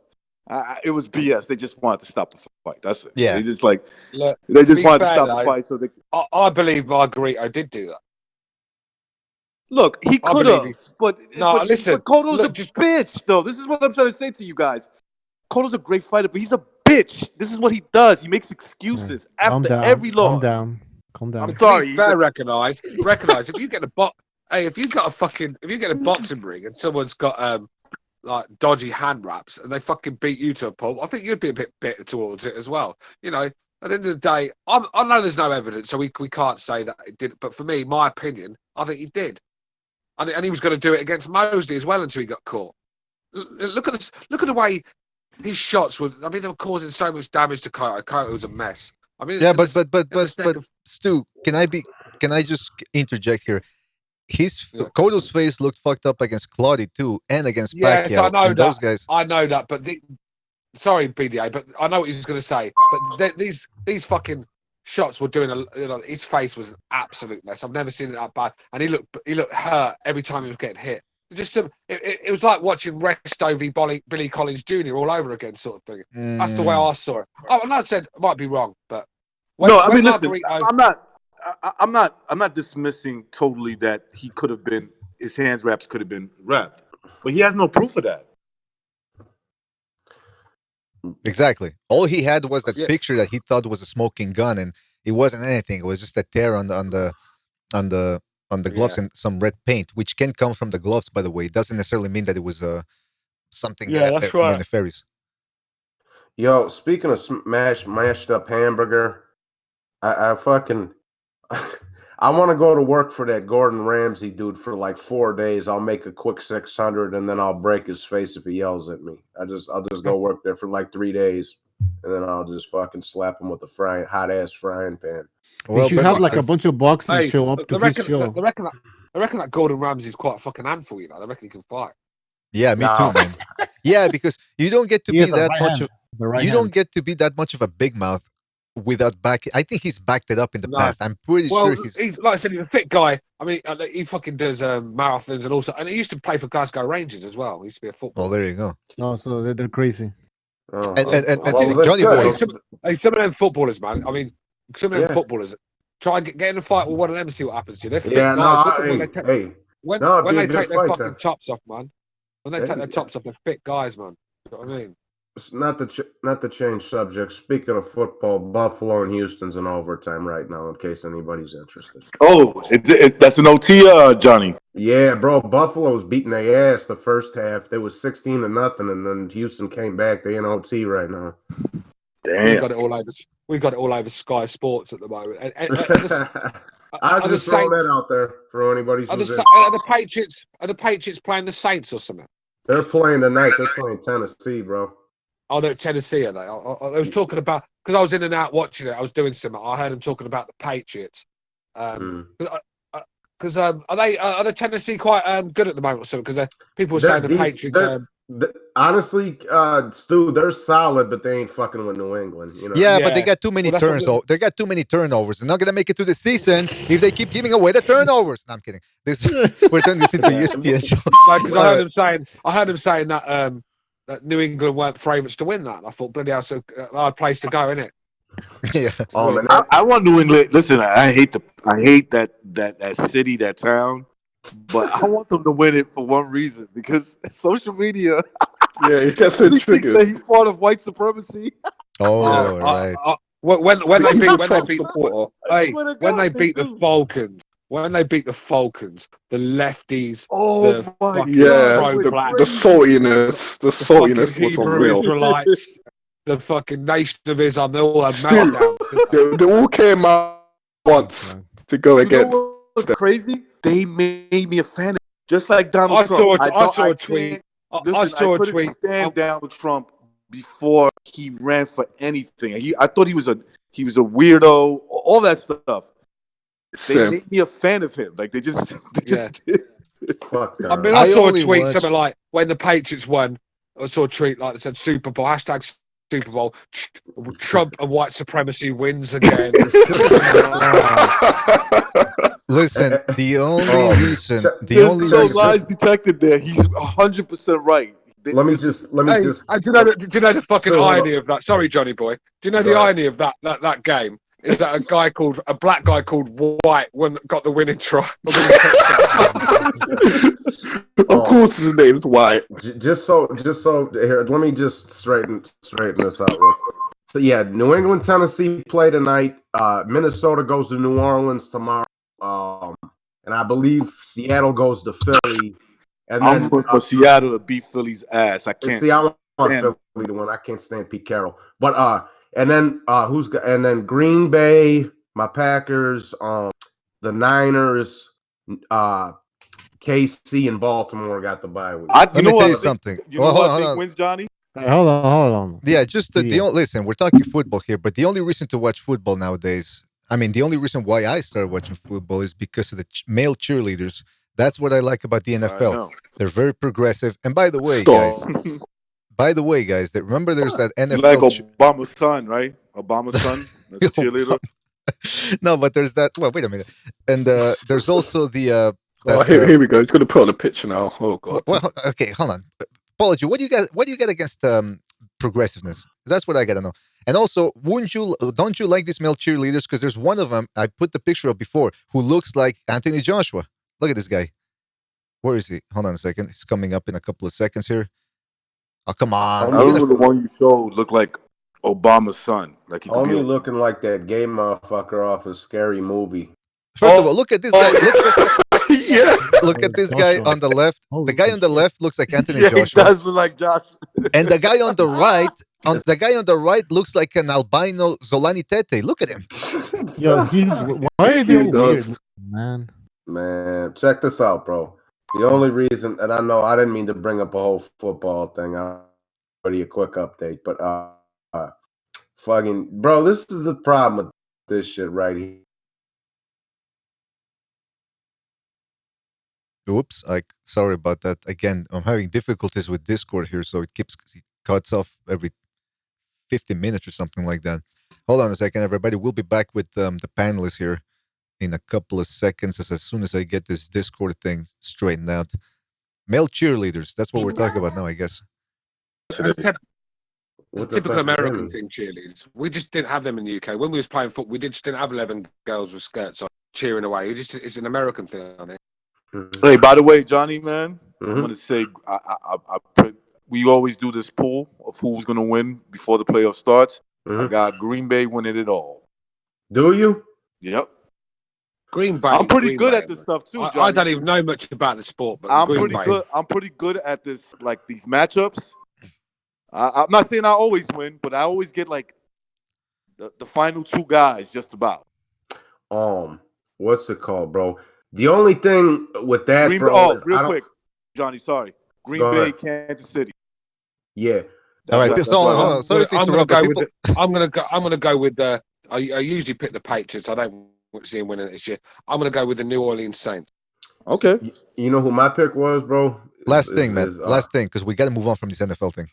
It was BS. They just wanted to stop the fight. That's it. Yeah. They just wanted to stop the fight. So I believe Margarito did do that. Look, he could have, but listen. But Cotto's a bitch, though. This is what I'm trying to say to you guys. Cotto's a great fighter, but he's a bitch. This is what he does. He makes excuses after every loss. Calm down. I'm sorry. Fair, recognize. If you get if you get a boxing ring and someone's got like dodgy hand wraps and they fucking beat you to a pulp, I think you'd be a bit bitter towards it as well. You know, at the end of the day, I know there's no evidence, so we can't say that it did. But for me, my opinion, I think he did. And he was going to do it against Mosley as well until he got caught. Look at this. Look at the way his shots were. I mean, they were causing so much damage to Cotto. Cotto was a mess. I mean, yeah, but Stu, can I just interject here? Cotto's face looked fucked up against Claudio too, and against Pacquiao. I know and those guys. I know that, but sorry, BDA, but I know what he's going to say. But these fucking shots were doing his face was an absolute mess. I've never seen it that bad, and he looked hurt every time he was getting hit. It was like watching Resto v Billy Collins Jr. all over again, sort of thing. That's the way I saw it. I'm not said I might be wrong, but listen, I'm not dismissing totally that he could have been his hands wraps could have been wrapped, but he has no proof of that. Exactly. All he had was that picture that he thought was a smoking gun, and it wasn't anything. It was just a tear on the gloves and some red paint, which can come from the gloves, by the way. It doesn't necessarily mean that it was something that's right. nefarious. Yo, speaking of mashed up hamburger, I fucking I want to go to work for that Gordon Ramsay dude for like 4 days. I'll make a quick 600 and then I'll break his face if he yells at me. I'll just go work there for like 3 days and then I'll just fucking slap him with a hot ass frying pan. Well, you should have like a bunch of boxers show up to his show. I reckon that Gordon Ramsay's quite a fucking handful, you know. I reckon he can fight. Yeah, me too, man. Yeah, because you don't get to be that much don't get to be that much of a big mouth without back. I think he's backed it up in the past. I'm pretty sure he's like I said, he's a fit guy. I mean, he fucking does marathons and he used to play for Glasgow Rangers as well. He used to be a footballer. Oh, there you go. Oh, so they're crazy. And Johnny Boy. Hey, some of them footballers, man. I mean, some of them footballers Try and get in a fight with one of them and see what happens to you. They're fit Yeah, guys. no, Look at when they take no, it'd when be a they good take their fight fucking then. tops off, man. When they take their tops off, they're fit guys, man. You know what I mean? Not to change subject. Speaking of football, Buffalo and Houston's in overtime right now. In case anybody's interested. Oh, that's an OT, Johnny. Yeah, bro. Buffalo's beating their ass the first half. They was 16-0, and then Houston came back. They in OT right now. Damn. We got it all over. We got it all over Sky Sports at the moment. I'm just throwing that out there for anybody who's in. Are the Patriots playing the Saints or something? They're playing tonight. They're playing Tennessee, bro. Oh, they're at Tennessee, are they? I was talking about because I was in and out watching it. I was doing something. I heard them talking about the Patriots. Because are the Tennessee quite good at the moment or something? Because people were saying the Patriots. Honestly, Stu, they're solid, but they ain't fucking with New England. You know? Yeah, but they got too many turns. They got too many turnovers. They're not gonna make it to the season if they keep giving away the turnovers. No, I'm kidding. We're turning this into ESPN show. Because I heard him saying that that New England weren't favourites to win that. And I thought, bloody hell, it's a hard place to go, isn't it? Yeah. Oh man, I want New England. Listen, I hate that city, that town, but I want them to win it for one reason, because social media. Yeah, he gets so triggered. That he's part of white supremacy. Oh, right. When they beat the Falcons. When they beat the Falcons, the lefties, the saltiness was unreal. Israelites, the fucking Nation of Islam, they all had meltdown. They all came out once to go against. What's crazy? They made me a fan, just like Donald Trump. I saw a tweet. I couldn't stand Donald Trump before he ran for anything. I thought he was a weirdo, all that stuff. They made me a fan of him. Like they just did. Fuck that. I mean, I saw a tweet something like when the Patriots won. I saw a tweet like that said Super Bowl #Super Bowl. Trump and white supremacy wins again. Listen, the only reason, lies detected there. He's 100% right. Let me just. Do you know the fucking irony of that? Sorry, Johnny boy. Do you know the irony of that game? Is that a black guy called White got the winning try? Of course, his name's White. Just so here, let me just straighten this out real quick. So yeah, New England, Tennessee play tonight. Minnesota goes to New Orleans tomorrow. And I believe Seattle goes to Philly. And I'm going for Seattle to beat Philly's ass. I can't. See, I want Philly to win. I can't stand Pete Carroll. But and then Green Bay, my Packers, the Niners, KC, and Baltimore got the bye week. Let me tell you something. You know what I think wins, Johnny? Hold on. Yeah, just listen. We're talking football here, but the only reason to watch football nowadays, I mean, the only reason why I started watching football is because of the male cheerleaders. That's what I like about the NFL. They're very progressive. And by the way, guys, remember there's that NFL. You like Obama's son, right? Obama's son, that's a cheerleader. No, but there's that. Well, wait a minute. And there's also the. Here we go. He's going to put on a picture now. Oh god. Well, okay, hold on. Apology. What do you get against progressiveness? That's what I got to know. And also, don't you like these male cheerleaders? Because there's one of them I put the picture up before who looks like Anthony Joshua. Look at this guy. Where is he? Hold on a second. He's coming up in a couple of seconds here. Oh, come on. I remember the one you showed looked like Obama's son. Like he could Only looking like that gay motherfucker off a Scary Movie. First of all, look at this guy. Yeah. Look at this guy on the left. The guy on the left looks like Anthony Joshua. He does look like Josh. And the guy on the right, looks like an albino Zolani Tete. Look at him. Yo, why are they weird, man? Man, check this out, bro. The only reason, and I know I didn't mean to bring up a whole football thing. I'll give you a quick update, but fucking bro, this is the problem with this shit right here. Oops, sorry about that. Again, I'm having difficulties with Discord here, so it cuts off every 50 minutes or something like that. Hold on a second, everybody. We'll be back with the panelists here in a couple of seconds as soon as I get this Discord thing straightened out. Male cheerleaders, that's what we're talking about now, I guess. What the Typical fuck does that American mean? thing, cheerleaders. We just didn't have them in the UK. When we was playing football, we just didn't have 11 girls with skirts on cheering away. It's an American thing, I think. Hey, by the way, Johnny, man, I'm Mhm. gonna say we always do this pool of who's gonna win before the playoff starts. I got Green Bay winning it all. Do you? Yep. Green Bay. I'm pretty Green good Bay, at this stuff too, I Johnny. don't even know much about the sport, but I'm Green pretty Bay. good. I'm pretty good at this, like these matchups. I'm not saying I always win, but I always get like the final two guys, just about. What's it called, bro? The only thing with that, Green. bro, Oh, is real quick, Johnny. Sorry, Green Go Bay, ahead. Kansas City. Yeah. All right, That's so what I hold got. on. Sorry to I'm gonna interrupt, but go people. with. I'm gonna go with the. I usually pick the Patriots. I don't see them winning this year. I'm gonna go with the New Orleans Saints. Okay. You know who my pick was, bro? Last thing, man. Last thing, because we got to move on from this NFL thing.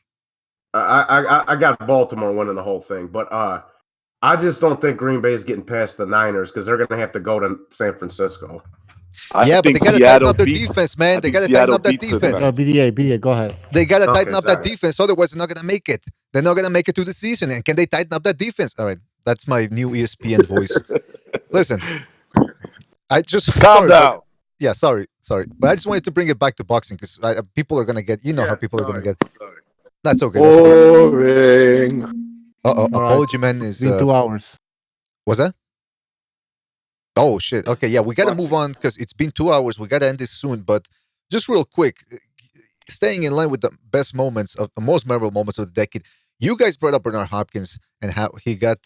I got Baltimore winning the whole thing, but I just don't think Green Bay is getting past the Niners because they're going to have to go to San Francisco. Yeah, but they got to tighten up their defense, man. They got to tighten up that No, defense. BDA, go ahead. They got to tighten Okay, up that sorry. defense. Otherwise, they're not going to make it. They're not going to make it to the season. And can they tighten up that defense? All right. That's my new ESPN voice. Listen, I just Calm down. Yeah, sorry. But I just wanted to bring it back to boxing because people are going to get, how people are going to get. That's okay. That's okay. Boring. Uh-oh. All right. Apology, man. It's been 2 hours. Was that? Oh, shit. Okay, yeah, we got to move on because it's been 2 hours. We got to end this soon. But just real quick, staying in line with the best moments, of the most memorable moments of the decade, you guys brought up Bernard Hopkins and how he got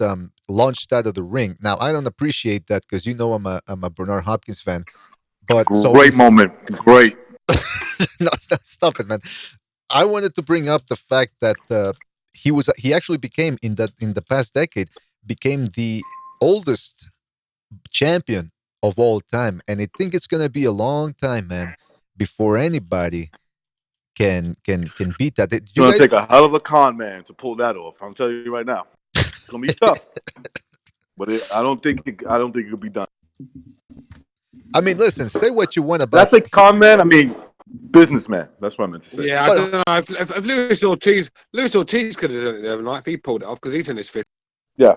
launched out of the ring. Now, I don't appreciate that because I'm a Bernard Hopkins fan. But Great moment. Great. No, stop it, man. I wanted to bring up the fact that he actually became in the past decade became the oldest champion of all time, and I think it's gonna be a long time, man, before anybody can beat that. It's gonna take a hell of a con man to pull that off. I'm telling you right now, it's gonna be tough. But I don't think it'll be done. I mean, listen, say what you want about. That's like con man. I mean, businessman. That's what I meant to say. Yeah, I don't know if Luis Ortiz could have done it the other night if he pulled it off because he's in his fifth. Yeah.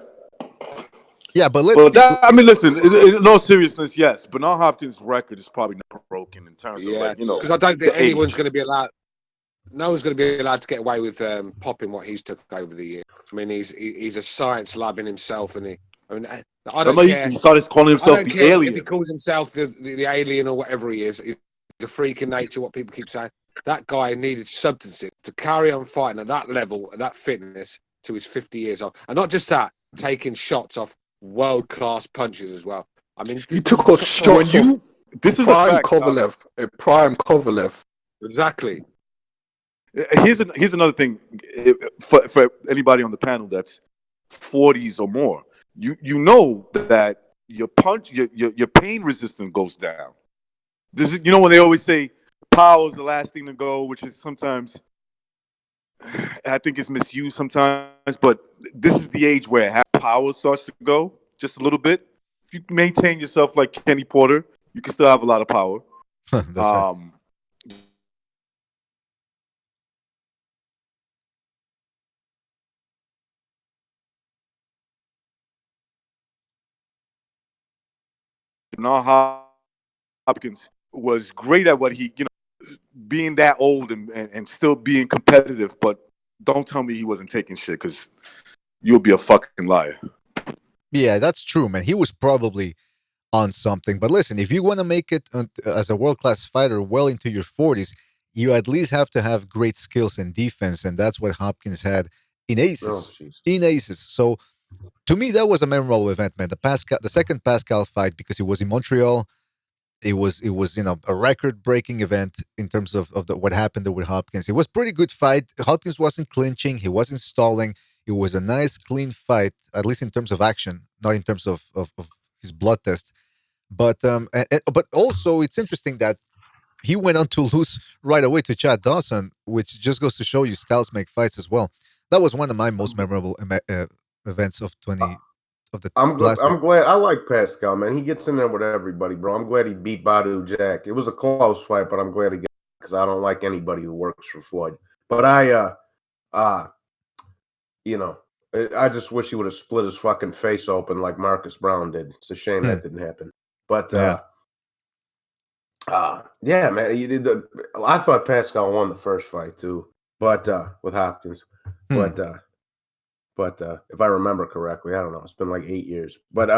Yeah, but I mean, listen. In all seriousness, yes, Bernard Hopkins' record is probably not broken in terms of because I don't think the anyone's age. going to be allowed. No one's going to be allowed to get away with popping what he's took over the year. I mean, he's a science lab in himself, and I don't care. He started calling himself the alien. If he calls himself the alien or whatever he is, he's a freak in nature. What people keep saying, that guy needed substances to carry on fighting at that level, at that fitness, to his 50 years old, and not just that, taking shots off world-class punches as well. I mean, He took off shots off this is prime a fact, Prime Kovalev. Exactly. Here's another thing for anybody on the panel that's 40s or more. You know that your pain resistance goes down. This is when they always say power is the last thing to go, which is sometimes I think it's misused sometimes, but this is the age where power starts to go just a little bit. If you maintain yourself like Kenny Porter, you can still have a lot of power. That's right. Bernard Hopkins was great at what he, being that old and still being competitive, but don't tell me he wasn't taking shit because you'll be a fucking liar. Yeah, that's true, man. He was probably on something. But listen, if you want to make it as a world-class fighter well into your 40s, you at least have to have great skills in defense, and that's what Hopkins had in Aces. So to me, that was a memorable event, man. The second Pascal fight, because it was in Montreal. It was a record-breaking event in terms of what happened there with Hopkins. It was a pretty good fight. Hopkins wasn't clinching. He wasn't stalling. It was a nice, clean fight, at least in terms of action, not in terms of his blood test. But but also, it's interesting that he went on to lose right away to Chad Dawson, which just goes to show you styles make fights as well. That was one of my most memorable events of the I'm last year. glad. I like Pascal, man. He gets in there with everybody, bro. I'm glad he beat Badu Jack. It was a close fight, but I'm glad he got because I don't like anybody who works for Floyd. But you know, I just wish he would have split his fucking face open like Marcus Brown did. It's a shame that didn't happen. But yeah, man, he did. I thought Pascal won the first fight too, but with Hopkins. But if I remember correctly, I don't know. It's been like 8 years. But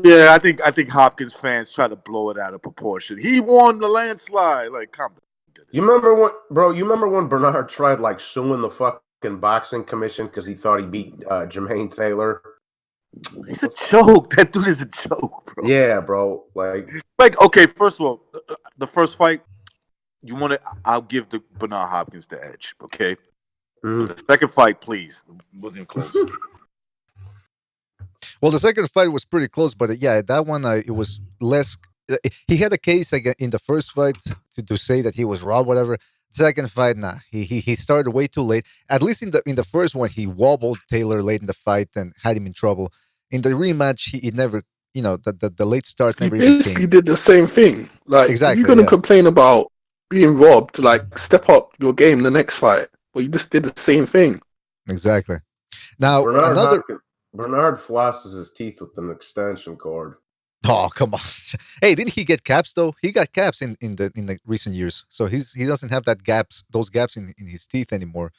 yeah, I think Hopkins fans try to blow it out of proportion. He won the landslide. Like, come on. You remember when, bro? You remember when Bernard tried like suing the fucking boxing commission because he thought he beat Jermaine Taylor? He's a joke. That dude is a joke, bro. Yeah, bro. Like okay. First of all, the first fight, I'll give the Bernard Hopkins the edge. Okay. But the second fight, please, wasn't close. Well, the second fight was pretty close, but yeah, that one it was less. He had a case again in the first fight to say that he was robbed, whatever. Second fight, nah, he started way too late. At least in the first one, he wobbled Taylor late in the fight and had him in trouble. In the rematch, he never, the late start never even basically came. did the same thing. Like, exactly, if you're gonna complain about being robbed, like step up your game the next fight. But you just did the same thing. Exactly. Now Bernard flosses his teeth with an extension cord. Oh, come on! Hey, didn't he get caps though? He got caps in the recent years, so he doesn't have those gaps in his teeth anymore.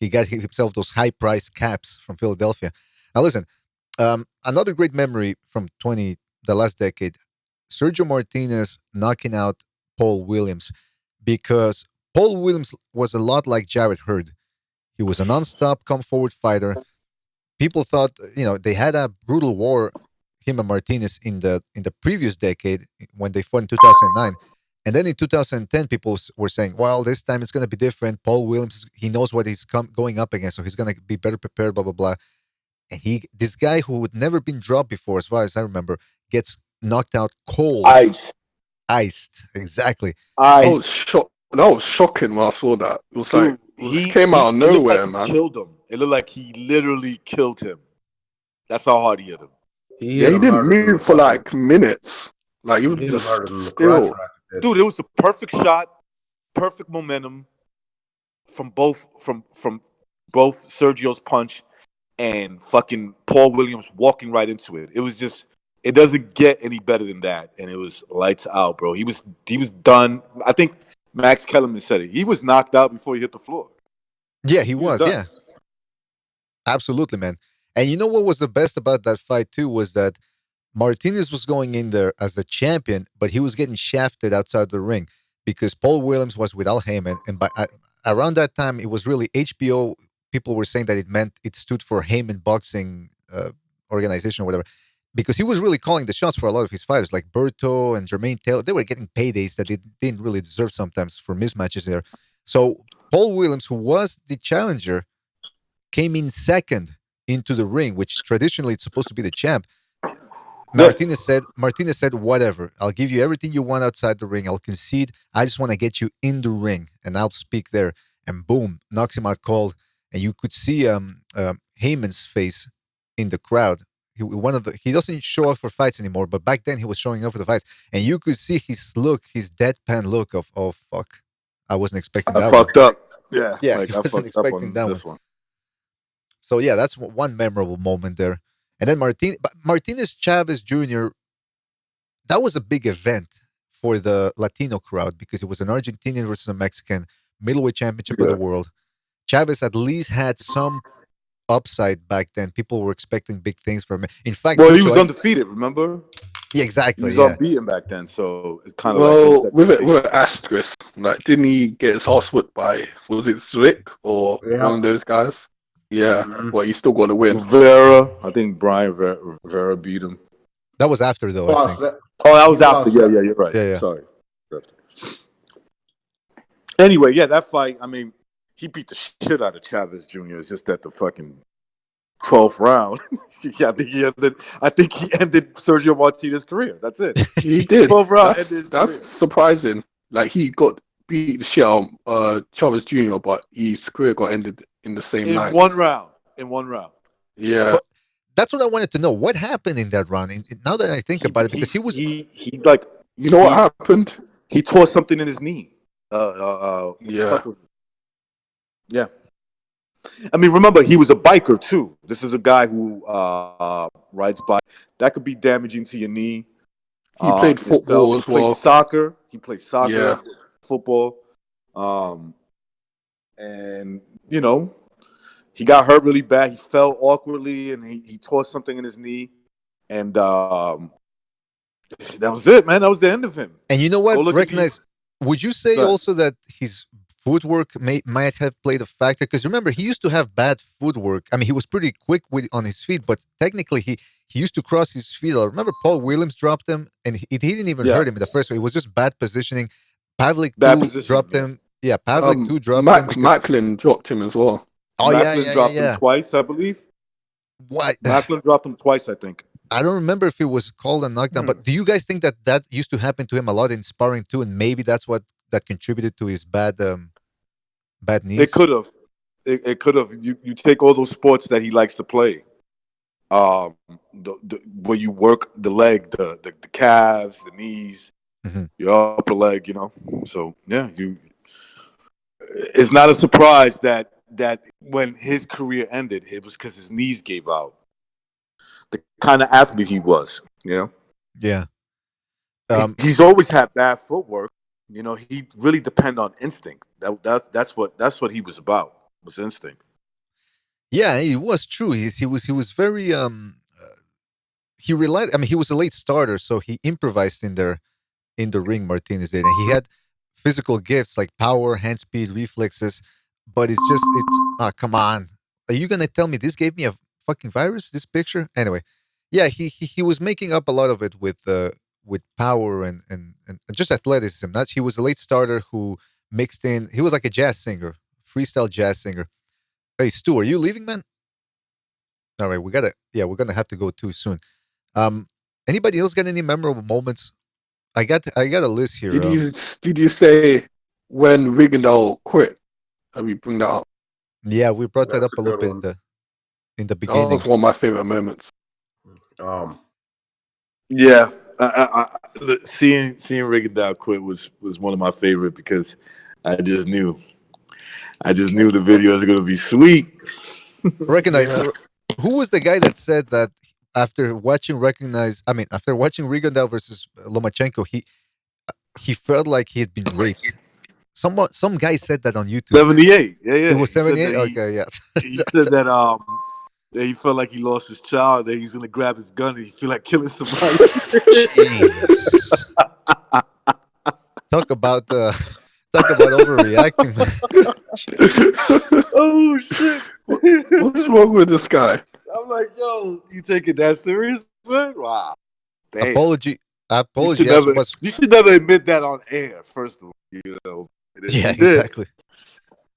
He got himself those high price caps from Philadelphia. Now listen, another great memory from the last decade, Sergio Martinez knocking out Paul Williams, because Paul Williams was a lot like Jarrett Hurd. He was a non-stop come forward fighter. People thought they had a brutal war, him and Martinez, in the previous decade when they fought in 2009. And then in 2010, people were saying, well, this time it's going to be different. Paul Williams, he knows what he's going up against, so he's going to be better prepared, blah, blah, blah. And this guy who had never been dropped before, as far as I remember, gets knocked out cold. Iced, exactly. That was shocking when I saw that. It was like, he came out of nowhere, like man. He killed him. It looked like he literally killed him. That's how hard he hit him. He didn't move for like minutes. Like, he was just still. Dude, it was the perfect shot, perfect momentum from both Sergio's punch and fucking Paul Williams walking right into it. It was just, it doesn't get any better than that. And it was lights out, bro. He was done. I think Max Kellerman said it. He was knocked out before he hit the floor. Yeah, he was yeah. Absolutely, man. And you know what was the best about that fight too was that Martinez was going in there as the champion, but he was getting shafted outside the ring because Paul Williams was with Al Heyman, and around that time, it was really HBO. People were saying that it stood for Heyman Boxing Organization or whatever, because he was really calling the shots for a lot of his fighters, like Berto and Jermaine Taylor. They were getting paydays that they didn't really deserve sometimes for mismatches there. So Paul Williams, who was the challenger, came in second into the ring, which traditionally it's supposed to be the champ. Martinez said, whatever, I'll give you everything you want outside the ring. I'll concede. I just want to get you in the ring, and I'll speak there. And boom, knocks him out cold. And you could see Heyman's face in the crowd. He doesn't show up for fights anymore, but back then he was showing up for the fights. And you could see his deadpan look of, oh, fuck. I wasn't expecting that. I fucked up. Yeah, like I wasn't fucked up expecting on that this one. one. So yeah, that's one memorable moment there. And then Martinez Chavez Jr., that was a big event for the Latino crowd because it was an Argentinian versus a Mexican middleweight championship of the world. Chavez at least had some upside back then. People were expecting big things from him. In fact, he was undefeated, remember? Yeah, exactly. He was unbeaten back then, so it's kind of like... with an asterisk, like, didn't he get his ass whipped by, was it Zwick or one of those guys? Yeah, well, you still got to win. Vera, I think Brian Vera beat him. That was after, though, I think. That was after. Yeah, you're right. Yeah. Sorry. Anyway, yeah, that fight, I mean, he beat the shit out of Chavez Jr. It's just at the fucking 12th round. I think he ended Sergio Martinez's career. That's it. He did. 12th round ended his that's career. surprising. Like, he got beat the shit out of Chavez Jr., but his career got ended in the same night. In one round. Yeah. But that's what I wanted to know. What happened in that round? Now that I think about it, because he was... He like... You know what happened? He tore something in his knee. Yeah. Yeah. I mean, remember he was a biker too. This is a guy who rides bike. That could be damaging to your knee. He played Itself. football He as plays well. soccer. He plays soccer, Yeah. football, and you know he got hurt really bad. He fell awkwardly and he tore something in his knee, and that was it, man. That was the end of him. And you know Go what? look at Recognize. Would you say But also that his footwork might have played a factor? Because remember, he used to have bad footwork. I mean, he was pretty quick on his feet, but technically, he used to cross his feet. I remember Paul Williams dropped him, and he didn't even yeah, hurt him in the first one. It was just bad positioning. Pavlik bad too positioning. dropped Yeah. him. Yeah, Pavlik too dropped him because. Macklin dropped him as well. Oh yeah, Macklin yeah, yeah, dropped him yeah. twice, I believe. What? Macklin dropped him twice, I think. I don't remember if it was called a knockdown, but do you guys think that that used to happen to him a lot in sparring too, and maybe that's what that contributed to his bad It knees? could have. It could have. You take all those sports that he likes to play. Where you work the leg, the calves, the knees, your upper leg. So yeah, It's not a surprise that when his career ended, it was because his knees gave out. The kind of athlete he was. Yeah. He's always had bad footwork. He really depend on instinct. That's what he was about. Was instinct. Yeah, it was true. He was very he relied. I mean, he was a late starter, so he improvised in the ring. Martinez did, and he had physical gifts like power, hand speed, reflexes. But it's just it. Ah, come on. Are you gonna tell me this gave me a fucking virus? This picture, anyway. Yeah, he was making up a lot of it with power and just athleticism. Not he was a late starter who mixed in. He was like a jazz singer, freestyle jazz singer. Hey Stu, are you leaving, man? All right, we're gonna have to go too soon. Um, anybody else got any memorable moments? I got a list here. Did you say when Rigondeaux quit? Have you bring that up? Yeah, we brought that That's up a a little good bit one. in the That was beginning. one of my favorite moments. Yeah, seeing Rigondeaux quit was one of my favorite because I just knew the videos are gonna be sweet. Recognize who was the guy that said that after watching Rigondeaux versus Lomachenko, he felt like he had been raped. Some guy said that on YouTube. 78. Yeah, It yeah. was He said 78. that Okay, yeah. he said that he felt like he lost his child, that he's gonna grab his gun and he feel like killing somebody. Jeez. Talk about overreacting, man. Oh shit! What's wrong with this guy? I'm like, yo, you take it that serious, man? Wow. Damn. Apology. You should Yes, never admit that on air. First of all, yeah, he did. exactly.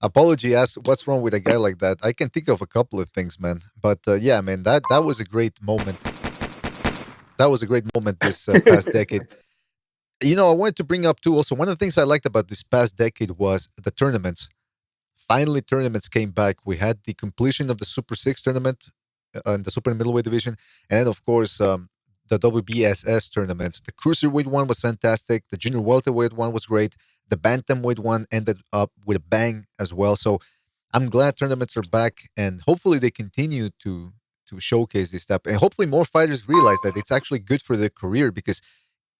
Apology asked, "What's wrong with a guy like that?" I can think of a couple of things, man. But yeah, man, that was a great moment. That was a great moment this past decade. I wanted to bring up too. Also, one of the things I liked about this past decade was the tournaments. Finally, tournaments came back. We had the completion of the Super Six tournament in the super middleweight division, and then of course the WBSS tournaments. The cruiserweight one was fantastic. The junior welterweight one was great. The bantamweight one ended up with a bang as well. So I'm glad tournaments are back, and hopefully they continue to showcase this stuff, and hopefully more fighters realize that it's actually good for their career because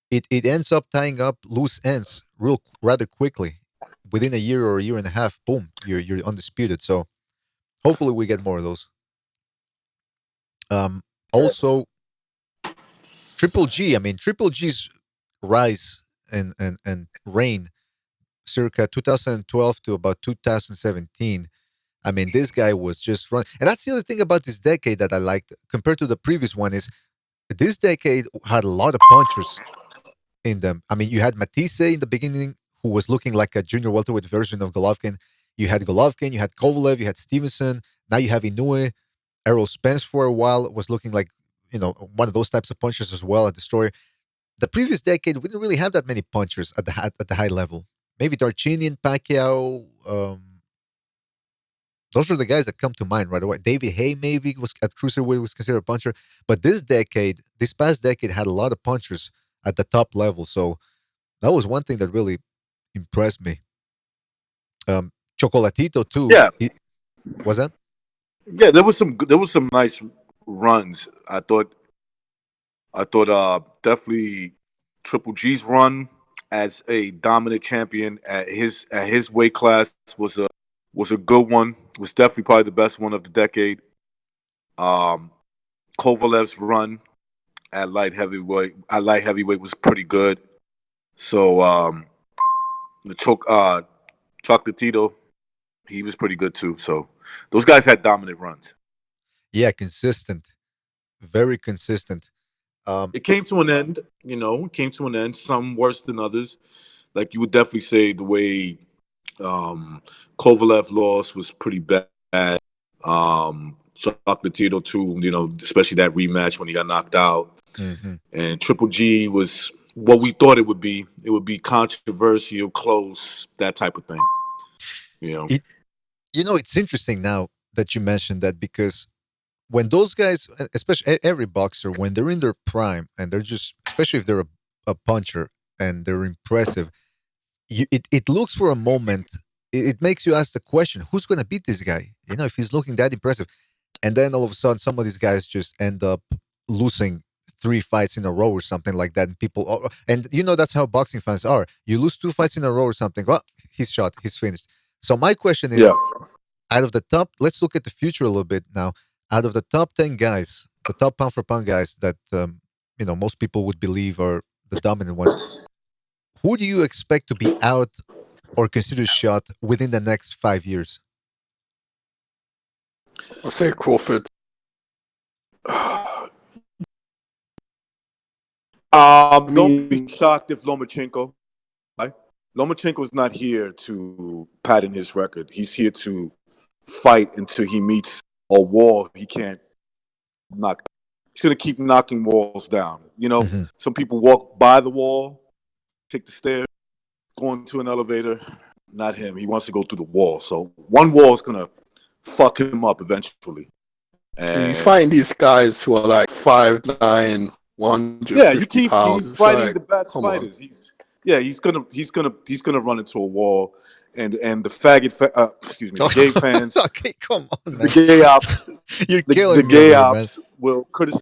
it ends up tying up loose ends rather quickly. Within a year or a year and a half, boom, you're undisputed. So hopefully we get more of those. Also, Triple G. I mean, Triple G's rise and reign, circa 2012 to about 2017. I mean, this guy was just run, and that's the other thing about this decade that I liked compared to the previous one is this decade had a lot of punchers in them. I mean, you had Matisse in the beginning, who was looking like a junior welterweight version of Golovkin. You had Golovkin, you had Kovalev, you had Stevenson. Now you have Inoue. Errol Spence for a while was looking like one of those types of punchers as well at the story. The previous decade, we didn't really have that many punchers at the high level. Maybe Darcinian, Pacquiao. Those are the guys that come to mind right away. David Hay maybe was at cruiserweight was considered a puncher, but this past decade had a lot of punchers at the top level. So that was one thing that really impressed me. Chocolatito too. Yeah. Was that? Yeah, there was some nice runs. I thought definitely Triple G's run as a dominant champion at his weight class was a good one. Was definitely probably the best one of the decade. Um, Kovalev's run at light heavyweight was pretty good. So the Chocolatito, he was pretty good too. So those guys had dominant runs. Yeah, consistent, very consistent. It came to an end, it came to an end, some worse than others. Like you would definitely say the way Kovalev lost was pretty bad. Chocolatito too, especially that rematch when he got knocked out. hmm And Triple G was what we thought it would be. It would be controversial, close, that type of thing. You know. It, it's interesting now that you mentioned that because when those guys, especially every boxer, when they're in their prime and they're just, especially if they're a puncher and they're impressive, it looks for a moment. It makes you ask the question, who's going to beat this guy? If he's looking that impressive, and then all of a sudden, some of these guys just end up losing 3 fights in a row or something like that, and and that's how boxing fans are. You lose 2 fights in a row or something. Well, he's shot. He's finished. So my question is, Yeah. out of the top, let's look at the future a little bit now. Out of the top 10 guys, the top pound for pound guys that most people would believe are the dominant ones, who do you expect to be out or considered shot within the next 5 years? I'll say Crawford. Don't be shocked if Lomachenko. Right? Lomachenko's not here to pattern his record. He's here to fight until he meets a wall he can't knock. He's gonna keep knocking walls down. Mhm. Some people walk by the wall, take the stairs, go into an elevator. Not him. He wants to go through the wall. So one wall is gonna fuck him up eventually. You And find these guys who are like 5'9", yeah, 150 pounds. he's It's fighting like, the best come on. fighters. He's gonna run into a wall, and the faggot excuse me, the gay fans, Okay, come on, the man. gay ops, You're the killing me gay over here, man. ops will criticize.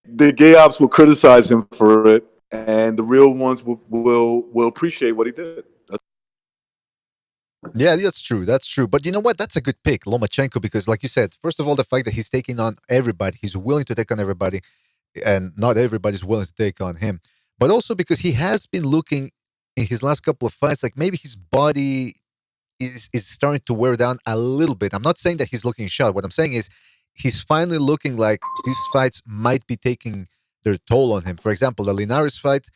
The gay ops will criticize him for it, and the real ones will appreciate what he did. Yeah, that's true. That's true. But you know what? That's a good pick, Lomachenko, because like you said, first of all, the fact that he's taking on everybody, he's willing to take on everybody, and not everybody's willing to take on him. But also because he has been looking in his last couple of fights, like maybe his body is starting to wear down a little bit. I'm not saying that he's looking shot. What I'm saying is he's finally looking like these fights might be taking their toll on him. For example, the Linares fight,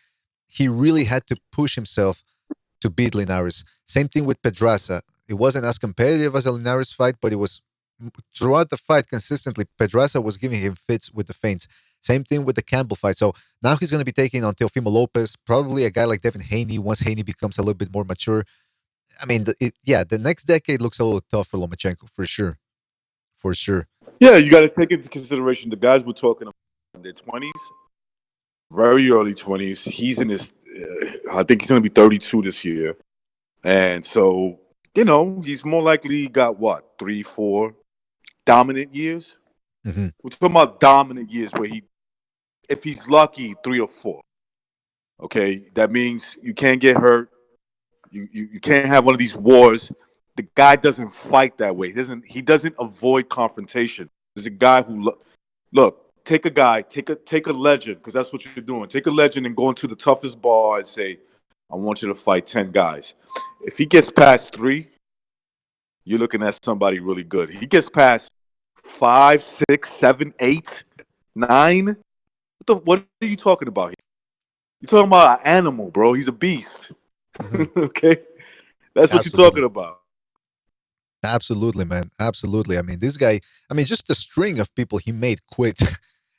he really had to push himself to beat Linares. Same thing with Pedraza. It wasn't as competitive as a Linares fight, but it was throughout the fight consistently. Pedraza was giving him fits with the feints. Same thing with the Campbell fight. So now he's going to be taking on Teofimo Lopez, probably a guy like Devin Haney once Haney becomes a little bit more mature. I mean, the next decade looks a little tough for Lomachenko, for sure. For sure. Yeah, you got to take into consideration the guys we're talking about in their 20s, very early 20s. He's in his, I think he's going to be 32 this year. And so, he's more likely got what, 3, 4 dominant years? Mm-hmm. We're talking about dominant years where if he's lucky, 3 or 4. Okay, that means you can't get hurt. You can't have one of these wars. The guy doesn't fight that way. He doesn't avoid confrontation. There's a guy who look. Take a guy, take a legend, because that's what you're doing. Take a legend and go into the toughest bar and say, "I want you to fight 10 guys." If he gets past 3, you're looking at somebody really good. He gets past 5, 6, 7, 8, 9. What are you talking about here? You're talking about an animal, bro. He's a beast. Mm-hmm. Okay, that's what you're talking about. Absolutely, man. Absolutely. I mean, this guy, just the string of people he made quit.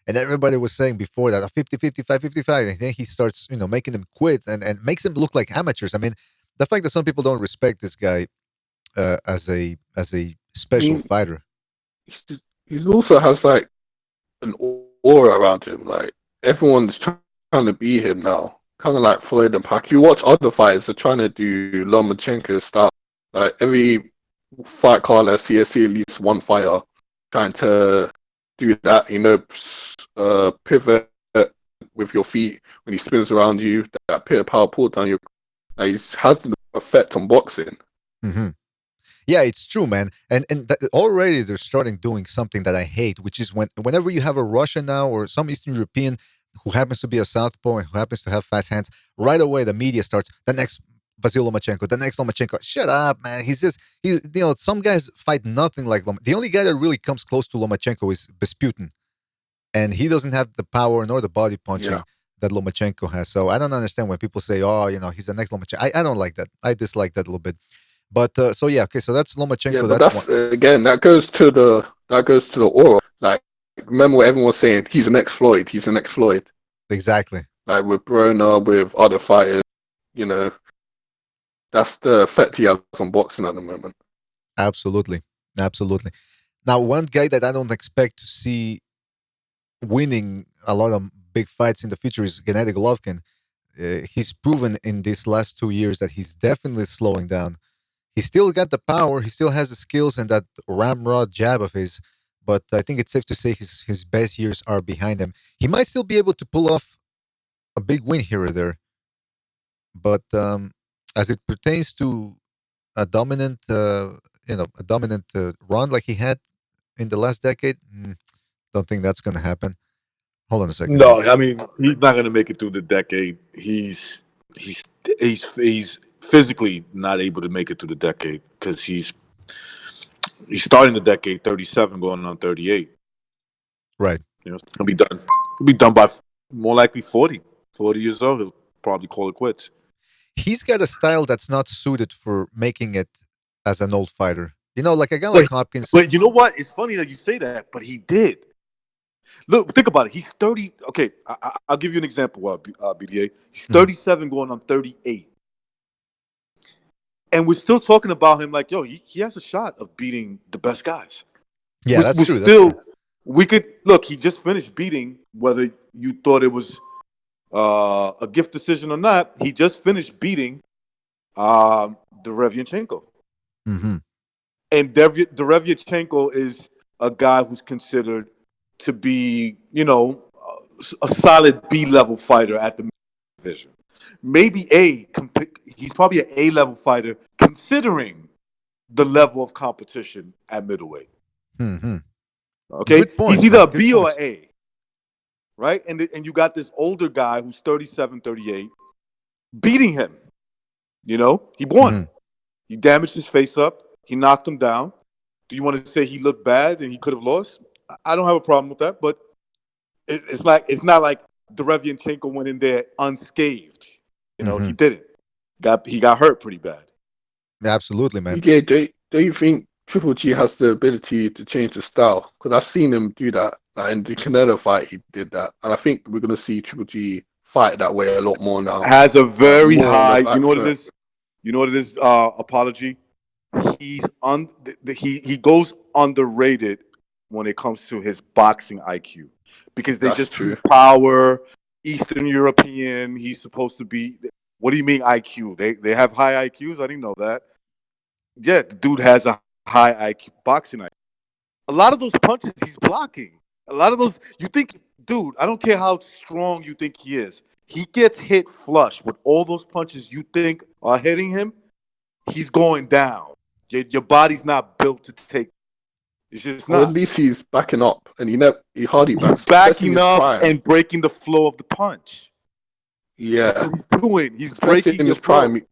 And everybody was saying before that 50, 55, 55. And then he starts, making them quit and makes them look like amateurs. I mean, the fact that some people don't respect this guy as a special fighter. He also has like an aura around him. Like everyone's trying to be him now. Kind of like Floyd and Pac. You watch other fighters, they're trying to do Lomachenko style. Like every fight card, I see at least one fighter trying to do that, pivot with your feet when he spins around you, that pivot power pull down your. He has an effect on boxing. Mm-hmm. Yeah, it's true, man. And already they're starting doing something that I hate, which is whenever you have a Russian now or some Eastern European who happens to be a southpaw and who happens to have fast hands, right away the media starts the next Vasil Lomachenko, the next Lomachenko. Shut up, man. Some guys fight nothing like Lomachenko. The only guy that really comes close to Lomachenko is Besputin, and he doesn't have the power nor the body punching that Lomachenko has. So I don't understand when people say, "Oh, he's the next Lomachenko." I don't like that. I dislike that a little bit. But so that's Lomachenko. Yeah, but that's one. Again, that goes to the aura. Like, remember what everyone was saying? He's an ex-Floyd. He's an ex-Floyd. Exactly. Like with Broner, with other fighters, that's the effect he has on boxing at the moment. Absolutely. Now, one guy that I don't expect to see winning a lot of big fights in the future is Gennady Golovkin. He's proven in these last 2 years that he's definitely slowing down. He still got the power, he still has the skills and that ramrod jab of his, but I think it's safe to say his best years are behind him. He might still be able to pull off a big win here or there, but as it pertains to a dominant, run like he had in the last decade, don't think that's going to happen. Hold on a second. No, I mean he's not going to make it through the decade. He's physically not able to make it through the decade because he's starting the decade 37, going on 38. Right. He'll be done. He'll be done by more likely 40 years old. He'll probably call it quits. He's got a style that's not suited for making it as an old fighter. Like a guy like Hopkins. But you know what? It's funny that you say that, but he did. Look, think about it. He's 30. Okay, I'll give you an example, BDA. He's 37 going on 38. And we're still talking about him like, yo, he has a shot of beating the best guys. Yeah, that's true. We could look. He just finished beating. Whether you thought it was a gift decision or not, he just finished beating Derevyachenko. Mm-hmm. And Derevyachenko is a guy who's considered to be, a solid B-level fighter at the division. Maybe he's probably an A-level fighter considering the level of competition at middleweight. Mm-hmm. Okay, he's either a B or an A, right? And you got this older guy who's 37, 38, beating him. He won. Mm-hmm. He damaged his face up. He knocked him down. Do you want to say he looked bad and he could have lost? I don't have a problem with that, but it's not like Derevyachenko went in there unscathed. He didn't. He got hurt pretty bad. Absolutely, man. Yeah, do you think Triple G has the ability to change the style? Because I've seen him do that. Like in the Canelo fight, he did that, and I think we're going to see Triple G fight that way a lot more now. Has a very high. You know what it is? You know what it is? Apology. He goes underrated when it comes to his boxing IQ because they just see power. Eastern European. He's supposed to be. What do you mean IQ? They have high IQs. I didn't know that. Yeah, the dude has a high IQ boxing IQ. A lot of those punches he's blocking. A lot of those you think, dude. I don't care how strong you think he is. He gets hit flush with all those punches you think are hitting him. He's going down. Your body's not built to take. It's just not. Well, at least he's backing up, and he hardly backs. He's backing up and breaking the flow of the punch. Yeah, that's what he's doing. He's especially breaking in his prime.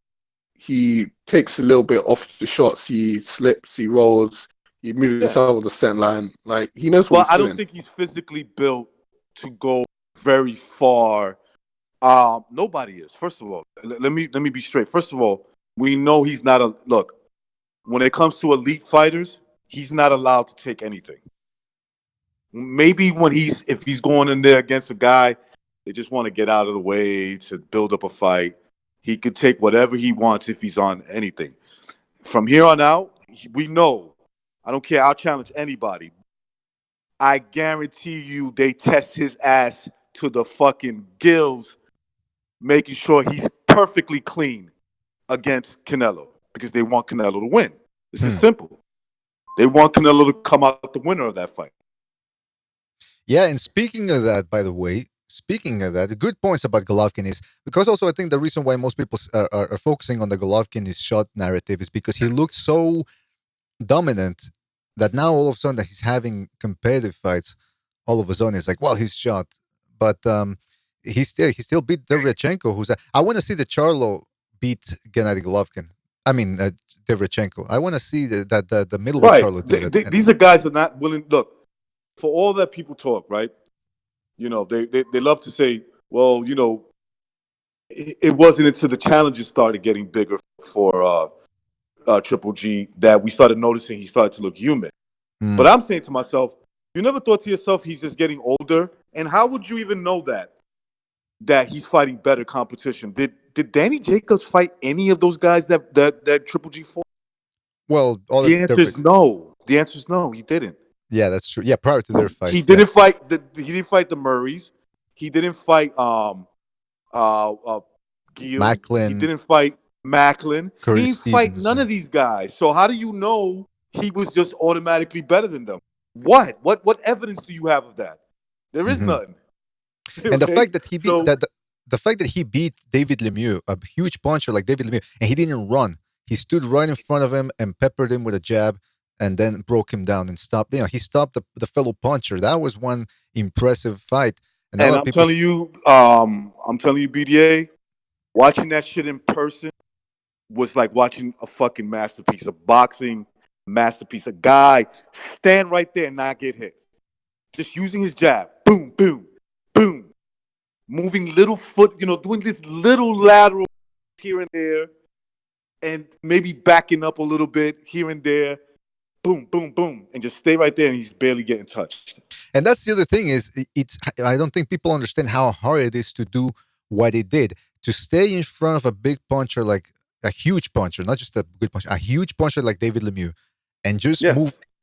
He takes a little bit off the shots. He slips. He rolls. He moves himself with the center line. Like he knows what he's doing. I don't think he's physically built to go very far. Nobody is. First of all, let me be straight. First of all, we know he's not a look. When it comes to elite fighters, he's not allowed to take anything. Maybe if he's going in there against a guy, they just want to get out of the way to build up a fight. He could take whatever he wants if he's on anything. From here on out, we know. I don't care. I'll challenge anybody. I guarantee you they test his ass to the fucking gills, making sure he's perfectly clean against Canelo because they want Canelo to win. This is simple. They want Canelo to come out the winner of that fight. Yeah, and speaking of that, by the way, speaking of that, the good points about Golovkin is because also I think the reason why most people are focusing on the Golovkin is shot narrative is because he looked so dominant that now all of a sudden that he's having competitive fights, all of a sudden it's like, well, he's shot, but he still beat Derevchenko, who's I want to see the Charlo beat Gennady Golovkin. I mean Derevchenko. I want to see the middleweight Right. Charlo do that. These are guys that are not willing. Look, for all that people talk, right? You know, they love to say, well, you know, it wasn't until the challenges started getting bigger for Triple G that we started noticing he started to look human. But I'm saying to myself, you never thought to yourself he's just getting older? And how would you even know that he's fighting better competition? Did Danny Jacobs fight any of those guys that Triple G fought? Well, all the answer is no. The answer is no, he didn't. Yeah, that's true. Yeah, prior to their fight, he didn't fight the Murrays. He didn't fight Gil. Macklin. He didn't fight Macklin. Curtis He didn't fight none of these guys. So how do you know he was just automatically better than them? What evidence do you have of that? There is none. And the fact that he beat the fact that he beat David Lemieux, a huge puncher like David Lemieux, and he didn't run. He stood right in front of him and peppered him with a jab, and then broke him down and stopped. You know, he stopped the fellow puncher. That was one impressive fight. And I'm telling you, BDA, watching that shit in person was like watching a fucking masterpiece, a boxing masterpiece. A guy stand right there and not get hit, just using his jab, boom, boom, boom, moving little foot, you know, doing this little lateral here and there, and maybe backing up a little bit here and there. Boom, boom, boom, and just stay right there, and he's barely getting touched. And that's the other thing is, I don't think people understand how hard it is to do what he did. To stay in front of a big puncher, like a huge puncher, not just a good puncher, a huge puncher like David Lemieux, and just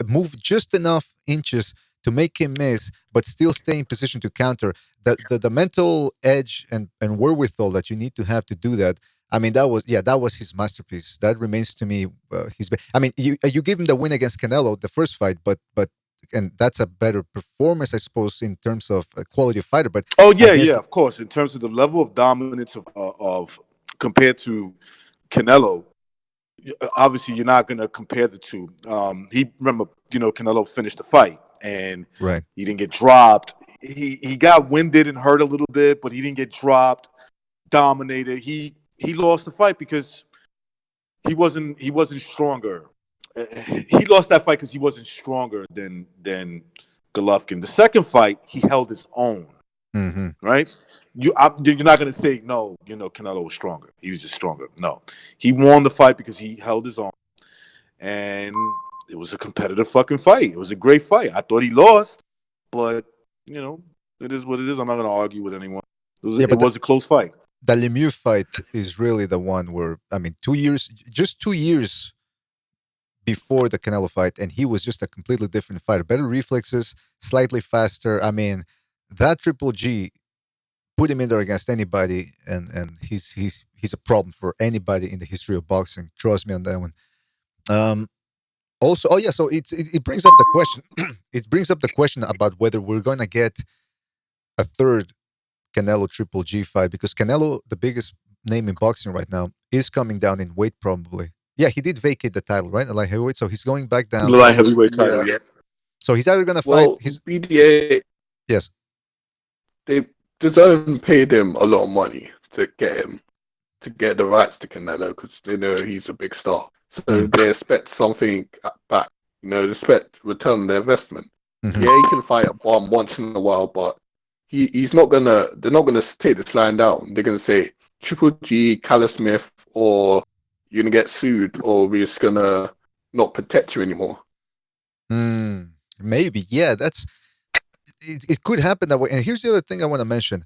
move just enough inches to make him miss, but still stay in position to counter. The mental edge and wherewithal that you need to have to do that. I mean, that was his masterpiece. That remains to me I mean, you give him the win against Canelo, the first fight, but and that's a better performance, I suppose, in terms of quality of fighter. But of course, in terms of the level of dominance of compared to Canelo, obviously you're not going to compare the two. Canelo finished the fight and he didn't get dropped. He got winded and hurt a little bit, but he didn't get dropped. Dominated. He lost the fight because he wasn't stronger. He lost that fight because he wasn't stronger than Golovkin. The second fight, he held his own. Right? You're not going to say no. You know, Canelo was stronger. He was just stronger. No, he won the fight because he held his own, and it was a competitive fucking fight. It was a great fight. I thought he lost, but you know, it is what it is. I'm not going to argue with anyone. It was a close fight. The Lemieux fight is really the one where, I mean, 2 years, just 2 years before the Canelo fight, and he was just a completely different fighter. Better reflexes, slightly faster. I mean, that Triple G put him in there against anybody, and he's a problem for anybody in the history of boxing. Trust me on that one. Also, so it brings up the question. It brings up the question about whether we're going to get a third Canelo Triple G fight, because Canelo, the biggest name in boxing right now, is coming down in weight probably. Yeah, he did vacate the title, right? Light heavyweight, so he's going back down. Light heavyweight title, yeah. So he's either going to fight his BDA. Yes. They DAZN paid him a lot of money to get the rights to Canelo because they know he's a big star. So they expect something back. You know, they expect return on their investment. Yeah, he can fight a bomb once in a while, but he's not gonna. They're not gonna take this line down. They're gonna say Triple G, Callum Smith, or you're gonna get sued, or we're just gonna not protect you anymore. Maybe, yeah. It could happen that way. And here's the other thing I want to mention.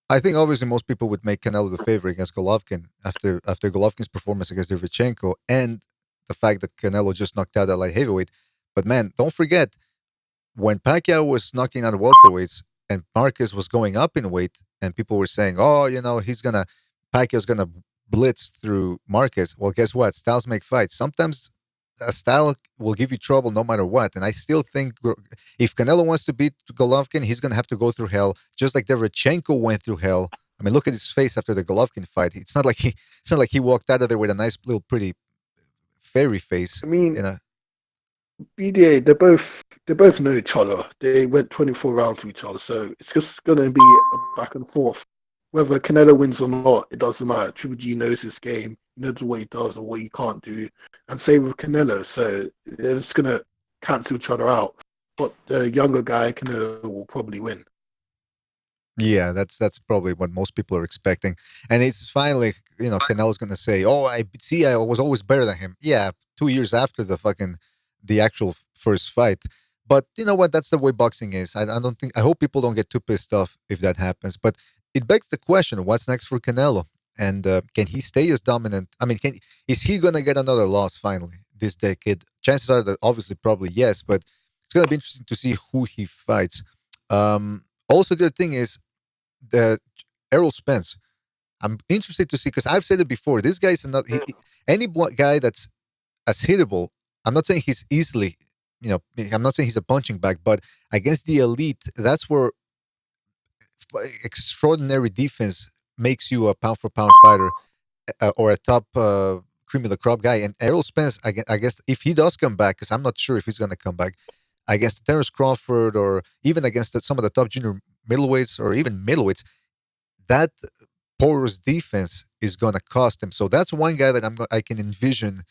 I think obviously most people would make Canelo the favorite against Golovkin after Golovkin's performance against Derevchenko and the fact that Canelo just knocked out that light heavyweight. But man, don't forget, when Pacquiao was knocking out welterweights and Marquez was going up in weight, and people were saying, "Oh, you know, Pacquiao's gonna blitz through Marquez." Well, guess what? Styles make fights. Sometimes a style will give you trouble no matter what. And I still think if Canelo wants to beat Golovkin, he's going to have to go through hell, just like Derevchenko went through hell. I mean, look at his face after the Golovkin fight. It's not like he walked out of there with a nice little pretty fairy face. I mean, you know. BDA, they both know each other. They went 24 rounds with each other, so it's just gonna be a back and forth. Whether Canelo wins or not, it doesn't matter. Triple G knows his game, he knows what he does and what he can't do. And same with Canelo, so they're just gonna cancel each other out. But the younger guy, Canelo, will probably win. Yeah, that's probably what most people are expecting. And it's finally, Canelo's going to say, "Oh, I was always better than him." Yeah, 2 years after the actual first fight. But you know what? That's the way boxing is. I don't think. I hope people don't get too pissed off if that happens. But it begs the question: what's next for Canelo? And can he stay as dominant? I mean, is he going to get another loss finally this decade? Chances are that obviously probably yes, but it's going to be interesting to see who he fights. Also, the other thing is the Errol Spence. I'm interested to see because I've said it before. This guy is not any guy that's as hittable. I'm not saying he's easily, I'm not saying he's a punching bag, but against the elite, that's where extraordinary defense makes you a pound for pound fighter or a top cream of the crop guy. And Errol Spence, I guess, if he does come back, because I'm not sure if he's going to come back against Terence Crawford or even against some of the top junior middleweights or even middleweights, that porous defense is going to cost him. So that's one guy that I can envision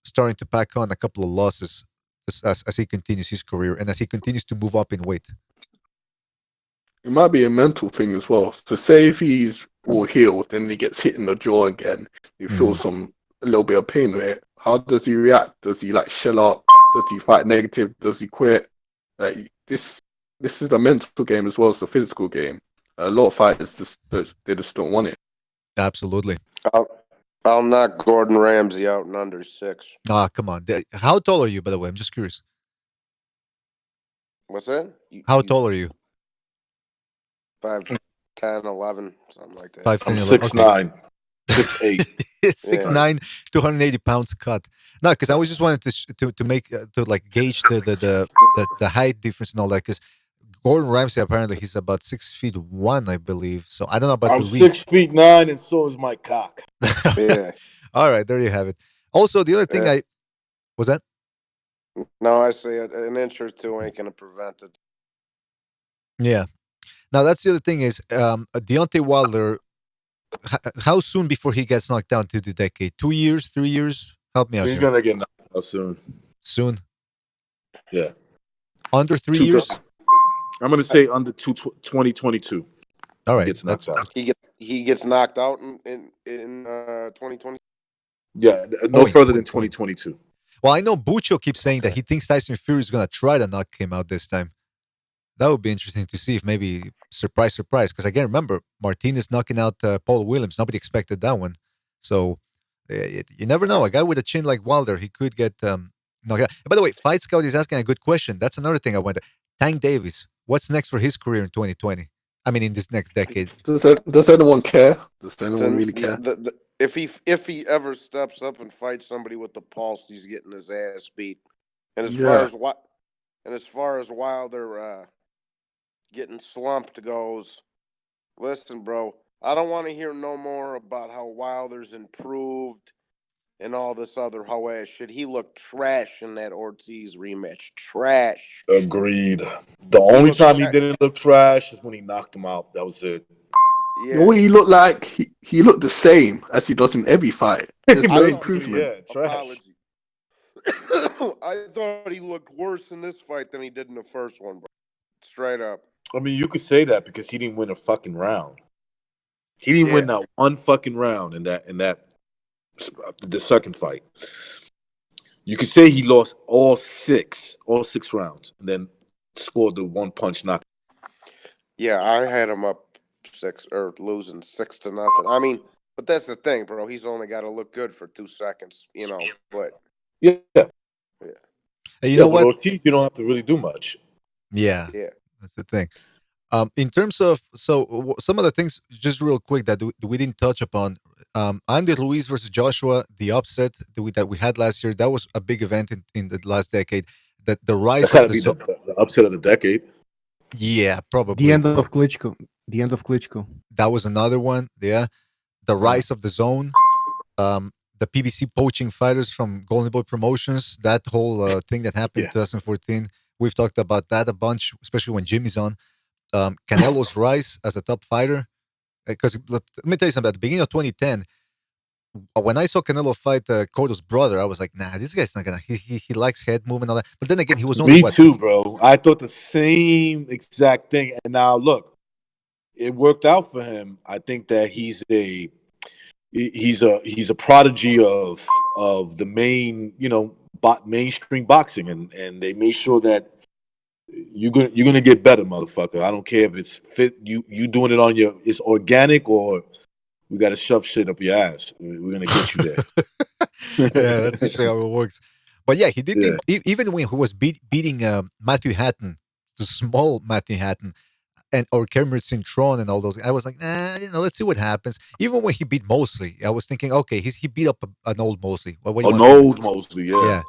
starting to pack on a couple of losses as he continues his career and as he continues to move up in weight. It might be a mental thing as well. So say if he's all healed, then he gets hit in the jaw again, he feels a little bit of pain with it. How does he react? Does he shell up? Does he fight negative? Does he quit? This is a mental game as well as the physical game. A lot of fighters just don't want it. Absolutely. I'll knock Gordon Ramsay out in under 6. Ah, come on. How tall are you, by the way? I'm just curious. What's that? How tall are you? 5'10", 11, something like that. 5'10", I'm 6'9", 6'8". 6'9", 280 pounds cut. No, because I was just wanted to make to gauge the height difference and all that. Because Gordon Ramsay apparently he's about 6'1", I believe. So I don't know about I'm the reach. 6'9", and so is my cock. Yeah. All right, there you have it. Also, the other thing was that. No, I say an inch or two ain't gonna prevent it. Yeah. Now that's the other thing is Deontay Wilder. How soon before he gets knocked down to the decade? 2 years, 3 years? Help me out. He's gonna get knocked out soon. Soon. Yeah. Under 3 years. I'm gonna say under 2022. All right, he gets knocked out. He gets knocked out in 2020. Yeah, no further than 2022. Well, I know Bucho keeps saying that he thinks Tyson Fury is going to try to knock him out this time. That would be interesting to see if maybe surprise. Because again, remember Martinez knocking out Paul Williams. Nobody expected that one. So you never know. A guy with a chin like Wilder, he could get knocked out. By the way, Fight Scout is asking a good question. That's another thing I wonder. Tank Davis, what's next for his career in 2020? I mean, in this next decade. Does anyone care? Does anyone really care? If he ever steps up and fights somebody with the pulse, he's getting his ass beat. And as far as Wilder getting slumped goes, listen, bro, I don't want to hear no more about how Wilder's improved and all this other hoe-ass shit. He looked trash in that Ortiz rematch. Trash. Agreed. The only time he didn't look trash is when he knocked him out. That was it. Yeah. What he looked like, he looked the same as he does in every fight. There's no improvement. Yeah, trash. I thought he looked worse in this fight than he did in the first one, bro. Straight up. I mean, you could say that because he didn't win a fucking round. He didn't win that one fucking round in the second fight. You could say he lost all six rounds, and then scored the one punch knock. Yeah, I had him up 6 or losing 6-0. I mean, but that's the thing, bro. He's only got to look good for 2 seconds, But yeah. You know what? Ortiz, you don't have to really do much. Yeah, that's the thing. In terms of some of the things, just real quick that we didn't touch upon. Andy Ruiz versus Joshua, the upset that we had last year, that was a big event in the last decade. That the rise That's got of to the be zone. the upset of the decade. Yeah, The probably. end of Klitschko. The end of Klitschko. That was another one. Yeah, the rise of the zone. The PBC poaching fighters from Golden Boy Promotions. That whole thing that happened in 2014. We've talked about that a bunch, especially when Jimmy's on. Canelo's rise as a top fighter. Because let me tell you something. At the beginning of 2010, when I saw Canelo fight Cotto's brother, I was like, nah, this guy's not gonna. He likes head movement and all that. But then again, he was only Me what? too, bro. I thought the same exact thing. And now look, it worked out for him. I think that he's a prodigy of the main, mainstream boxing, and they made sure that you're gonna get better, motherfucker. I don't care if it's fit. You doing it on it's organic, or we got to shove shit up your ass. We're gonna get you there. Yeah, that's actually how it works. But yeah, he did Yeah. even when he was beating Matthew Hatton, the small Matthew Hatton, and or Kermit Cintron and all those. I was like, let's see what happens. Even when he beat Mosley, I was thinking, okay, he beat up an old Mosley. What do you An want from him? old Mosley, yeah. Yeah.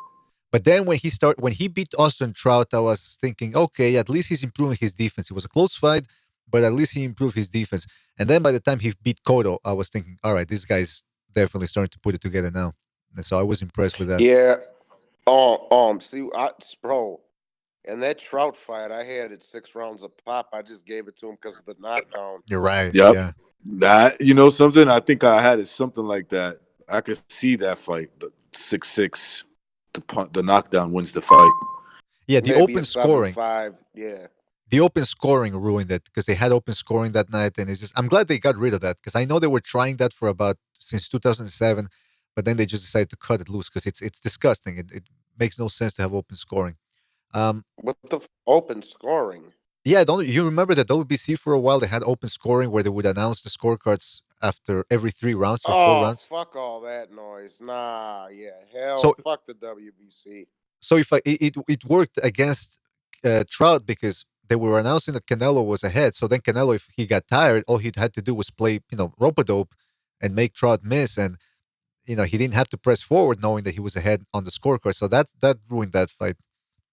But then when he beat Austin Trout, I was thinking, okay, at least he's improving his defense. It was a close fight, but at least he improved his defense. And then by the time he beat Cotto, I was thinking, all right, this guy's definitely starting to put it together now. And so I was impressed with that. Yeah. See, bro, and that Trout fight, I had it 6 rounds of pop. I just gave it to him because of the knockdown. You're right. Yep. Yeah. That something. I think I had it something like that. I could see that fight. The 6-6, the knockdown wins the fight. Yeah, the Maybe open a scoring. 7-5. Yeah. The open scoring ruined it because they had open scoring that night, and it's just I'm glad they got rid of that because I know they were trying that for about since 2007, but then they just decided to cut it loose because it's disgusting. It makes no sense to have open scoring. What the open scoring? Yeah, don't you remember that WBC for a while they had open scoring where they would announce the scorecards after every 3 rounds or 4 rounds? Fuck all that noise. Nah, yeah, hell, So fuck the WBC. so if it worked against Trout because they were announcing that Canelo was ahead. So then Canelo, if he got tired, all he had to do was play, rope-a-dope and make Trout miss, and he didn't have to press forward knowing that he was ahead on the scorecard. So that ruined that fight.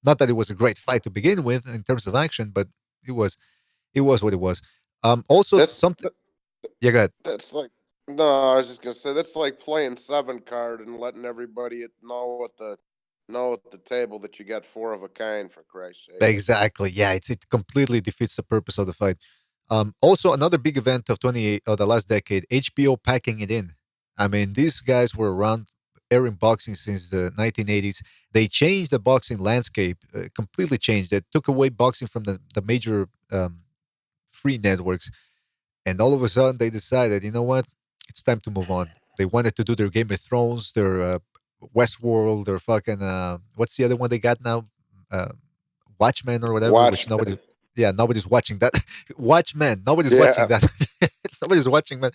Not that it was a great fight to begin with in terms of action, but it was what it was. Also That's something. Yeah, go ahead. that's like no, I was just gonna say that's like playing 7 card and letting everybody know at the table that you got 4 of a kind, for Christ's sake. Exactly. Yeah, it completely defeats the purpose of the fight. Also, another big event of the last decade, HBO packing it in. I mean, these guys were around airing boxing since the 1980s. They changed the boxing landscape, completely changed it, took away boxing from the major free networks. And all of a sudden, they decided, you know what? It's time to move on. They wanted to do their Game of Thrones, their Westworld, their fucking, what's the other one they got now? Watchmen or whatever, which nobody's watching that. Watchmen, nobody's watching that. Nobody's watching, man.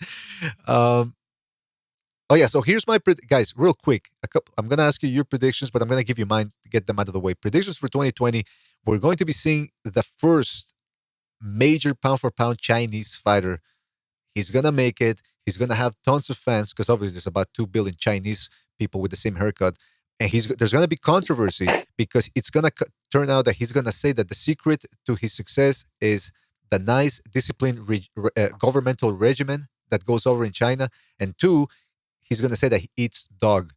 Oh yeah, so here's my guys, real quick. I'm gonna ask you your predictions, but I'm gonna give you mine to get them out of the way. Predictions for 2020: we're going to be seeing the first major pound for pound Chinese fighter. He's gonna make it. He's gonna have tons of fans because obviously there's about 2 billion Chinese people with the same haircut, and there's gonna be controversy because it's gonna turn out that he's gonna say that the secret to his success is the nice, disciplined governmental regimen that goes over in China, and two, he's gonna say that he eats dog.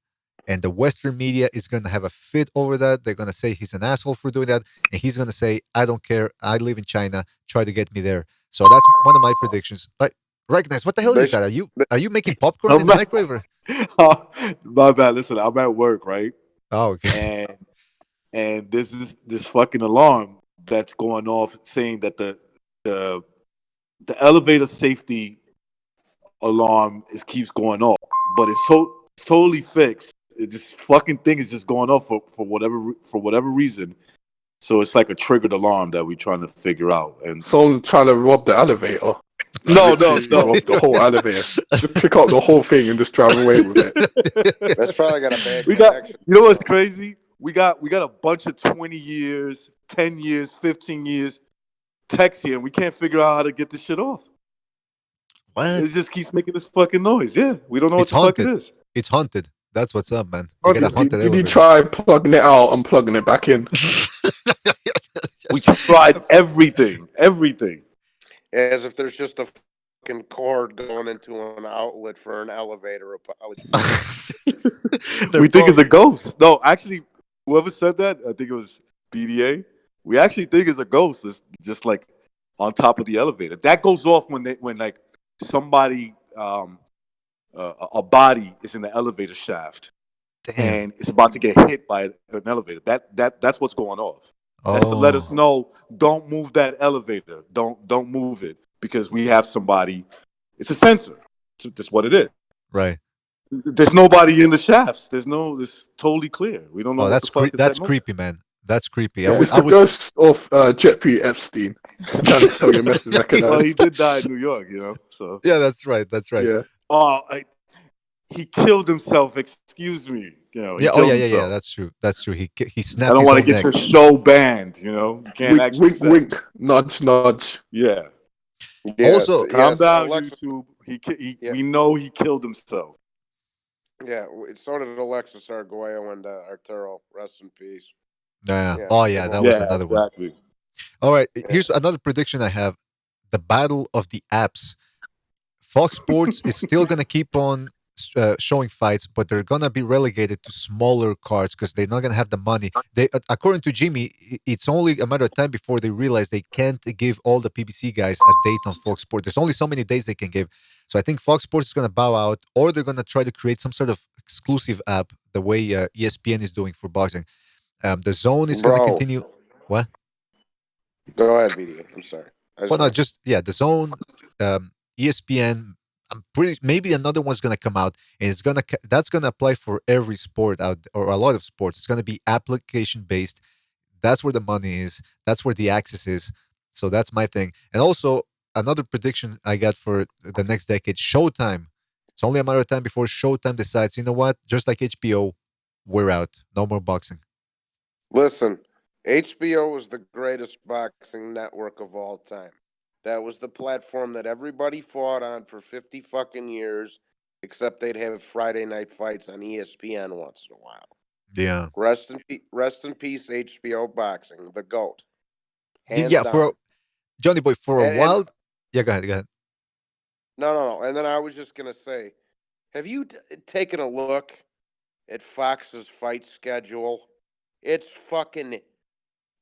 And the Western media is going to have a fit over that. They're going to say he's an asshole for doing that. And he's going to say, I don't care. I live in China. Try to get me there. So that's one of my predictions. But recognize, what the hell is that? Are you making popcorn in the microwave? My bad. Listen, I'm at work, right? Oh, okay. And this fucking alarm that's going off saying that the elevator safety alarm keeps going off, but it's totally fixed. This fucking thing is just going off for whatever reason. So it's like a triggered alarm that we're trying to figure out. And someone trying to rob the elevator. No. Rob the whole elevator. Just pick up the whole thing and just drive away with it. That's probably got a bad connection. You know what's crazy? We got a bunch of 20 years, 10 years, 15 years techs here, and we can't figure out how to get this shit off. What? It just keeps making this fucking noise. Yeah, we don't know It's what the fuck it haunted. is. It's haunted. That's what's up, man. You got a haunted Did you elevator. try plugging it out and plugging it back in? We tried everything, everything. As if there's just a fucking cord going into an outlet for an elevator. We think it's a ghost. No, actually, whoever said that, I think it was BDA. We actually think it's a ghost. It's just like on top of the elevator. That goes off when like somebody, a body is in the elevator shaft. Damn. And it's about to get hit by an elevator. That's what's going off. That's to let us know, don't move that elevator. Don't move it because we have somebody. It's a sensor. That's what it is. Right. There's nobody in the shafts. It's totally clear. We don't know what that's the fuck is that's that creepy, man. That's creepy. It's the ghost of Jeffrey Epstein trying to tell your message recognized. Well, he did die in New York, so. Yeah, that's right. That's right. Yeah. Oh, he killed himself. Excuse me. He Yeah. killed Yeah. himself. That's true. That's true. He snapped. I don't want to get your show banned. You can't wink, actually say. Wink, nudge, nudge. Yeah. Also, calm down, Alexa, YouTube. We know he killed himself. Yeah, so did Alexis Arguello and Arturo. Rest in peace. Yeah. Oh yeah, that was another one. All right, here's another prediction I have: the battle of the apps. Fox Sports is still gonna keep on showing fights, but they're gonna be relegated to smaller cards because they're not gonna have the money. They, according to Jimmy, it's only a matter of time before they realize they can't give all the PBC guys a date on Fox Sports. There's only so many days they can give. So I think Fox Sports is gonna bow out, or they're gonna try to create some sort of exclusive app, the way ESPN is doing for boxing. The Zone is gonna continue. What? Go ahead, BD. I'm sorry. Well, no, the Zone, ESPN. I'm pretty. Maybe another one's gonna come out, and that's gonna apply for every sport out or a lot of sports. It's gonna be application based. That's where the money is. That's where the access is. So that's my thing. And also another prediction I got for the next decade: Showtime. It's only a matter of time before Showtime decides. You know what? Just like HBO, we're out. No more boxing. Listen, HBO was the greatest boxing network of all time. That was the platform that everybody fought on for 50 fucking years, except they'd have Friday night fights on ESPN once in a while. Yeah. Rest in peace, HBO Boxing, the GOAT. Hands yeah, down. Johnny Boy, for a while. Yeah, go ahead. No. And then I was just going to say, have you taken a look at Fox's fight schedule? It's fucking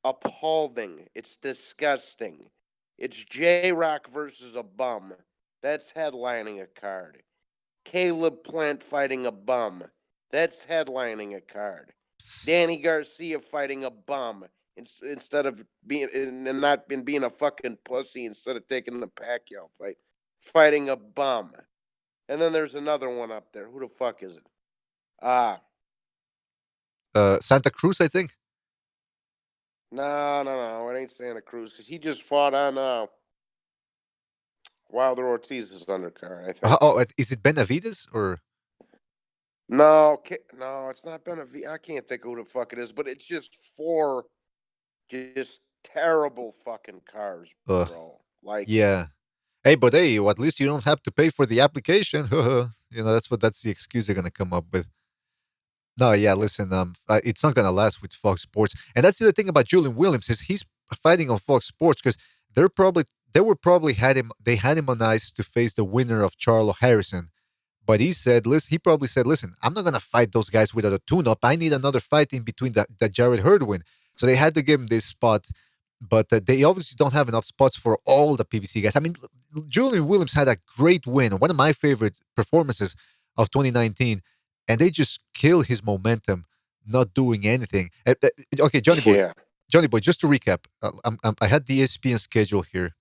appalling. It's disgusting. It's J-Rock versus a bum. That's headlining a card. Caleb Plant fighting a bum. That's headlining a card. Danny Garcia fighting a bum instead of being a fucking pussy instead of taking the Pacquiao fight. Fighting a bum. And then there's another one up there. Who the fuck is it? Santa Cruz, I think. No. It ain't Santa Cruz because he just fought on Wilder Ortiz's undercard, I think. Is it Benavides or? No, it's not Benavides. I can't think of who the fuck it is, but it's just four just terrible fucking cars, bro. Yeah. Hey, but at least you don't have to pay for the application. That's the excuse they're gonna come up with. No, yeah, listen, it's not gonna last with Fox Sports, and that's the other thing about Julian Williams is he's fighting on Fox Sports because they had him on ice to face the winner of Charlo Harrison, but he probably said, listen, I'm not gonna fight those guys without a tune-up. I need another fight in between the Jared Hurd win, so they had to give him this spot, but they obviously don't have enough spots for all the PBC guys. I mean, Julian Williams had a great win, one of my favorite performances of 2019. And they just kill his momentum, not doing anything. Okay, Johnny Boy. Just to recap, I had the ESPN schedule here.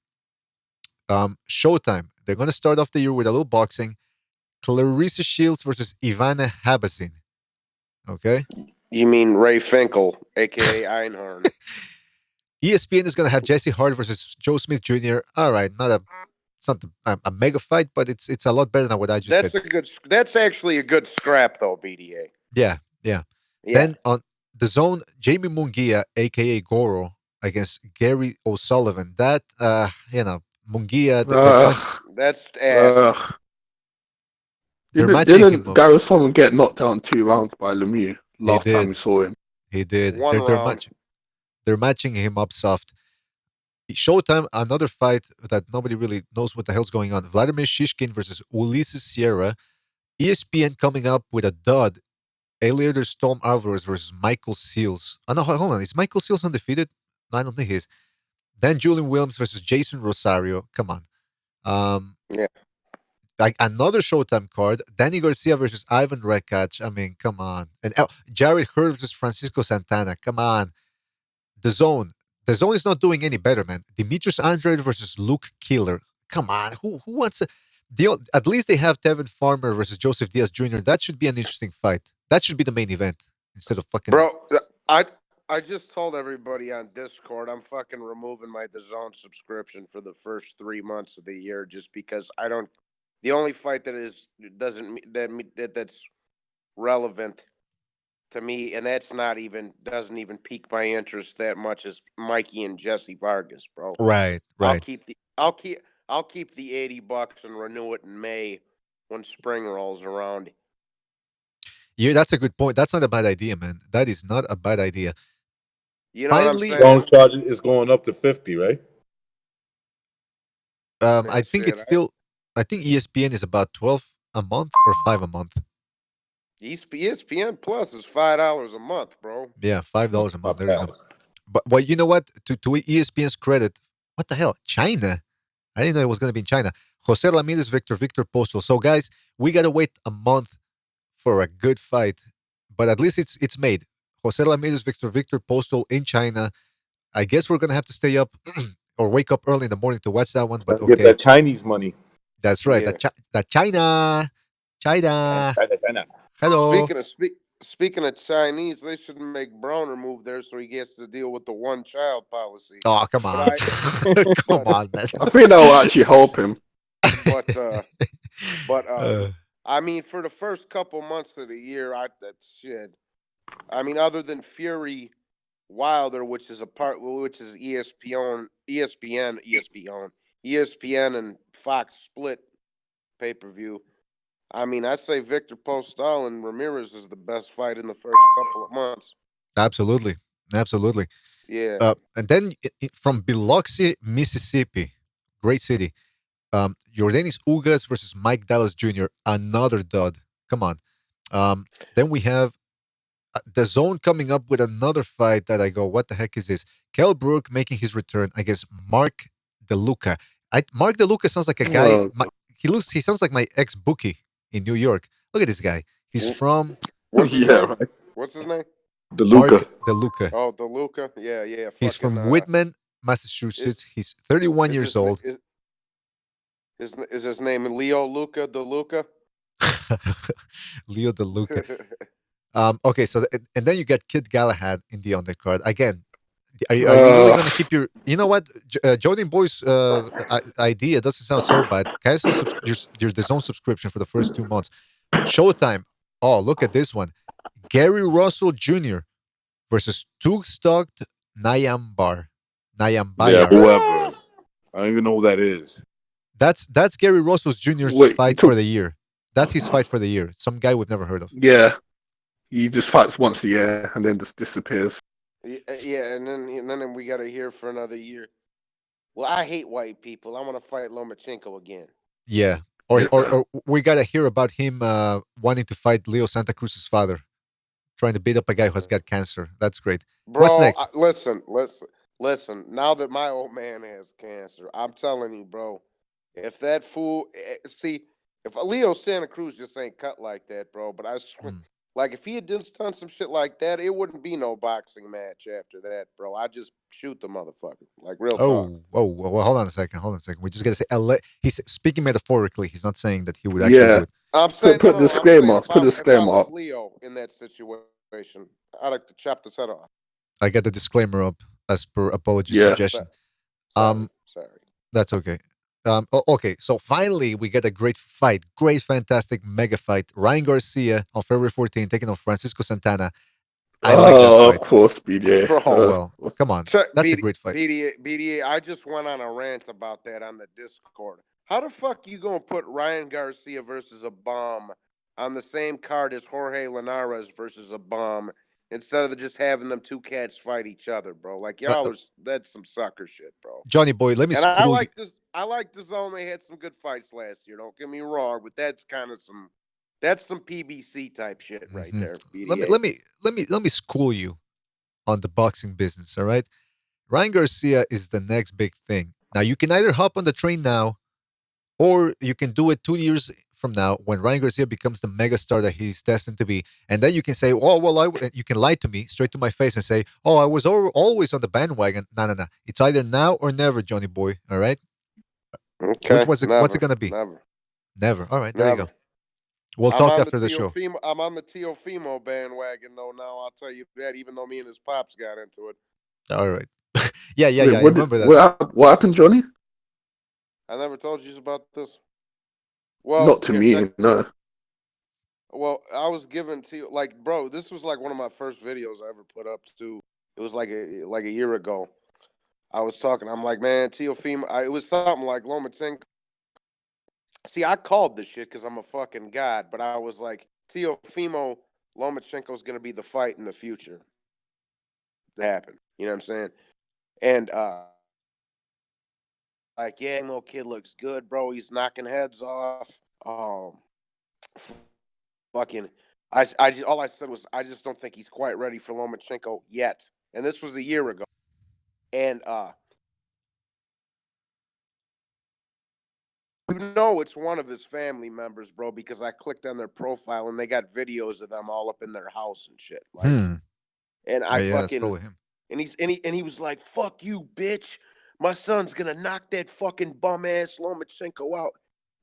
Showtime. They're going to start off the year with a little boxing. Clarissa Shields versus Ivana Habazin. Okay. You mean Ray Finkel, aka Einhorn? ESPN is going to have Jesse Hart versus Joe Smith Jr. All right, it's not a mega fight, but it's a lot better than what I just said. That's actually a good scrap, though, BDA. Yeah. Then on the Zone, Jamie Munguia, a.k.a. Goro, against Gary O'Sullivan. That, Munguia... That's ass. They're matching him Didn't up. Gareth Solomon get knocked out in 2 rounds by Lemieux last time we saw him? He did. One round. They're matching him up soft. Showtime, another fight that nobody really knows what the hell's going on. Vladimir Shishkin versus Ulises Sierra. ESPN coming up with a dud. Eliader Storm Alvarez versus Michael Seals. Oh, no, hold on. Is Michael Seals undefeated? No, I don't think he is. Then Julian Williams versus Jason Rosario. Come on. Yeah. Like another Showtime card. Danny Garcia versus Ivan Rekach. I mean, come on. And Jared Hurd versus Francisco Santana. Come on. The Zone. The Zone is not doing any better, man. Demetrius Andrade versus Luke Killer. Come on. Who wants a... At least they have Tevin Farmer versus Joseph Diaz Jr. That should be an interesting fight. That should be the main event instead of fucking... Bro, I just told everybody on Discord I'm fucking removing my DAZN subscription for the first 3 months of the year just because I don't. The only fight that's relevant to me, and doesn't even pique my interest that much, is Mikey and Jesse Vargas, bro. Right. I'll keep the $80 and renew it in May when spring rolls around. Yeah, that's a good point. That's not a bad idea, man. That is not a bad idea. You know Finally, what I'm saying? Strong charge is going up to 50, right? I think it's still. I think ESPN is about 12 a month or 5 a month. ESPN Plus is $5 a month, bro. Yeah, $5 a month. There you go. But you know what? To ESPN's credit, what the hell? China? I didn't know it was going to be in China. Jose Ramirez, Victor Postal. So guys, we gotta wait a month for a good fight, but at least it's made. Jose Ramirez, Victor Postal in China. I guess we're gonna have to stay up or wake up early in the morning to watch that one. But okay, Get that Chinese money. That's right. Yeah. That China. Hello. Speaking of Chinese, they should make Browner move there so he gets to deal with the one-child policy. Oh, come on. Come on, man. I think that will actually help him. I mean, for the first couple months of the year, I mean, other than Fury Wilder, which is ESPN, and Fox split pay-per-view. I mean, I'd say Victor Postal and Ramirez is the best fight in the first couple of months. Absolutely. Yeah. And then from Biloxi, Mississippi, great city. Jordanis Ugas versus Mike Dallas Jr. Another dud. Come on. Then we have the Zone coming up with another fight that I go, what the heck is this? Kell Brook making his return against Mark DeLuca. Mark DeLuca sounds like a guy. He sounds like my ex-bookie in New York. Look at this guy. He's from... What's his name? What's his name? DeLuca. DeLuca. Oh, DeLuca. Yeah. He's from Whitman, Massachusetts. He's 31 years old. Is his name Leo DeLuca? Leo DeLuca. Okay, so and then you get Kid Galahad in the undercard. Again, are you really going to keep your... You know what? Jody Boy's idea doesn't sound so bad. Cancel your DAZN subscription for the first 2 months. Showtime. Oh, look at this one. Gary Russell Jr. versus Tugstocked Nayambayar. Yeah, whoever. I don't even know who that is. That's Gary Russell Jr.'s fight for the year. That's his fight for the year. Some guy we've never heard of. Yeah. He just fights once a year and then just disappears. Yeah, and then we got to hear for another year. Well, I hate white people. I want to fight Lomachenko again. Yeah. Or we got to hear about him wanting to fight Leo Santa Cruz's father. Trying to beat up a guy who has got cancer. That's great. Bro, what's next? Listen. Now that my old man has cancer, I'm telling you, bro, if that fool... if Leo Santa Cruz just ain't cut like that, bro, but I swear... Like, if he had done some shit like that, it wouldn't be no boxing match after that, bro. I'd just shoot the motherfucker. Like, real talk. Well, hold on a second. We just got to say, he's speaking metaphorically. He's not saying that he would actually do it. I'm saying, put disclaimer. Put disclaimer up. If I was Leo in that situation, I'd like to chop his head off. I got the disclaimer up as per apology suggestion. Sorry. That's okay. Okay, so finally we get a great fight, fantastic mega fight. Ryan Garcia on February 14th taking on Francisco Santana. I like that fight. Of course, BDA. Well, come on. That's a great fight. BDA, I just went on a rant about that on the Discord. How the fuck you gonna put Ryan Garcia versus a bomb on the same card as Jorge Linares versus a bomb instead of just having them two cats fight each other, bro? Like y'all are that's some sucker shit, bro. Johnny boy, let me And I school you. like this. I like the zone. They had some good fights last year. Don't get me wrong, but that's kind of some. That's some PBC type shit right Mhm. there. Let me BDA. let me let me let me school you on the boxing business. All right, Ryan Garcia is the next big thing. Now you can either hop on the train now, or you can do it 2 years from now when Ryan Garcia becomes the megastar that he's destined to be, and then you can say, "Oh, well, you can lie to me straight to my face and say, "Oh, I was always on the bandwagon." No, no, no. It's either now or never, Johnny boy. All right. Okay, What's it never, gonna be? never, Never. All right, there you never. go. We'll I'm talk on the after the show. Teofimo. I'm on the Teofimo bandwagon though. Now I'll tell you that. Even though me and his pops got into it, All right. Yeah, yeah, Wait, yeah. I remember that. what happened, Johnny? I never told you about this. Well, Not to here, check. me, no. Well, I was given to like, bro. This was like one of my first videos I ever put up too. It was like a year ago. I was talking. I'm like, man, Teofimo. It was something like Lomachenko. See, I called this shit because I'm a fucking god, but I was like, Teofimo Lomachenko's gonna be the fight in the future. To happen. You know what I'm saying? And like, yeah, little kid looks good, bro. He's knocking heads off. Fucking, all I said was, I just don't think he's quite ready for Lomachenko yet. And this was a year ago. And you know it's one of his family members, bro, because I clicked on their profile and they got videos of them all up in their house and shit. Like, and I Yeah, it's fucking, probably him. and he was like, "Fuck you, bitch! My son's gonna knock that fucking bum ass Lomachenko out,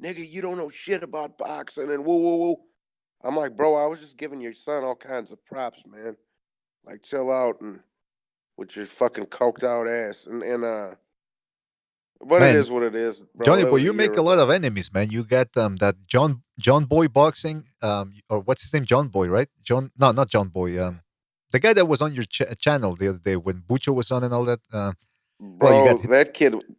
nigga. You don't know shit about boxing." And woo woo woo. I'm like, bro, I was just giving your son all kinds of props, man. Like, chill out and with your fucking coked out ass. But it Man, is what it is, bro. Johnny That boy, was a you year make a lot ago. of enemies, man. You got that John Boy Boxing, or what's his name? John Boy, right? John, no, not John Boy. The guy that was on your channel the other day when Bucho was on and all that. Well, you got Bro,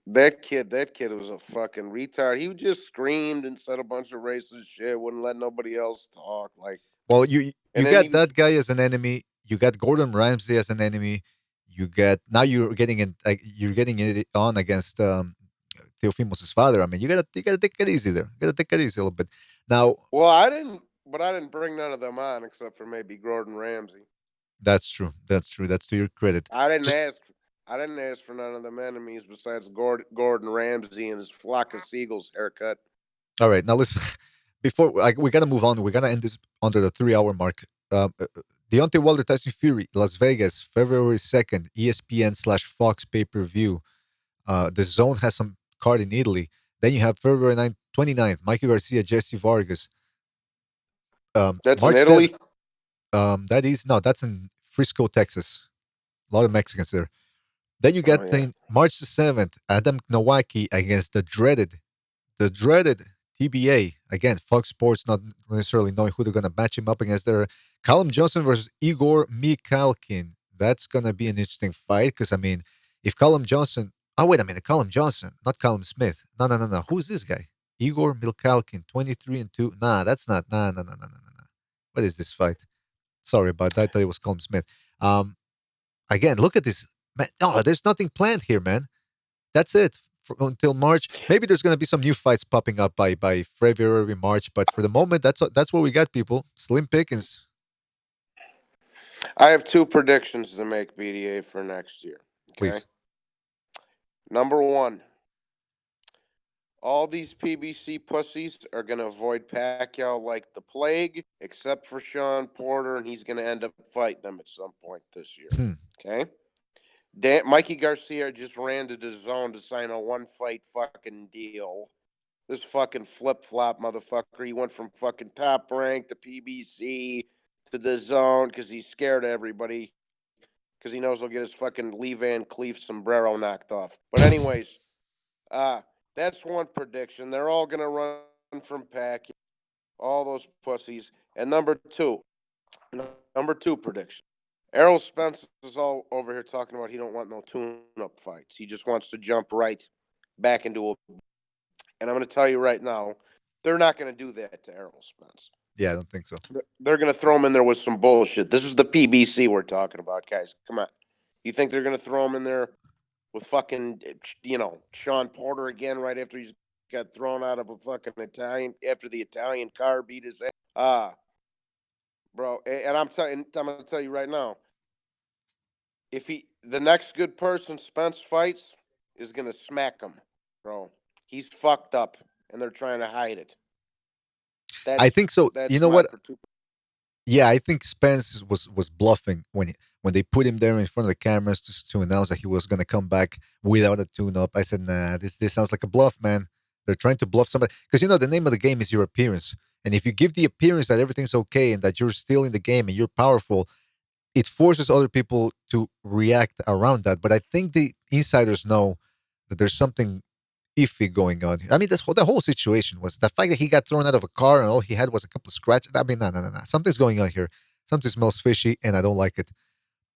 that kid was a fucking retard. He just screamed and said a bunch of racist shit, wouldn't let nobody else talk. Like, well, you and then he got was, that guy as an enemy. You got Gordon Ramsay as an enemy. You got now you're getting it on against Teofimos' father. I mean, you gotta take it easy there. You gotta take it easy a little bit. Now, well, I didn't bring none of them on except for maybe Gordon Ramsay. that's true. That's true. That's to your credit. Just I didn't ask for none of them enemies besides Gordon Ramsay and his flock of seagulls haircut. all right. Now listen. Before we gotta move on. We gotta end this under the 3 hour mark. Deontay Wilder Tyson Fury, Las Vegas, February 2nd, ESPN/Fox pay-per-view. The Zone has some card in Italy. Then you have February 29th, Mikey Garcia, Jesse Vargas. That's in March 7th, Italy. that's in Frisco, Texas. A lot of Mexicans there. Then you Oh got yeah. March the 7th, Adam Nowacki against the dreaded TBA. Again, Fox Sports not necessarily knowing who they're going to match him up against there. Callum Johnson versus Igor Mikhalkin. That's going to be an interesting fight because, I mean, if Callum Johnson. Oh, wait a minute. Callum Johnson, not Callum Smith. No, no, no, no. Who's this guy? Igor Mikhalkin, 23-2. Nah, that's not. Nah, no, no, no, no, no, no. What is this fight? Sorry about that. I thought it was Callum Smith. Again, look at this. Man, no, there's nothing planned here, man. That's it until March. Maybe there's going to be some new fights popping up by February, March, but for the moment, that's what we got, people. Slim pickings, I have two predictions to make, BDA, for next year. Okay. please. Number one, all these PBC pussies are going to avoid Pacquiao like the plague, except for Sean Porter, and he's going to end up fighting him at some point this year. Okay? Mikey Garcia just ran to the Zone to sign a one-fight fucking deal. This fucking flip-flop motherfucker. He went from fucking Top Rank to PBC to the Zone because he's scared of everybody because he knows he'll get his fucking Lee Van Cleef sombrero knocked off. But anyways, that's one prediction. They're all gonna run from Pacquiao, all those pussies. And number two prediction. Errol Spence is all over here talking about he don't want no tune-up fights. He just wants to jump right back into a. And I'm going to tell you right now, they're not going to do that to Errol Spence. Yeah, I don't think so. They're going to throw him in there with some bullshit. This is the PBC we're talking about, guys. Come on. You think they're going to throw him in there with fucking, Sean Porter again right after he's got thrown out of a fucking Italian, after the Italian car beat his ass? Bro, and I'm going to tell you right now, if the next good person Spence fights is going to smack him, bro. He's fucked up, and they're trying to hide it. I think so. You know what? Yeah, I think Spence was bluffing when they put him there in front of the cameras just to announce that he was going to come back without a tune-up. I said, nah, this sounds like a bluff, man. They're trying to bluff somebody because the name of the game is your appearance, and if you give the appearance that everything's okay and that you're still in the game and you're powerful, it forces other people to react around that. But I think the insiders know that there's something iffy going on. I mean, the whole situation was the fact that he got thrown out of a car and all he had was a couple of scratches. I mean, no. Something's going on here. Something smells fishy, and I don't like it.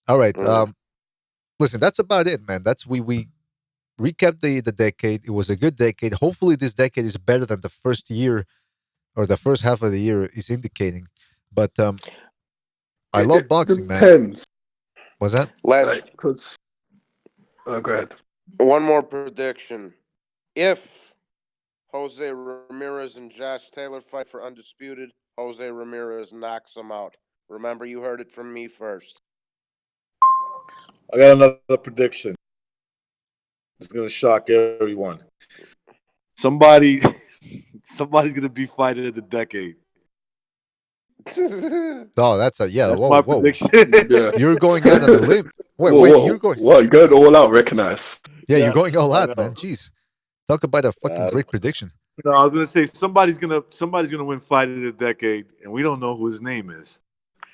All right. Listen, that's about it, man. We recapped the decade. It was a good decade. Hopefully, this decade is better than the first year or the first half of the year is indicating. But I love boxing, man. Was that? Go ahead. One more prediction. If Jose Ramirez and Josh Taylor fight for undisputed, Jose Ramirez knocks him out. Remember, you heard it from me first. I got another prediction. It's going to shock everyone. Somebody's going to be fighting of the decade. Oh, that's my prediction. Yeah. You're going out on a limb. Wait, you're going. Well, you're going all out, recognize. Yeah, you're going all out, man. Jeez, talk about a fucking great prediction. No, I was gonna say somebody's gonna win fight of the decade, and we don't know who his name is.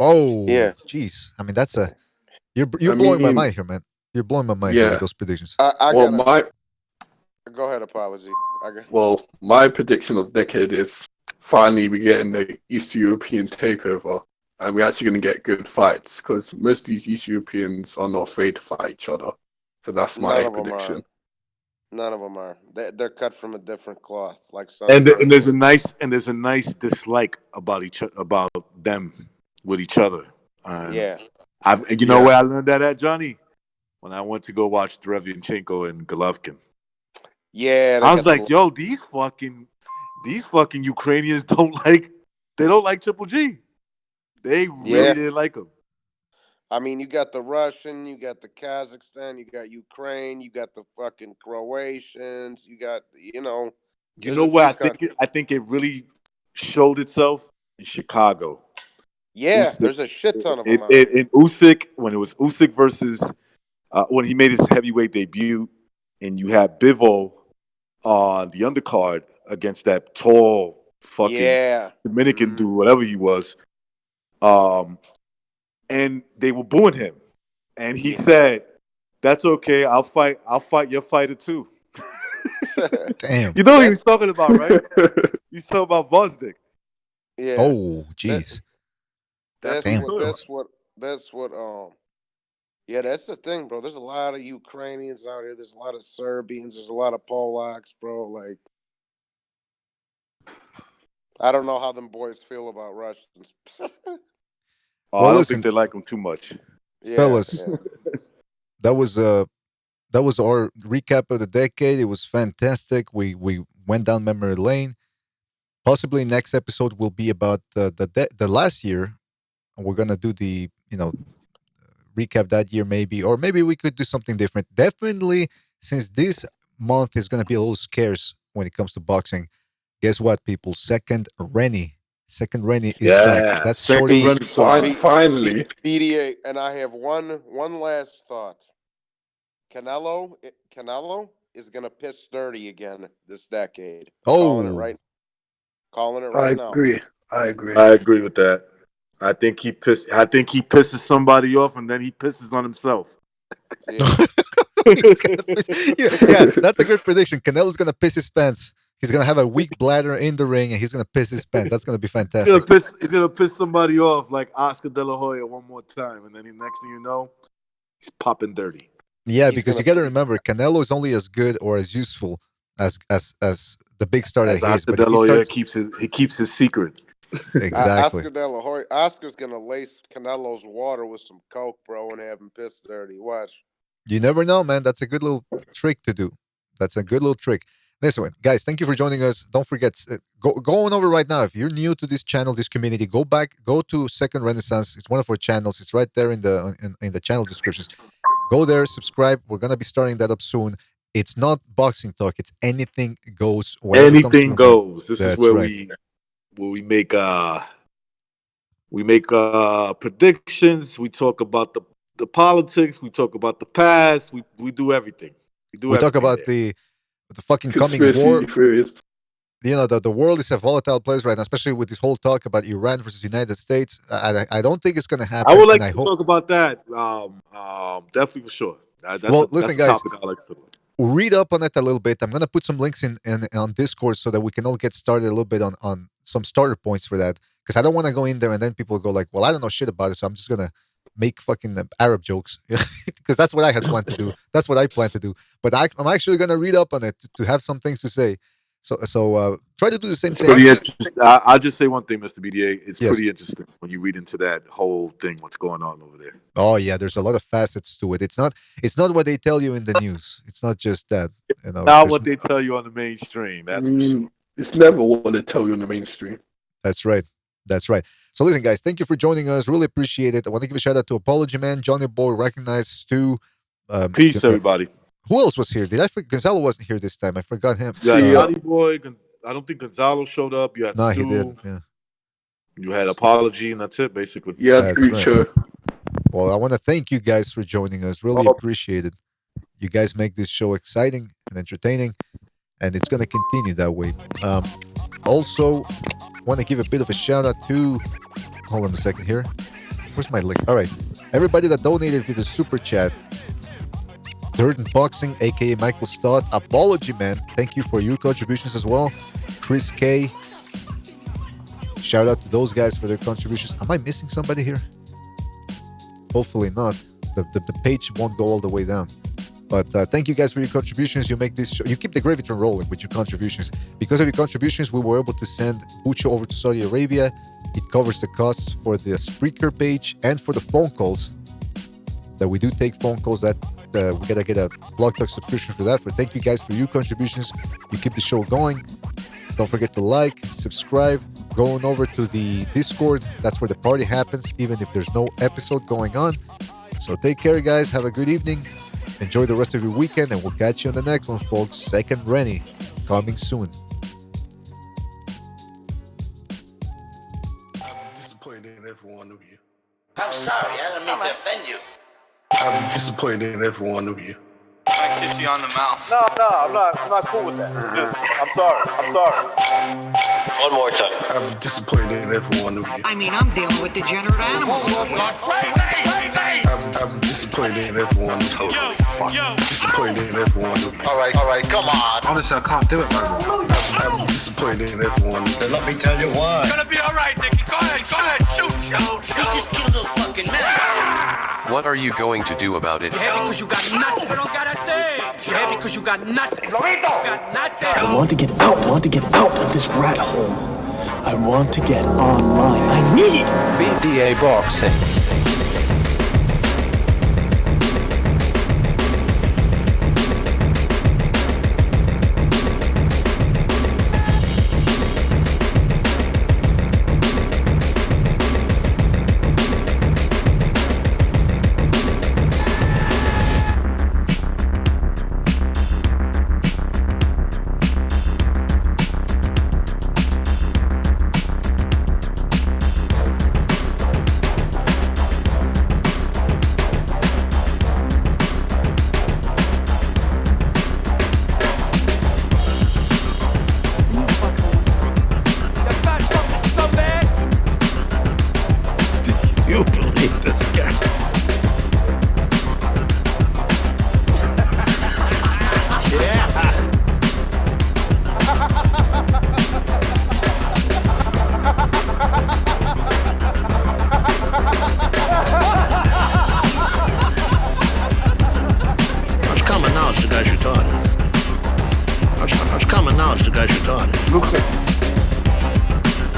Oh, yeah. Jeez. I mean, you're blowing my mind here, man. You're blowing my mind here with those predictions. Go ahead, apology. Well, my prediction of decade is finally we're getting the East European takeover, and we're actually going to get good fights because most of these East Europeans are not afraid to fight each other. So that's my prediction. None of them are. They're cut from a different cloth, like some. And there's a nice dislike about them with each other. Yeah. You know where I learned that at, Johnny? When I went to go watch Derevianchenko and Golovkin. Yeah. I was like, yo, these fucking Ukrainians don't like Triple G. They really didn't like him. I mean, you got the Russian, you got the Kazakhstan, you got Ukraine, you got the fucking Croatians, you got, You know what? I think it really showed itself in Chicago. Yeah, Usyk, there's a shit ton of them. In Usyk, when it was Usyk versus when he made his heavyweight debut, and you had Bivol on the undercard against that tall fucking Dominican dude, whatever he was. And they were booing him, and he said, "That's okay. I'll fight your fighter too." Damn. You know who he was talking about, right? He's talking about Vosdick. Yeah. Oh, jeez. That's what. Yeah, that's the thing, bro. There's a lot of Ukrainians out here. There's a lot of Serbians. There's a lot of Polacks, bro. Like, I don't know how them boys feel about Russians. I don't think they like them too much. Yeah, fellas. That was our recap of the decade. It was fantastic. We went down memory lane. Possibly next episode will be about the last year. We're gonna do the recap that year or maybe we could do something different. Definitely, since this month is gonna be a little scarce when it comes to boxing. Guess what, people? Second Rennie is back. That's shorty. Finally. BDA, and I have one last thought. Canelo is gonna piss Sturdy again this decade. Calling it right now. I agree. I agree with that. I think he pisses somebody off, and then he pisses on himself. Yeah, that's a good prediction. Canelo's gonna piss his pants. He's gonna have a weak bladder in the ring, and he's gonna piss his pants. That's gonna be fantastic. He's gonna piss somebody off like Oscar De La Hoya one more time, and then the next thing you know, he's popping dirty. Yeah, because you got to remember, Canelo is only as good or as useful as the the big star that As he is. Oscar But if De he La Hoya starts, he keeps his secret. exactly. Oscar De La Hoya. Oscar's gonna lace Canelo's water with some coke, bro, and have him piss dirty. Watch. You never know, man. That's a good little trick to do. That's a good little trick. Listen, guys, thank you for joining us. Don't forget, go on over right now. If you're new to this channel, this community, go back, go to Second Renaissance. It's one of our channels. It's right there in the channel descriptions. Go there, subscribe. We're gonna be starting that up soon. It's not boxing talk. It's anything goes. Anything goes. This is That's where right. we make predictions. We talk about the politics. We talk about the past. We do everything. We talk about the fucking coming war. Theories. You know, the world is a volatile place right now, especially with this whole talk about Iran versus United States. I don't think it's going to happen. I would like and to talk about that. Definitely for sure. That's listen, a guys. topic I like to talk about. Read up on it a little bit. I'm going to put some links in on Discord so that we can all get started a little bit on some starter points for that. Because I don't want to go in there and then people go like, well, I don't know shit about it, so I'm just going to make fucking Arab jokes. Because that's what I had planned to do. That's what I plan to do. But I'm actually going to read up on it to have some things to say. So try to do the same thing. Pretty interesting. I'll just say one thing, Mr. BDA. It's Yes. pretty interesting when you read into that whole thing, what's going on over there. Oh yeah, there's a lot of facets to it. It's not what they tell you in the news. It's not just that. You know, Not what they tell you on the mainstream. That's for sure. It's never what they tell you on the mainstream. That's right. That's right. So listen, guys, thank you for joining us. Really appreciate it. I want to give a shout out to Apology Man, Johnny Boy, Recognize, Stu. Peace, everybody. Who else was here? Did I forget? Gonzalo wasn't here this time. I forgot him. Yeah, Johnny Boy. I don't think Gonzalo showed up. You had No, Stu. he did. Yeah. You had Apology, and that's it, basically. Yeah, That's Preacher. right. Well, I want to thank you guys for joining us. Really appreciate it. You guys make this show exciting and entertaining, and it's going to continue that way. Also, want to give a bit of a shout out to. Hold on a second here. Where's my link? All right, everybody that donated with the super chat. Dirt and Boxing, aka Michael Stott, Apology Man. Thank you for your contributions as well. Chris K. Shout out to those guys for their contributions. Am I missing somebody here? Hopefully not. The page won't go all the way down. But thank you guys for your contributions. You make this show, you keep the gravy train rolling with your contributions. Because of your contributions, we were able to send Bucho over to Saudi Arabia. It covers the costs for the Spreaker page and for the phone calls. That we do take phone calls. That we gotta get a Blog Talk subscription for that. But thank you guys for your contributions. You keep the show going. Don't forget to like, subscribe, going over to the Discord. That's where the party happens, even if there's no episode going on. So take care, guys. Have a good evening. Enjoy the rest of your weekend, and we'll catch you on the next one, folks. Second Rennie, coming soon. I'm disappointed in every one of you. I'm sorry, I don't mean to offend you. I'm disappointed in every one of you. I kiss you on the mouth. No, I'm not cool with that. Just, I'm sorry. One more time. I'm disappointed in every one of you. I mean, I'm dealing with degenerate animals. I'm disappointed in every one of you. Disappointed in every one of you. All right, come on. Honestly, I can't do it, man. I'm disappointed in every one of you. Let me tell you why. It's gonna be all right, Nicky. Go ahead, shoot. You just killed a fucking man. What are you going to do about it? You're heavy because you got nothing. You don't got a thing. You're heavy because you got nothing. Lobito! Got nothing. I want to get out. I want to get out of this rat hole. I want to get online. I need BDA Boxing. You believe this guy? It's common knowledge the guys you're talking. It's common knowledge. monster guy shaitan.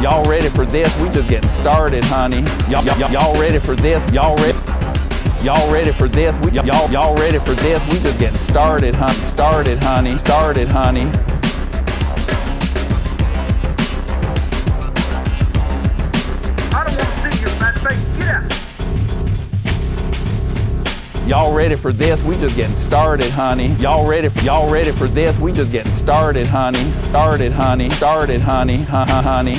Y'all ready for this? We just getting started, honey. Y'all ready for this? Y'all ready for this? Y'all ready for this? We just getting started, honey. Started, honey. Started, honey. I don't want to see your fat face. Get out. Y'all ready for this? We just getting started, honey. Y'all ready for this? We just getting started, honey. Started, honey. Started, honey. Honey.